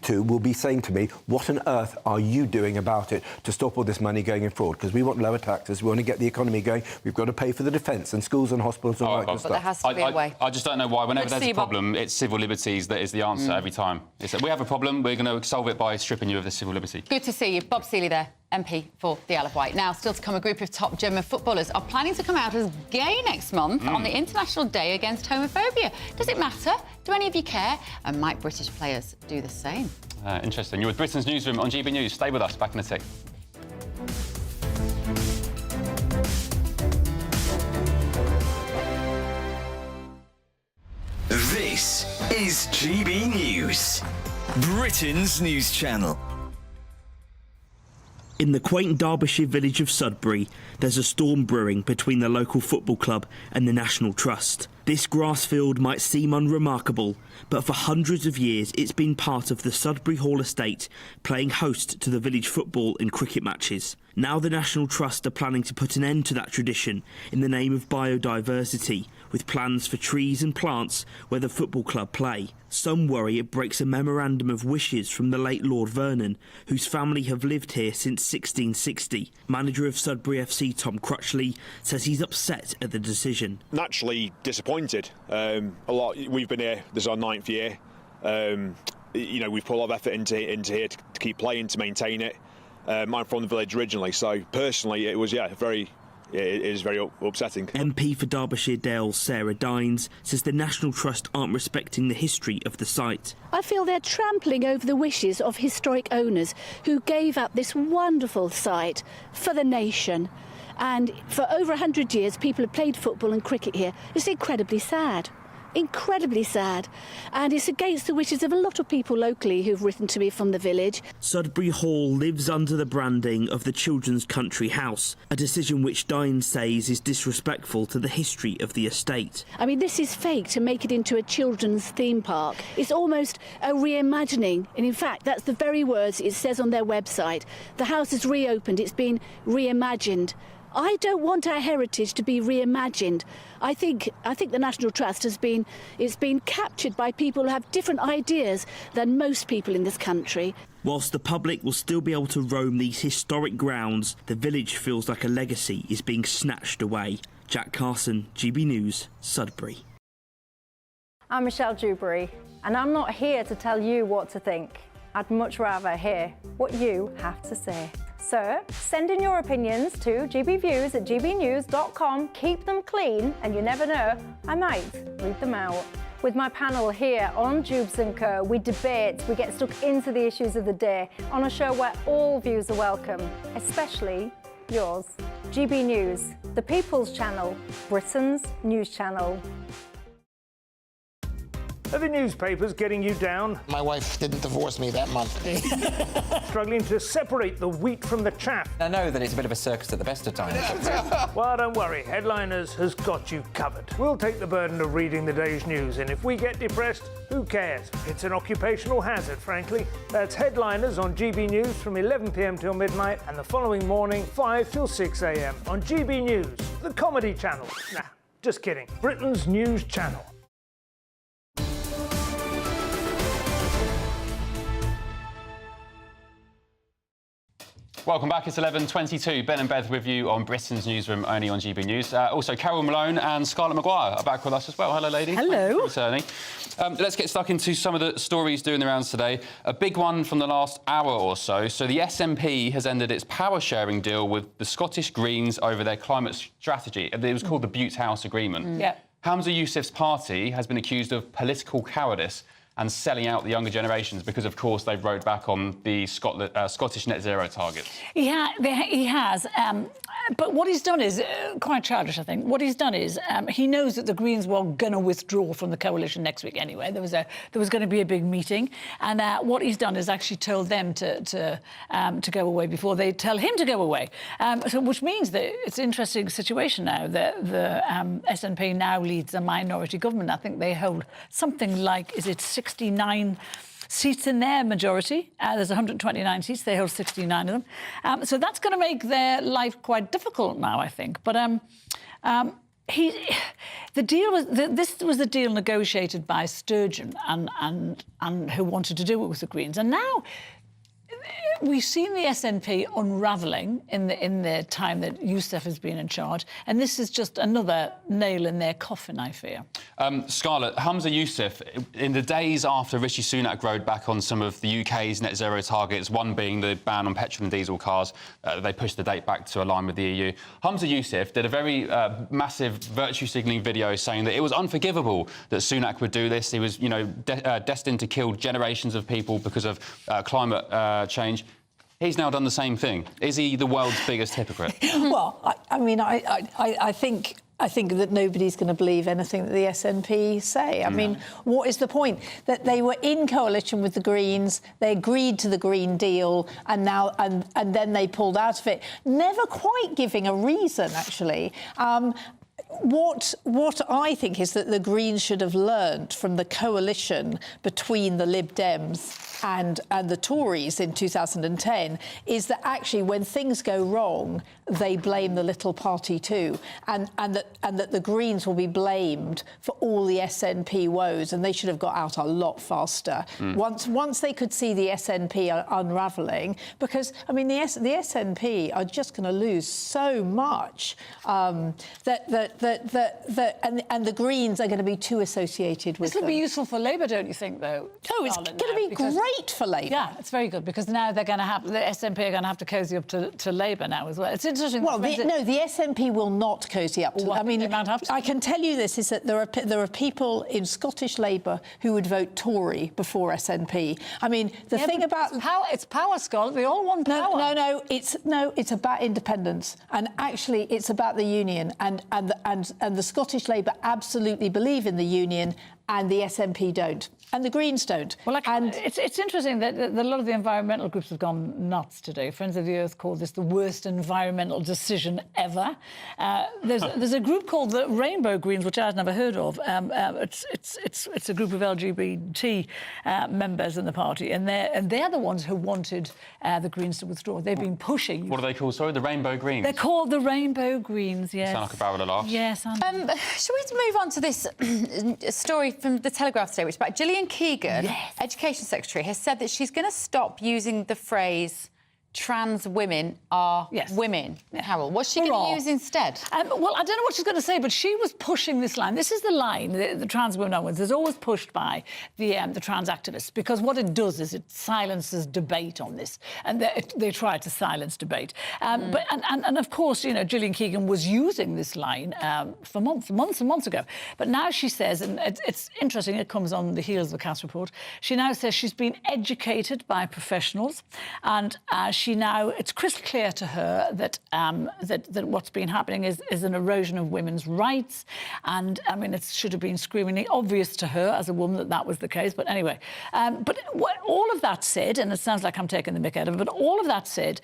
two will be saying to me, what on earth are you doing about it to stop all this money going in fraud? Because we want lower taxes, we want to get the economy going, we've got to pay for the defence and schools and hospitals and all that kind of stuff. But there has to be a way. I just don't know why, whenever there's there's a problem, it's civil liberties that is the answer every time. We have a problem, we're going to solve it by stripping you of the civil liberty. Good to see you. Bob Seeley there, MP for the Isle of Wight. Now, still to come, a group of top German footballers are planning to come out as gay next month on the International Day Against Homophobia. Does it matter? Do any of you care? And might British players do the same? Interesting. You're with Britain's Newsroom on GB News. Stay with us. Back in a tick. This is GB News, Britain's news channel. In the quaint Derbyshire village of Sudbury, there's a storm brewing between the local football club and the National Trust. This grass field might seem unremarkable, but for hundreds of years it's been part of the Sudbury Hall estate, playing host to the village football and cricket matches. Now the National Trust are planning to put an end to that tradition in the name of biodiversity, with plans for trees and plants where the football club play. Some worry it breaks a memorandum of wishes from the late Lord Vernon, whose family have lived here since 1660. Manager of Sudbury FC Tom Crutchley says he's upset at the decision. Naturally disappointed. We've been here, this is our 9th year. We've put a lot of effort into here to keep playing, to maintain it. I'm from the village originally, so personally it was, it is very upsetting. MP for Derbyshire Dale Sarah Dines says the National Trust aren't respecting the history of the site. I feel they're trampling over the wishes of historic owners who gave up this wonderful site for the nation. And for over 100 years, people have played football and cricket here. It's incredibly sad. Incredibly sad, and it's against the wishes of a lot of people locally who've written to me from the village. Sudbury Hall lives under the branding of the Children's Country House, a decision which Dines says is disrespectful to the history of the estate. I mean, this is fake to make it into a children's theme park. It's almost a reimagining, and in fact that's the very words it says on their website. The house is reopened, it's been reimagined. I don't want our heritage to be reimagined. I think the National Trust has been captured by people who have different ideas than most people in this country. Whilst the public will still be able to roam these historic grounds, the village feels like a legacy is being snatched away. Jack Carson, GB News, Sudbury. I'm Michelle Dewberry, and I'm not here to tell you what to think. I'd much rather hear what you have to say. So, send in your opinions to gbviews@gbnews.com. Keep them clean, and you never know, I might read them out. With my panel here on Jubes & Co, we debate, we get stuck into the issues of the day on a show where all views are welcome, especially yours. GB News, the People's Channel, Britain's news channel. Are the newspapers getting you down? My wife didn't divorce me that month. Struggling to separate the wheat from the chaff? I know that it's a bit of a circus at the best of times. Well, don't worry, Headliners has got you covered. We'll take the burden of reading the day's news, and if we get depressed, who cares? It's an occupational hazard, frankly. That's Headliners on GB News from 11 p.m. till midnight, and the following morning, 5 till 6 a.m. on GB News, the comedy channel. Nah, just kidding. Britain's news channel. Welcome back, it's 11:22. Ben and Beth with you on Britain's Newsroom, only on GB News. Also, Carol Malone and Scarlett Maguire are back with us as well. Hello, ladies. Hello. Returning. Let's get stuck into some of the stories doing the rounds today. A big one from the last hour or so. So the SNP has ended its power-sharing deal with the Scottish Greens over their climate strategy. It was called the Butte House Agreement. Yeah. Hamza Yousaf's party has been accused of political cowardice and selling out the younger generations because, of course, they've rowed back on the Scottish net zero targets. He has. But what he's done is quite childish, I think. What he's done is he knows that the Greens were going to withdraw from the coalition next week anyway. There was going to be a big meeting, and what he's done is actually told them to go away before they tell him to go away. Which means that it's an interesting situation now. The SNP now leads a minority government. I think they hold something like, is it 69 seats in their majority. There's 129 seats. They hold 69 of them. So that's going to make their life quite difficult now, I think. But this was the deal negotiated by Sturgeon and who wanted to do it with the Greens. And now we've seen the SNP unravelling in the time that Yousaf has been in charge, and this is just another nail in their coffin, I fear. Scarlett, Humza Yousaf, in the days after Rishi Sunak rode back on some of the UK's net zero targets, one being the ban on petrol and diesel cars, they pushed the date back to align with the EU. Humza Yousaf did a very massive virtue signalling video saying that it was unforgivable that Sunak would do this. He was, you know, destined to kill generations of people because of climate change. He's now done the same thing. Is he the world's biggest hypocrite? Well, I think that nobody's going to believe anything that the SNP say. I mean, what is the point? That they were in coalition with the Greens, they agreed to the Green Deal, and now and then they pulled out of it, never quite giving a reason, actually. What I think is that the Greens should have learnt from the coalition between the Lib Dems and the Tories in 2010 is that actually when things go wrong, they blame the little party too, and that the Greens will be blamed for all the SNP woes, and they should have got out a lot faster. Once they could see the SNP unravelling, because I mean the SNP are just going to lose so much and the Greens are going to be too associated with them. This will be useful for Labour, don't you think, though? Oh, it's going to be great for Labour. Yeah, it's very good, because now they're going to have... The SNP are going to have to cosy up to Labour now as well. It's interesting... Well, the SNP will not cosy up to... Well, I mean, I can tell you this, is that there are people in Scottish Labour who would vote Tory before SNP. I mean, the thing about... It's power, Scott. They all want power. No, it's about independence. And actually, it's about the union. And the Scottish Labour absolutely believe in the union, and the SNP don't. And the Greens don't. Well, it's interesting that a lot of the environmental groups have gone nuts today. Friends of the Earth called this the worst environmental decision ever. There's a group called the Rainbow Greens, which I've never heard of. It's a group of LGBT members in the party, and they're the ones who wanted the Greens to withdraw. They've been pushing. What are they called? Sorry, the Rainbow Greens. They're called the Rainbow Greens. Yes. Sound like a barrel of laughs. Yes. Shall we move on to this story from the Telegraph today, which is about Gillian Keegan, Education Secretary, has said that she's going to stop using the phrase trans women are women. Harold, what's she going to use instead? Well, I don't know what she's going to say, but she was pushing this line. This is the line the trans women are. Is always pushed by the trans activists, because what it does is it silences debate on this, and they try to silence debate. But of course, you know, Gillian Keegan was using this line for months and months ago. But now she says, and it's interesting, it comes on the heels of the Cass report. She now says she's been educated by professionals, and it's crystal clear to her that that what's been happening is an erosion of women's rights, and I mean it should have been screamingly obvious to her as a woman that was the case. But anyway, all of that said, and it sounds like I'm taking the mick out of it, but all of that said,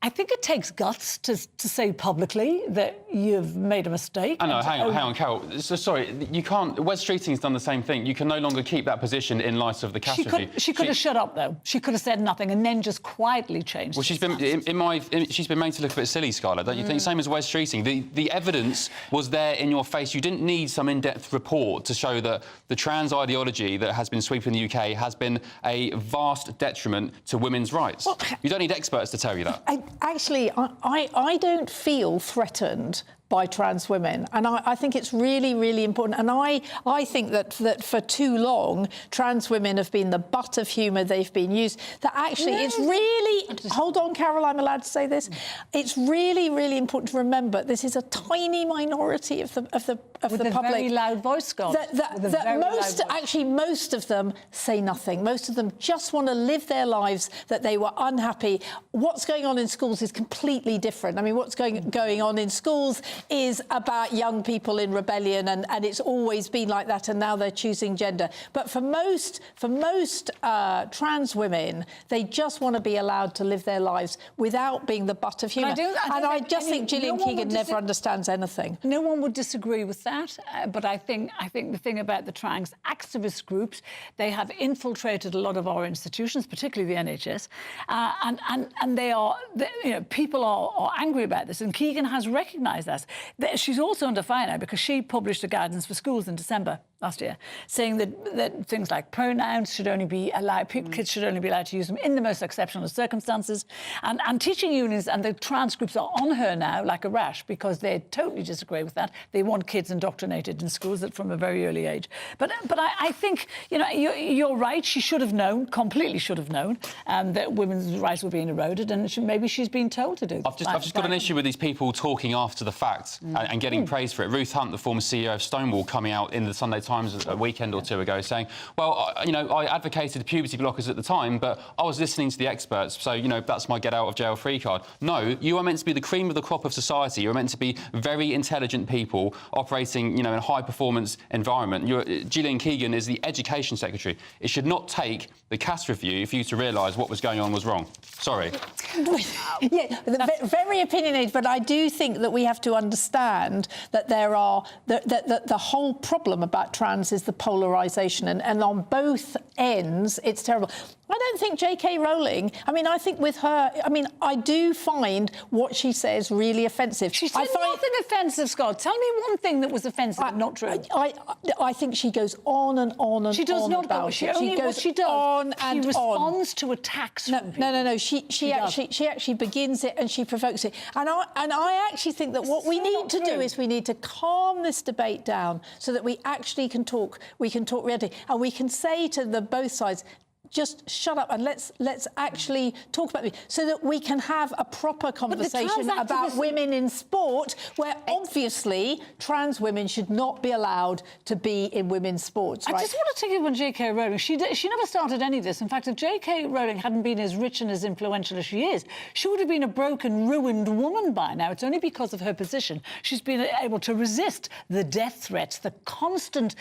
I think it takes guts to say publicly that you've made a mistake. I know, hang on, Carol. So, sorry, you can't... Wes Streeting's done the same thing. You can no longer keep that position in light of the Cass review. She could have shut up, though. She could have said nothing and then just quietly changed. Well, she's been she's been made to look a bit silly, Scarlett, don't you think? Same as Wes Streeting. The evidence was there in your face. You didn't need some in-depth report to show that the trans ideology that has been sweeping the UK has been a vast detriment to women's rights. Well, you don't need experts to tell you that. Actually, I don't feel threatened by trans women, and I think it's really, really important. And I think that for too long, trans women have been the butt of humour. They've been used. That actually, it's really... Hold on, Carol, I'm allowed to say this. It's really, really important to remember this is a tiny minority of the With a public. very loud voice, Scott. Most of them say nothing. Most of them just want to live their lives that they were unhappy. What's going on in schools is completely different. I mean, what's going on in schools is about young people in rebellion, and it's always been like that, and now they're choosing gender. But for most trans women, they just want to be allowed to live their lives without being the butt of humour. I just think Gillian Keegan never understands anything. No one would disagree with that, but I think the thing about the trans activist groups, they have infiltrated a lot of our institutions, particularly the NHS, and people are angry about this, and Keegan has recognised that. She's also under fire now because she published a guidance for schools in December last year, saying that things like pronouns should only be allowed, kids should only be allowed to use them in the most exceptional circumstances. And teaching unions and the trans groups are on her now like a rash because they totally disagree with that. They want kids indoctrinated in schools from a very early age. But I think, you know, you're right. She should have known, completely should have known, that women's rights were being eroded, and maybe she's been told to do that. I've just got an issue with these people talking after the fact and getting praise for it. Ruth Hunt, the former CEO of Stonewall, coming out in the Sunday Times a weekend or two ago saying, well, you know, I advocated puberty blockers at the time, but I was listening to the experts, so, you know, that's my get-out-of-jail-free card. No, you are meant to be the cream of the crop of society. You're meant to be very intelligent people operating, you know, in a high-performance environment. Gillian Keegan is the Education Secretary. It should not take the Cass review for you to realise what was going on was wrong. Sorry. Yeah, very opinionated, but I do think that we have to understand that there are the whole problem about trans is the polarisation, and on both ends it's terrible. I don't think J.K. Rowling, I mean, I think with her, I mean, I do find what she says really offensive. She said nothing offensive, Scott. Tell me one thing that was offensive and not true. I think she goes on and on and she does on not about she it. Only she goes what she does, on and she responds to attacks from people. No. She actually begins it and she provokes it. And I actually think that what we need to do is we need to calm this debate down so that we actually can talk. We can talk reality, and we can say to both sides, just shut up and let's actually talk about it so that we can have a proper conversation about women in sport, where obviously trans women should not be allowed to be in women's sports. Right? I just want to take it on J.K. Rowling. She never started any of this. In fact, if J.K. Rowling hadn't been as rich and as influential as she is, she would have been a broken, ruined woman by now. It's only because of her position she's been able to resist the death threats, the constant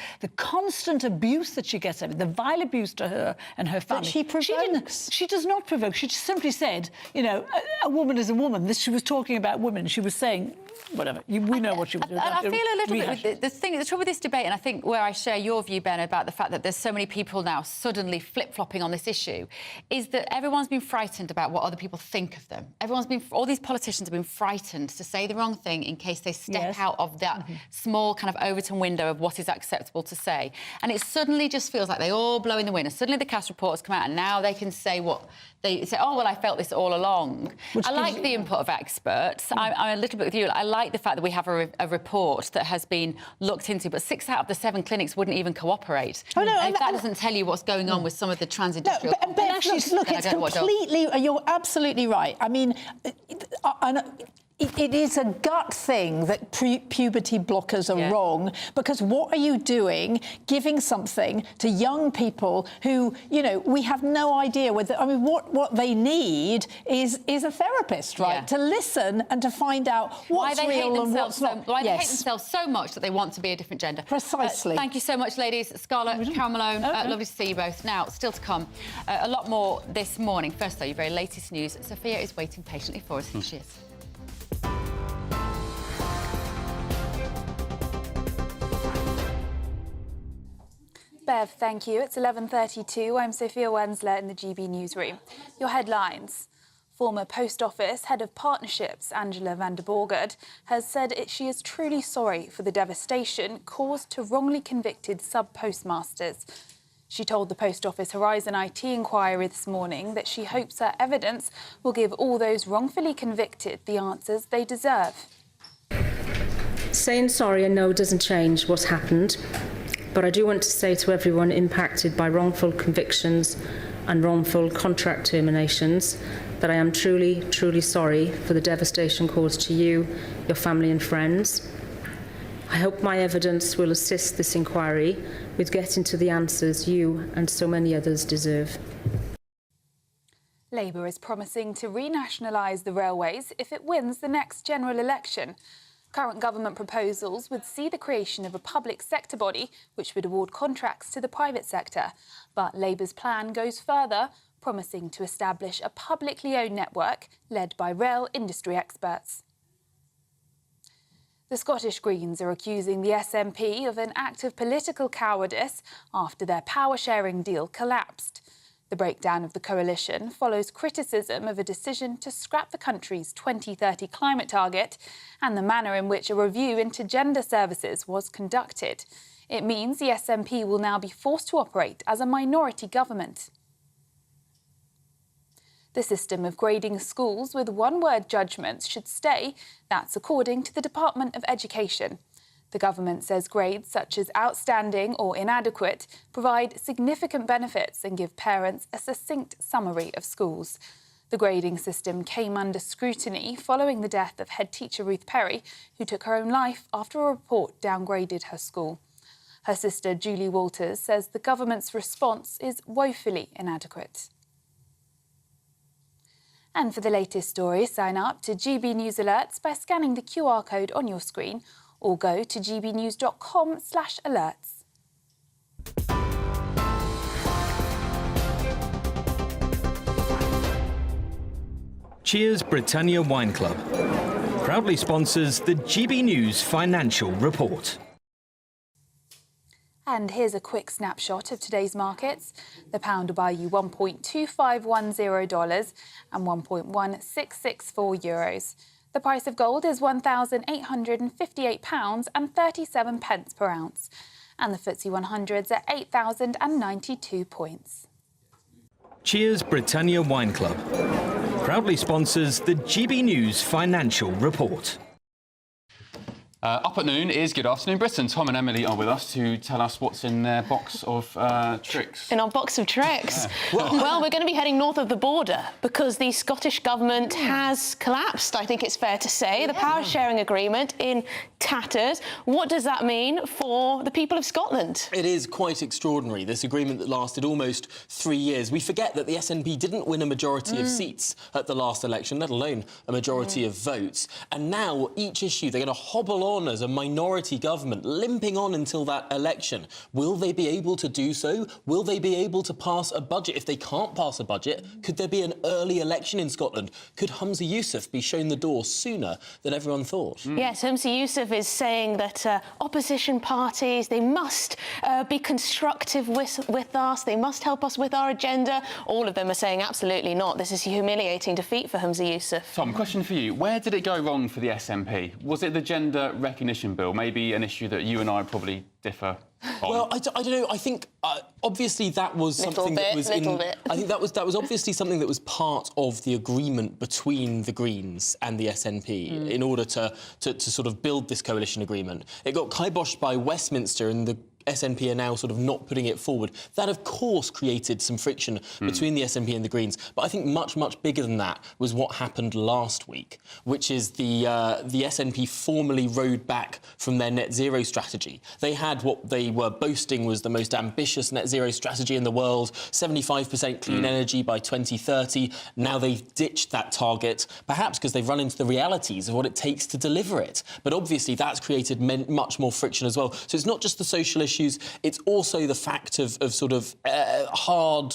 abuse that she gets, the vile abuse to her and her family. But she provokes. She does not provoke. She just simply said, you know, a woman is a woman. She was talking about women. She was saying, whatever. We know what she was doing. I feel a little bit with the trouble with this debate, and I think where I share your view, Ben, about the fact that there's so many people now suddenly flip-flopping on this issue, is that everyone's been frightened about what other people think of them. All these politicians have been frightened to say the wrong thing in case they step out of that small kind of Overton window of what is acceptable to say. And it suddenly just feels like they all blow in the wind. And suddenly the Cass report has come out, and now they can say what they say. Oh, well, I felt this all along. I like the input of experts. I'm a little bit with you. I like the fact that we have a report that has been looked into, but 6 out of the 7 clinics wouldn't even cooperate. Oh, no, and if that doesn't tell you what's going on with some of the trans-industrial... No, but look, it's completely... You're absolutely right. I mean... It is a gut thing that puberty blockers are wrong, because what are you doing giving something to young people who, you know, we have no idea whether... I mean, what they need is a therapist, right, to listen and to find out what's real and what's not. Why they hate themselves so much that they want to be a different gender. Precisely. Thank you so much, ladies. Scarlett, Carol Malone, lovely to see you both. Now, still to come, a lot more this morning. First, though, your very latest news. Sophia is waiting patiently for us. Here she is. Bev, thank you. It's 11:32. I'm Sophia Wensler in the GB Newsroom. Your headlines. Former Post Office Head of Partnerships, Angela van der Borgert, has said she is truly sorry for the devastation caused to wrongly convicted sub-postmasters. She told the Post Office Horizon IT inquiry this morning that she hopes her evidence will give all those wrongfully convicted the answers they deserve. Saying sorry and no doesn't change what's happened. But I do want to say to everyone impacted by wrongful convictions and wrongful contract terminations that I am truly, truly sorry for the devastation caused to you, your family and friends. I hope my evidence will assist this inquiry with getting to the answers you and so many others deserve. Labour is promising to renationalise the railways if it wins the next general election. Current government proposals would see the creation of a public sector body which would award contracts to the private sector. But Labour's plan goes further, promising to establish a publicly owned network led by rail industry experts. The Scottish Greens are accusing the SNP of an act of political cowardice after their power-sharing deal collapsed. The breakdown of the coalition follows criticism of a decision to scrap the country's 2030 climate target and the manner in which a review into gender services was conducted. It means the SNP will now be forced to operate as a minority government. The system of grading schools with one-word judgments should stay. That's according to the Department of Education. The government says grades such as outstanding or inadequate provide significant benefits and give parents a succinct summary of schools. The grading system came under scrutiny following the death of head teacher Ruth Perry, who took her own life after a report downgraded her school. Her sister Julie Walters says the government's response is woefully inadequate. And for the latest story, sign up to GB News Alerts by scanning the QR code on your screen or go to gbnews.com/alerts. Cheers Britannia Wine Club proudly sponsors the GB News Financial Report. And here's a quick snapshot of today's markets. The pound will buy you $1.2510 and €1.1664. The price of gold is £1,858 and 37 pence per ounce. And the FTSE 100's at 8,092 points. Cheers Britannia Wine Club proudly sponsors the GB News Financial Report. Up at noon is Good Afternoon Britain. Tom and Emily are with us to tell us what's in their box of tricks. In our box of tricks? Well, we're going to be heading north of the border because the Scottish Government has collapsed, I think it's fair to say. The power sharing agreement in tatters. What does that mean for the people of Scotland? It is quite extraordinary, this agreement that lasted almost 3 years. We forget that the SNP didn't win a majority of seats at the last election, let alone a majority of votes. And now each issue, they're going to hobble on as a minority government, limping on until that election. Will they be able to do so? Will they be able to pass a budget? If they can't pass a budget, could there be an early election in Scotland? Could Humza Yousaf be shown the door sooner than everyone thought? Yes, Humza Yousaf is saying that opposition parties, they must be constructive with us, they must help us with our agenda. All of them are saying absolutely not. This is a humiliating defeat for Humza Yousaf. Tom, question for you. Where did it go wrong for the SNP? Was it the gender recognition bill? Maybe an issue that you and I probably differ on. Well, I don't know. I think obviously that was something that was in. I think that was obviously something that was part of the agreement between the Greens and the SNP in order to sort of build this coalition agreement. It got kiboshed by Westminster, and the SNP are now sort of not putting it forward. That, of course, created some friction between the SNP and the Greens. But I think much, much bigger than that was what happened last week, which is the SNP formally rode back from their net zero strategy. They had what they were boasting was the most ambitious net zero strategy in the world, 75% clean energy by 2030. Now they've ditched that target, perhaps because they've run into the realities of what it takes to deliver it. But obviously that's created much more friction as well. So it's not just the social issues, it's also the fact of sort of hard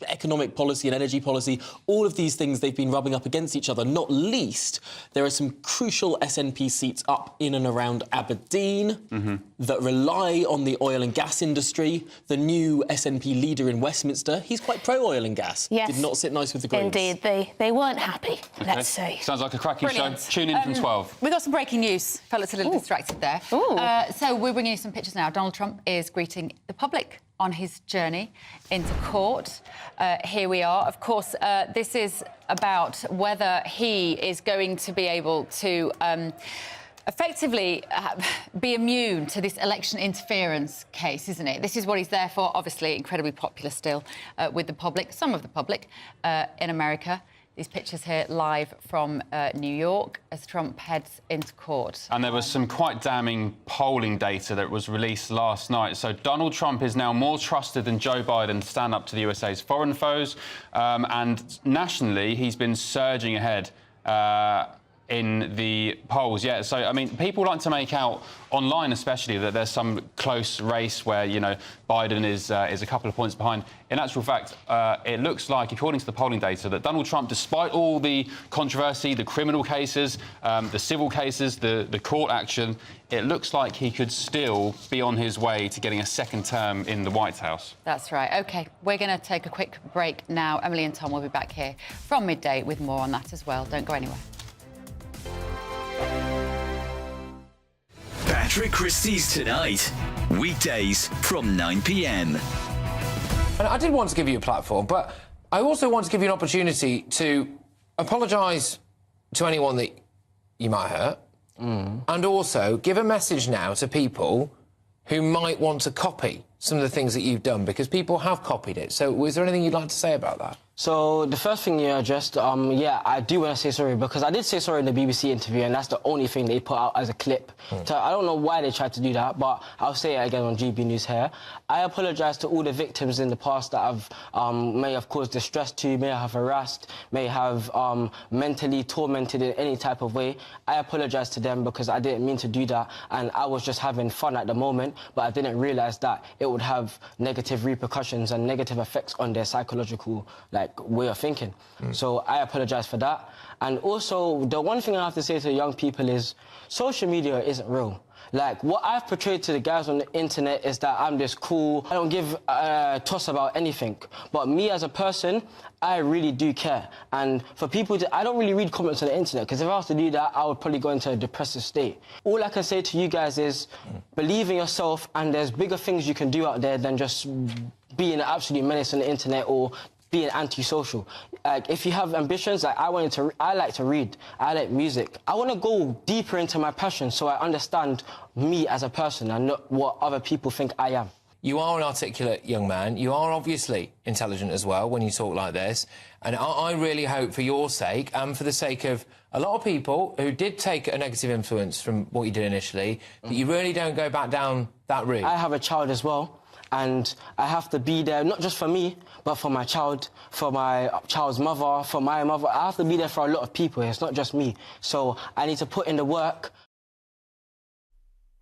economic policy and energy policy. All of these things they've been rubbing up against each other. Not least, there are some crucial SNP seats up in and around Aberdeen that rely on the oil and gas industry. The new SNP leader in Westminster, he's quite pro-oil and gas. Yes. Did not sit nice with the Greens. Indeed, they weren't happy, let's say. Sounds like a cracking show. Tune in from 12. We've got some breaking news. Felt a little distracted there. So we're bringing you some pictures now. Donald Trump is greeting the public on his journey into court. Here we are. Of course, this is about whether he is going to be able to effectively be immune to this election interference case, isn't it? This is what he's there for. Obviously, incredibly popular still with the public, some of the public in America. These pictures here live from New York as Trump heads into court. And there was some quite damning polling data that was released last night. So Donald Trump is now more trusted than Joe Biden to stand up to the USA's foreign foes. And nationally, he's been surging ahead in the polls. Yeah, so, I mean, people like to make out, online especially, that there's some close race where, you know, Biden is a couple of points behind. In actual fact, it looks like, according to the polling data, that Donald Trump, despite all the controversy, the criminal cases, the civil cases, the court action, it looks like he could still be on his way to getting a second term in the White House. That's right. OK, we're going to take a quick break now. Emily and Tom will be back here from midday with more on that as well. Don't go anywhere. Patrick Christie's Tonight, weekdays from 9 p.m. And I did want to give you a platform, but I also want to give you an opportunity to apologise to anyone that you might hurt, and also give a message now to people who might want to copy some of the things that you've done, because people have copied it. So is there anything you'd like to say about that? So the first thing you addressed, yeah, I do want to say sorry, because I did say sorry in the BBC interview, and that's the only thing they put out as a clip. So I don't know why they tried to do that, but I'll say it again on GB News here. I apologise to all the victims in the past that I've may have caused distress to, may have harassed, may have mentally tormented in any type of way. I apologise to them because I didn't mean to do that, and I was just having fun at the moment, but I didn't realise that it would have negative repercussions and negative effects on their psychological, way of thinking. So I apologise for that. And also, the one thing I have to say to young people is social media isn't real. What I've portrayed to the guys on the internet is that I'm this cool, I don't give a toss about anything. But me as a person, I really do care. And for people I don't really read comments on the internet, because if I was to do that, I would probably go into a depressive state. All I can say to you guys is believe in yourself, and there's bigger things you can do out there than just being an absolute menace on the internet or being antisocial. If you have ambitions, I like to read, I like music. I want to go deeper into my passion so I understand me as a person and not what other people think I am. You are an articulate young man. You are obviously intelligent as well when you talk like this. And I really hope, for your sake and for the sake of a lot of people who did take a negative influence from what you did initially, that you really don't go back down that route. I have a child as well, and I have to be there, not just for me, but for my child, for my child's mother, for my mother. I have to be there for a lot of people. It's not just me. So I need to put in the work.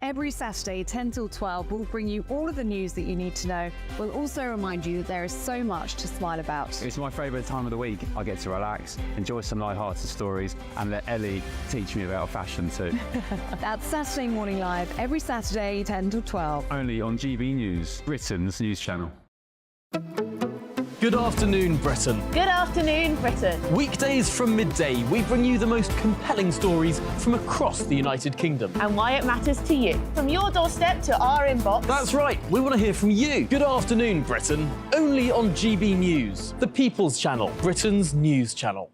Every Saturday, 10 till 12, we'll bring you all of the news that you need to know. We'll also remind you that there is so much to smile about. It's my favourite time of the week. I get to relax, enjoy some light-hearted stories, and let Ellie teach me about fashion too. That's Saturday Morning Live, every Saturday, 10 till 12. Only on GB News, Britain's news channel. Good afternoon, Britain. Good afternoon, Britain. Weekdays from midday, we bring you the most compelling stories from across the United Kingdom. And why it matters to you. From your doorstep to our inbox. That's right, we want to hear from you. Good afternoon, Britain. Only on GB News, the People's Channel, Britain's news channel.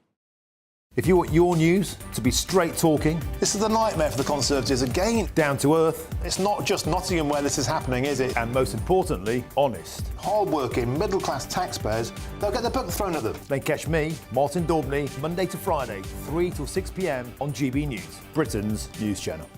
If you want your news to be straight talking... This is a nightmare for the Conservatives again. Down to earth. It's not just Nottingham where this is happening, is it? And most importantly, honest. Hard-working, middle-class taxpayers, they'll get the book thrown at them. Then catch me, Martin Daubney, Monday to Friday, 3 till 6 p.m. on GB News, Britain's news channel.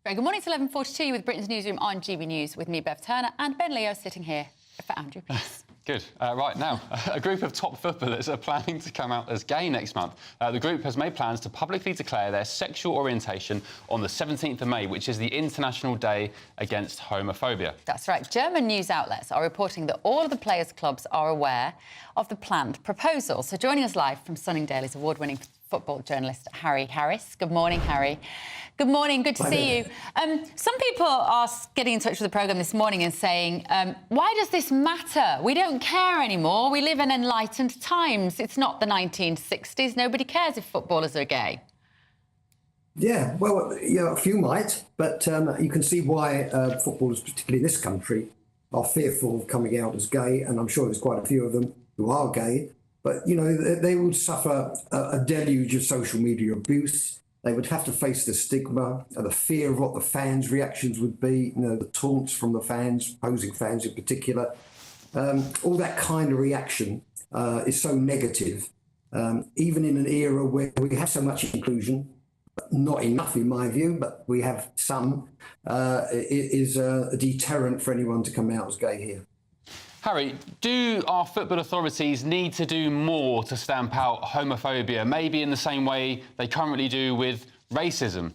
Good morning, it's 11:42 with Britain's Newsroom on GB News with me, Bev Turner, and Ben Leo sitting here for Andrew Pearce. Good. Right, now, a group of top footballers are planning to come out as gay next month. The group has made plans to publicly declare their sexual orientation on the 17th of May, which is the International Day Against Homophobia. That's right. German news outlets are reporting that all of the players' clubs are aware of the planned proposal. So joining us live from Sunningdale is award-winning football journalist Harry Harris. Good morning, Harry. Good morning, good to see you. Some people are getting in touch with the programme this morning and saying, why does this matter? We don't care anymore. We live in enlightened times. It's not the 1960s. Nobody cares if footballers are gay. Yeah, well, yeah, a few might, but you can see why footballers, particularly in this country, are fearful of coming out as gay, and I'm sure there's quite a few of them who are gay. But, you know, they would suffer a deluge of social media abuse. They would have to face the stigma, the fear of what the fans' reactions would be, you know, the taunts from the fans, opposing fans in particular. All that kind of reaction is so negative, even in an era where we have so much inclusion, not enough in my view, but we have some, is a deterrent for anyone to come out as gay here. Harry, do our football authorities need to do more to stamp out homophobia, maybe in the same way they currently do with racism?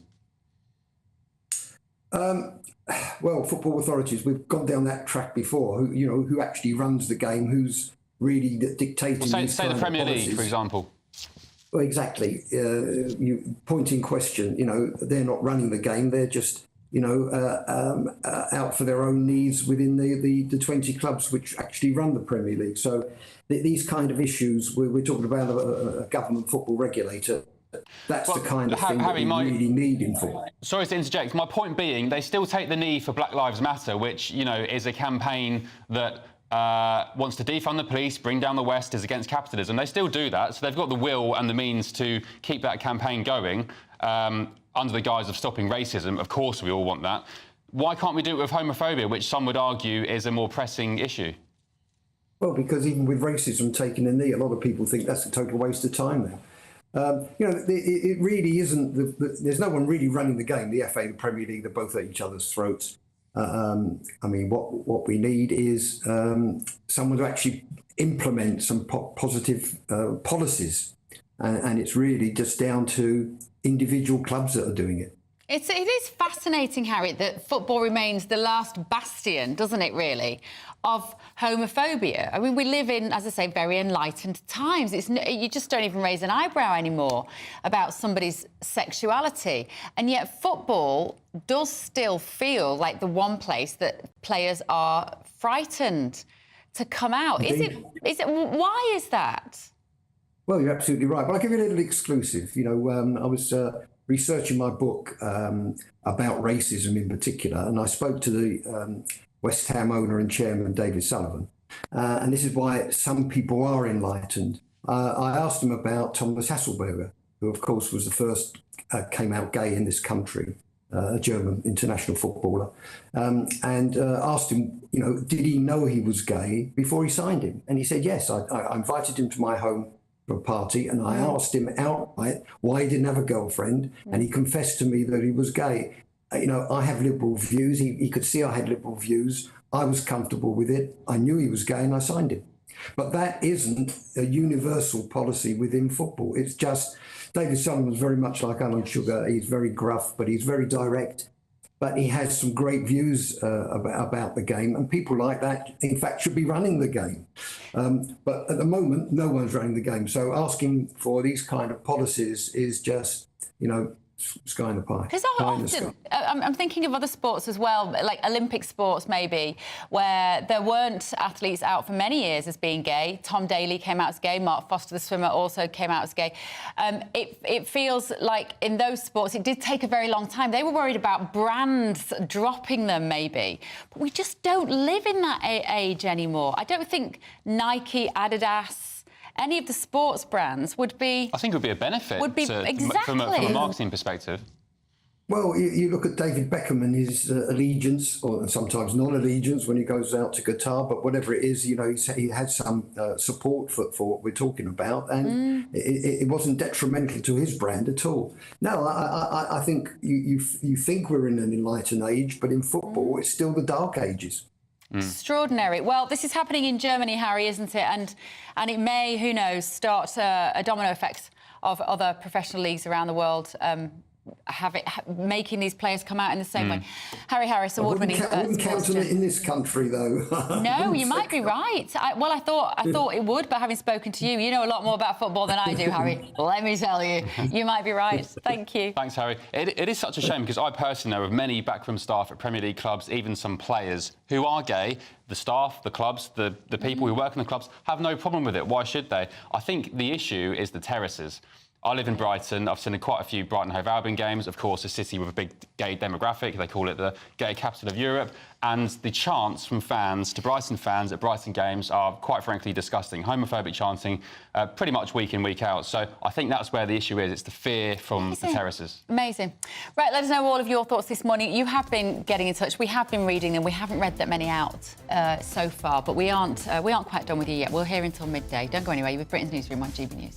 Well, football authorities, we've gone down that track before. Who actually runs the game? Who's really dictating? Well, say the Premier League, for example. Well, exactly. Point in question. They're not running the game. They're just out for their own needs within the 20 clubs which actually run the Premier League. So these kind of issues, we're talking about a government football regulator. That's the kind of thing Harry, that we really need in football. Sorry to interject. My point being, they still take the knee for Black Lives Matter, which, is a campaign that wants to defund the police, bring down the West, is against capitalism. They still do that, so they've got the will and the means to keep that campaign going under the guise of stopping racism. Of course, we all want that. Why can't we do it with homophobia, which some would argue is a more pressing issue? Well, because even with racism taking a knee, a lot of people think that's a total waste of time now. It really isn't. There's no one really running the game. The FA, the Premier League, they're both at each other's throats. What we need is someone to actually implement some positive policies, and it's really just down to individual clubs that are doing it. It is fascinating, Harry, that football remains the last bastion, doesn't it, really, of homophobia. I mean, we live in, as I say, very enlightened times. You just don't even raise an eyebrow anymore about somebody's sexuality. And yet football does still feel like the one place that players are frightened to come out. Why is that? Well, you're absolutely right. Well, I'll give you a little exclusive. I was researching my book about racism in particular, and I spoke to the West Ham owner and chairman, David Sullivan, and this is why some people are enlightened. I asked him about Thomas Hasselberger, who, of course, was the first came out gay in this country, a German international footballer, and asked him, did he know he was gay before he signed him? And he said, yes, I invited him to my home for a party, and I asked him outright why he didn't have a girlfriend, and he confessed to me that he was gay. I have liberal views. He could see I had liberal views. I was comfortable with it. I knew he was gay and I signed him. But that isn't a universal policy within football. It's just, David Sullivan was very much like Alan Sugar. He's very gruff, but he's very direct. But he has some great views about the game, and people like that, in fact, should be running the game. But at the moment, no one's running the game. So asking for these kind of policies is just, sky in the pie. Because often, I'm thinking of other sports as well, like Olympic sports maybe, where there weren't athletes out for many years as being gay. Tom Daley came out as gay. Mark Foster, the swimmer, also came out as gay. It feels like in those sports, it did take a very long time. They were worried about brands dropping them maybe. But we just don't live in that age anymore. I don't think Nike, Adidas, any of the sports brands would be... I think it would be a benefit exactly. from a marketing perspective. Well, you look at David Beckham and his allegiance, or sometimes non-allegiance when he goes out to Qatar, but whatever it is, he had some support for what we're talking about, and it wasn't detrimental to his brand at all. No, I think you think we're in an enlightened age, but in football, it's still the dark ages. Extraordinary. Well, this is happening in Germany, Harry, isn't it? And it may, who knows, start a domino effect of other professional leagues around the world making these players come out in the same way. Harry Harris, award-winning. I wouldn't count on it in this country, though. No, you might be right. I thought it would, but having spoken to you, you know a lot more about football than I do, Harry. Let me tell you, you might be right. Thank you. Thanks, Harry. It is such a shame because I personally know of many backroom staff at Premier League clubs, even some players who are gay. The staff, the clubs, the people who work in the clubs have no problem with it. Why should they? I think the issue is the terraces. I live in Brighton. I've seen quite a few Brighton Hove Albion games. Of course, a city with a big gay demographic. They call it the gay capital of Europe. And the chants from fans to Brighton fans at Brighton games are, quite frankly, disgusting. Homophobic chanting pretty much week in, week out. So I think that's where the issue is. It's the fear from the terraces. Amazing. Right, let us know all of your thoughts this morning. You have been getting in touch. We have been reading them. We haven't read that many out so far, but we aren't quite done with you yet. We're here until midday. Don't go anywhere. You're with Britain's Newsroom on GB News.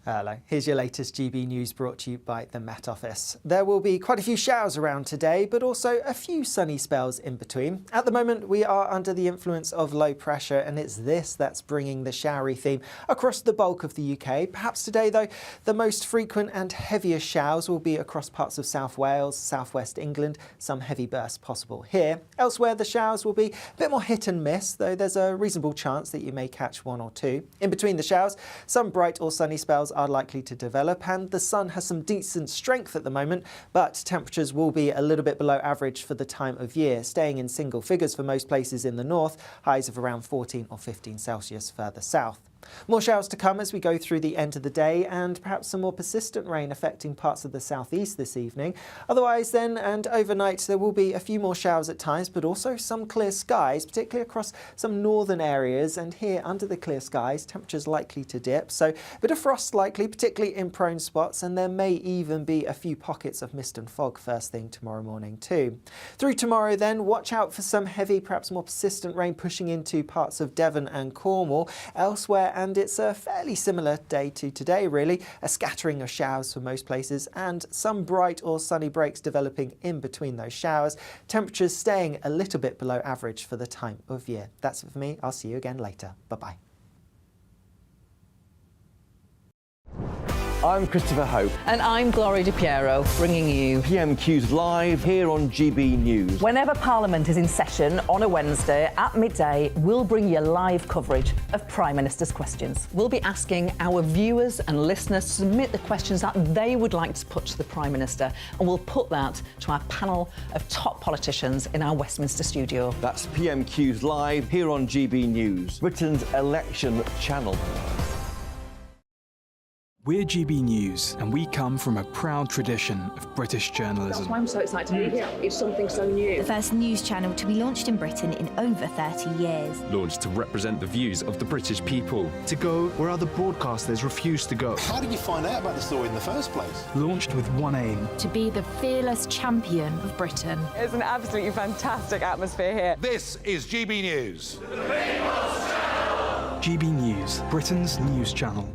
Hello, here's your latest GB News brought to you by the Met Office. There will be quite a few showers around today, but also a few sunny spells in between. At the moment, we are under the influence of low pressure, and it's this that's bringing the showery theme across the bulk of the UK. Perhaps today, though, the most frequent and heaviest showers will be across parts of South Wales, southwest England, some heavy bursts possible here. Elsewhere, the showers will be a bit more hit and miss, though there's a reasonable chance that you may catch one or two. In between the showers, some bright or sunny spells are likely to develop, and the sun has some decent strength at the moment, but temperatures will be a little bit below average for the time of year, staying in single figures for most places in the north, highs of around 14 or 15 Celsius further south. More showers to come as we go through the end of the day, and perhaps some more persistent rain affecting parts of the southeast this evening. Otherwise then, and overnight, there will be a few more showers at times, but also some clear skies, particularly across some northern areas. And here, under the clear skies, temperatures likely to dip, so a bit of frost likely, particularly in prone spots, and there may even be a few pockets of mist and fog first thing tomorrow morning too. Through tomorrow then, watch out for some heavy, perhaps more persistent rain pushing into parts of Devon and Cornwall. Elsewhere, and it's a fairly similar day to today really, a scattering of showers for most places and some bright or sunny breaks developing in between those showers. Temperatures staying a little bit below average for the time of year. That's it for me. I'll see you again later. Bye-bye. I'm Christopher Hope. And I'm Gloria Di Piero, bringing you PMQs Live here on GB News. Whenever Parliament is in session on a Wednesday at midday, we'll bring you live coverage of Prime Minister's questions. We'll be asking our viewers and listeners to submit the questions that they would like to put to the Prime Minister, and we'll put that to our panel of top politicians in our Westminster studio. That's PMQs Live here on GB News, Britain's election channel. We're GB News, and we come from a proud tradition of British journalism. That's why I'm so excited to be here. It's something so new. The first news channel to be launched in Britain in over 30 years. Launched to represent the views of the British people. To go where other broadcasters refuse to go. How did you find out about the story in the first place? Launched with one aim. To be the fearless champion of Britain. It's an absolutely fantastic atmosphere here. This is GB News. GB News, Britain's news channel.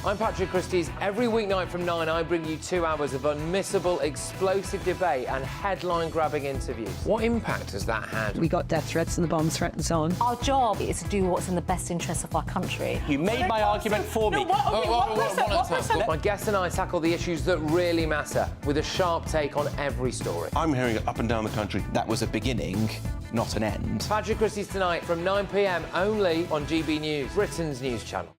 I'm Patrick Christie's. Every weeknight from 9, I bring you 2 hours of unmissable, explosive debate and headline-grabbing interviews. What impact has that had? We got death threats and the bomb threat and so on. Our job is to do what's in the best interest of our country. You made my argument for me. My guests and I tackle the issues that really matter, with a sharp take on every story. I'm hearing it up and down the country. That was a beginning, not an end. Patrick Christie's tonight from 9 p.m. only on GB News, Britain's news channel.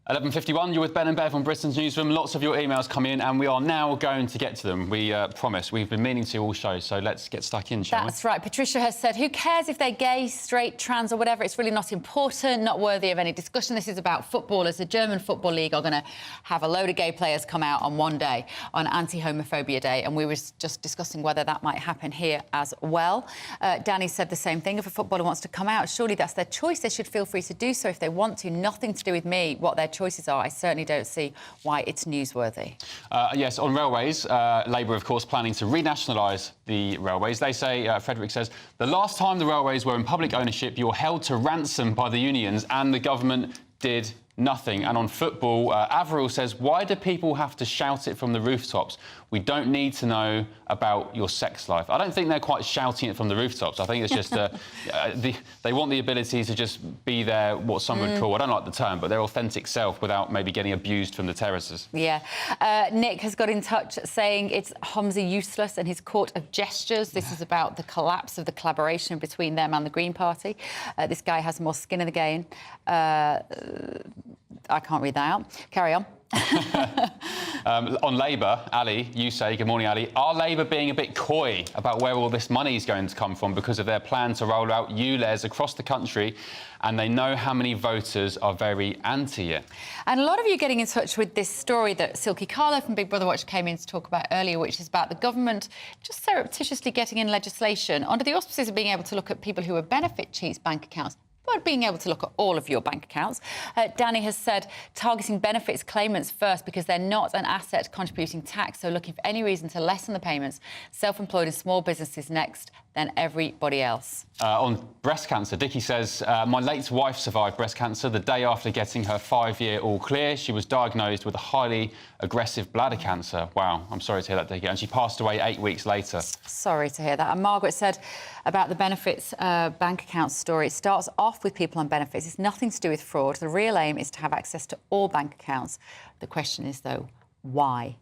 11:51, you're with Ben and Bev on Britain's Newsroom. Lots of your emails come in, and we are now going to get to them. We promise. We've been meaning to all show, so let's get stuck in, shall we? That's right. Patricia has said, who cares if they're gay, straight, trans or whatever? It's really not important, not worthy of any discussion. This is about footballers. The German Football League are going to have a load of gay players come out on one day, on Anti-Homophobia Day, and we were just discussing whether that might happen here as well. Danny said the same thing. If a footballer wants to come out, surely that's their choice. They should feel free to do so if they want to. Nothing to do with me, what their choices are. I certainly don't see why it's newsworthy. Yes, on railways, Labour, of course, planning to renationalise the railways. They say, Frederick says, the last time the railways were in public ownership, you were held to ransom by the unions and the government did nothing. And on football, Averill says, why do people have to shout it from the rooftops? We don't need to know about your sex life. I don't think they're quite shouting it from the rooftops. I think it's just they want the ability to just be their, what some would call, I don't like the term, but their authentic self without maybe getting abused from the terraces. Yeah. Nick has got in touch saying it's Humza useless and his court of gestures. This is about the collapse of the collaboration between them and the Green Party. This guy has more skin in the game. I can't read that out. Carry on. On Labour, Ali, you say, good morning, Ali, are Labour being a bit coy about where all this money is going to come from because of their plan to roll out ULEZ across the country, and they know how many voters are very anti it? And a lot of you getting in touch with this story that Silky Carlo from Big Brother Watch came in to talk about earlier, which is about the government just surreptitiously getting in legislation under the auspices of being able to look at people who are benefit cheats bank accounts. but being able to look at all of your bank accounts. Danny has said targeting benefits claimants first because they're not an asset contributing tax, so looking for any reason to lessen the payments. Self-employed and small businesses next, then everybody else. On breast cancer, Dickie says, my late wife survived breast cancer the day after getting her 5-year all clear. She was diagnosed with a highly aggressive bladder cancer. Wow, I'm sorry to hear that, Dickie. And she passed away 8 weeks later. Sorry to hear that. And Margaret said about the benefits bank account story, it starts off with people on benefits. It's nothing to do with fraud. The real aim is to have access to all bank accounts. The question is, though, why?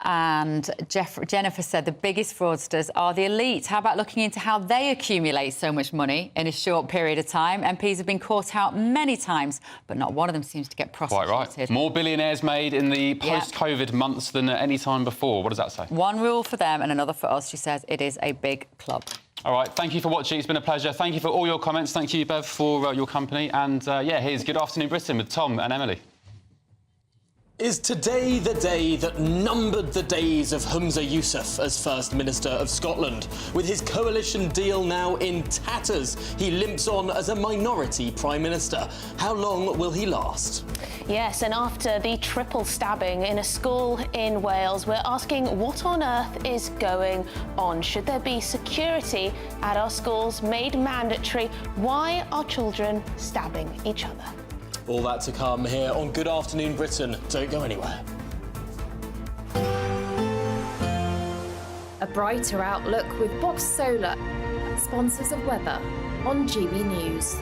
And Jennifer said the biggest fraudsters are the elite. How about looking into how they accumulate so much money in a short period of time? MPs have been caught out many times, but not one of them seems to get prosecuted. Quite right. More billionaires made in the post-COVID months than at any time before. What does that say? One rule for them and another for us. She says it is a big club. All right, thank you for watching. It's been a pleasure. Thank you for all your comments. Thank you, Bev, for your company. And, yeah, here's Good Afternoon Britain with Tom and Emily. Is today the day that numbered the days of Humza Yousaf as First Minister of Scotland? With his coalition deal now in tatters, he limps on as a minority Prime Minister. How long will he last? Yes, and after the triple stabbing in a school in Wales, we're asking what on earth is going on? Should there be security at our schools made mandatory? Why are children stabbing each other? All that to come here on Good Afternoon Britain. Don't go anywhere. A brighter outlook with Box Solar, sponsors of weather on GB News.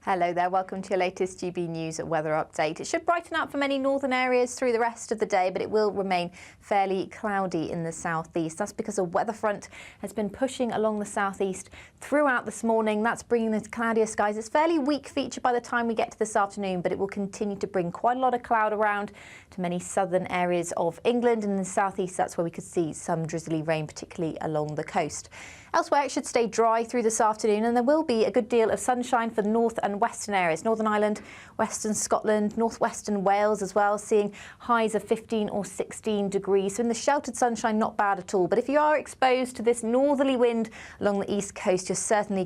Hello there, welcome to your latest GB News weather update. It should brighten up for many northern areas through the rest of the day, but it will remain fairly cloudy in the southeast. That's because a weather front has been pushing along the southeast throughout this morning. That's bringing the cloudier skies. It's a fairly weak feature by the time we get to this afternoon, but it will continue to bring quite a lot of cloud around to many southern areas of England. And in the southeast, that's where we could see some drizzly rain, particularly along the coast. Elsewhere, it should stay dry through this afternoon, and there will be a good deal of sunshine for north and western areas. Northern Ireland, western Scotland, northwestern Wales as well, seeing highs of 15 or 16 degrees. So in the sheltered sunshine, not bad at all. But if you are exposed to this northerly wind along the east coast, you're certainly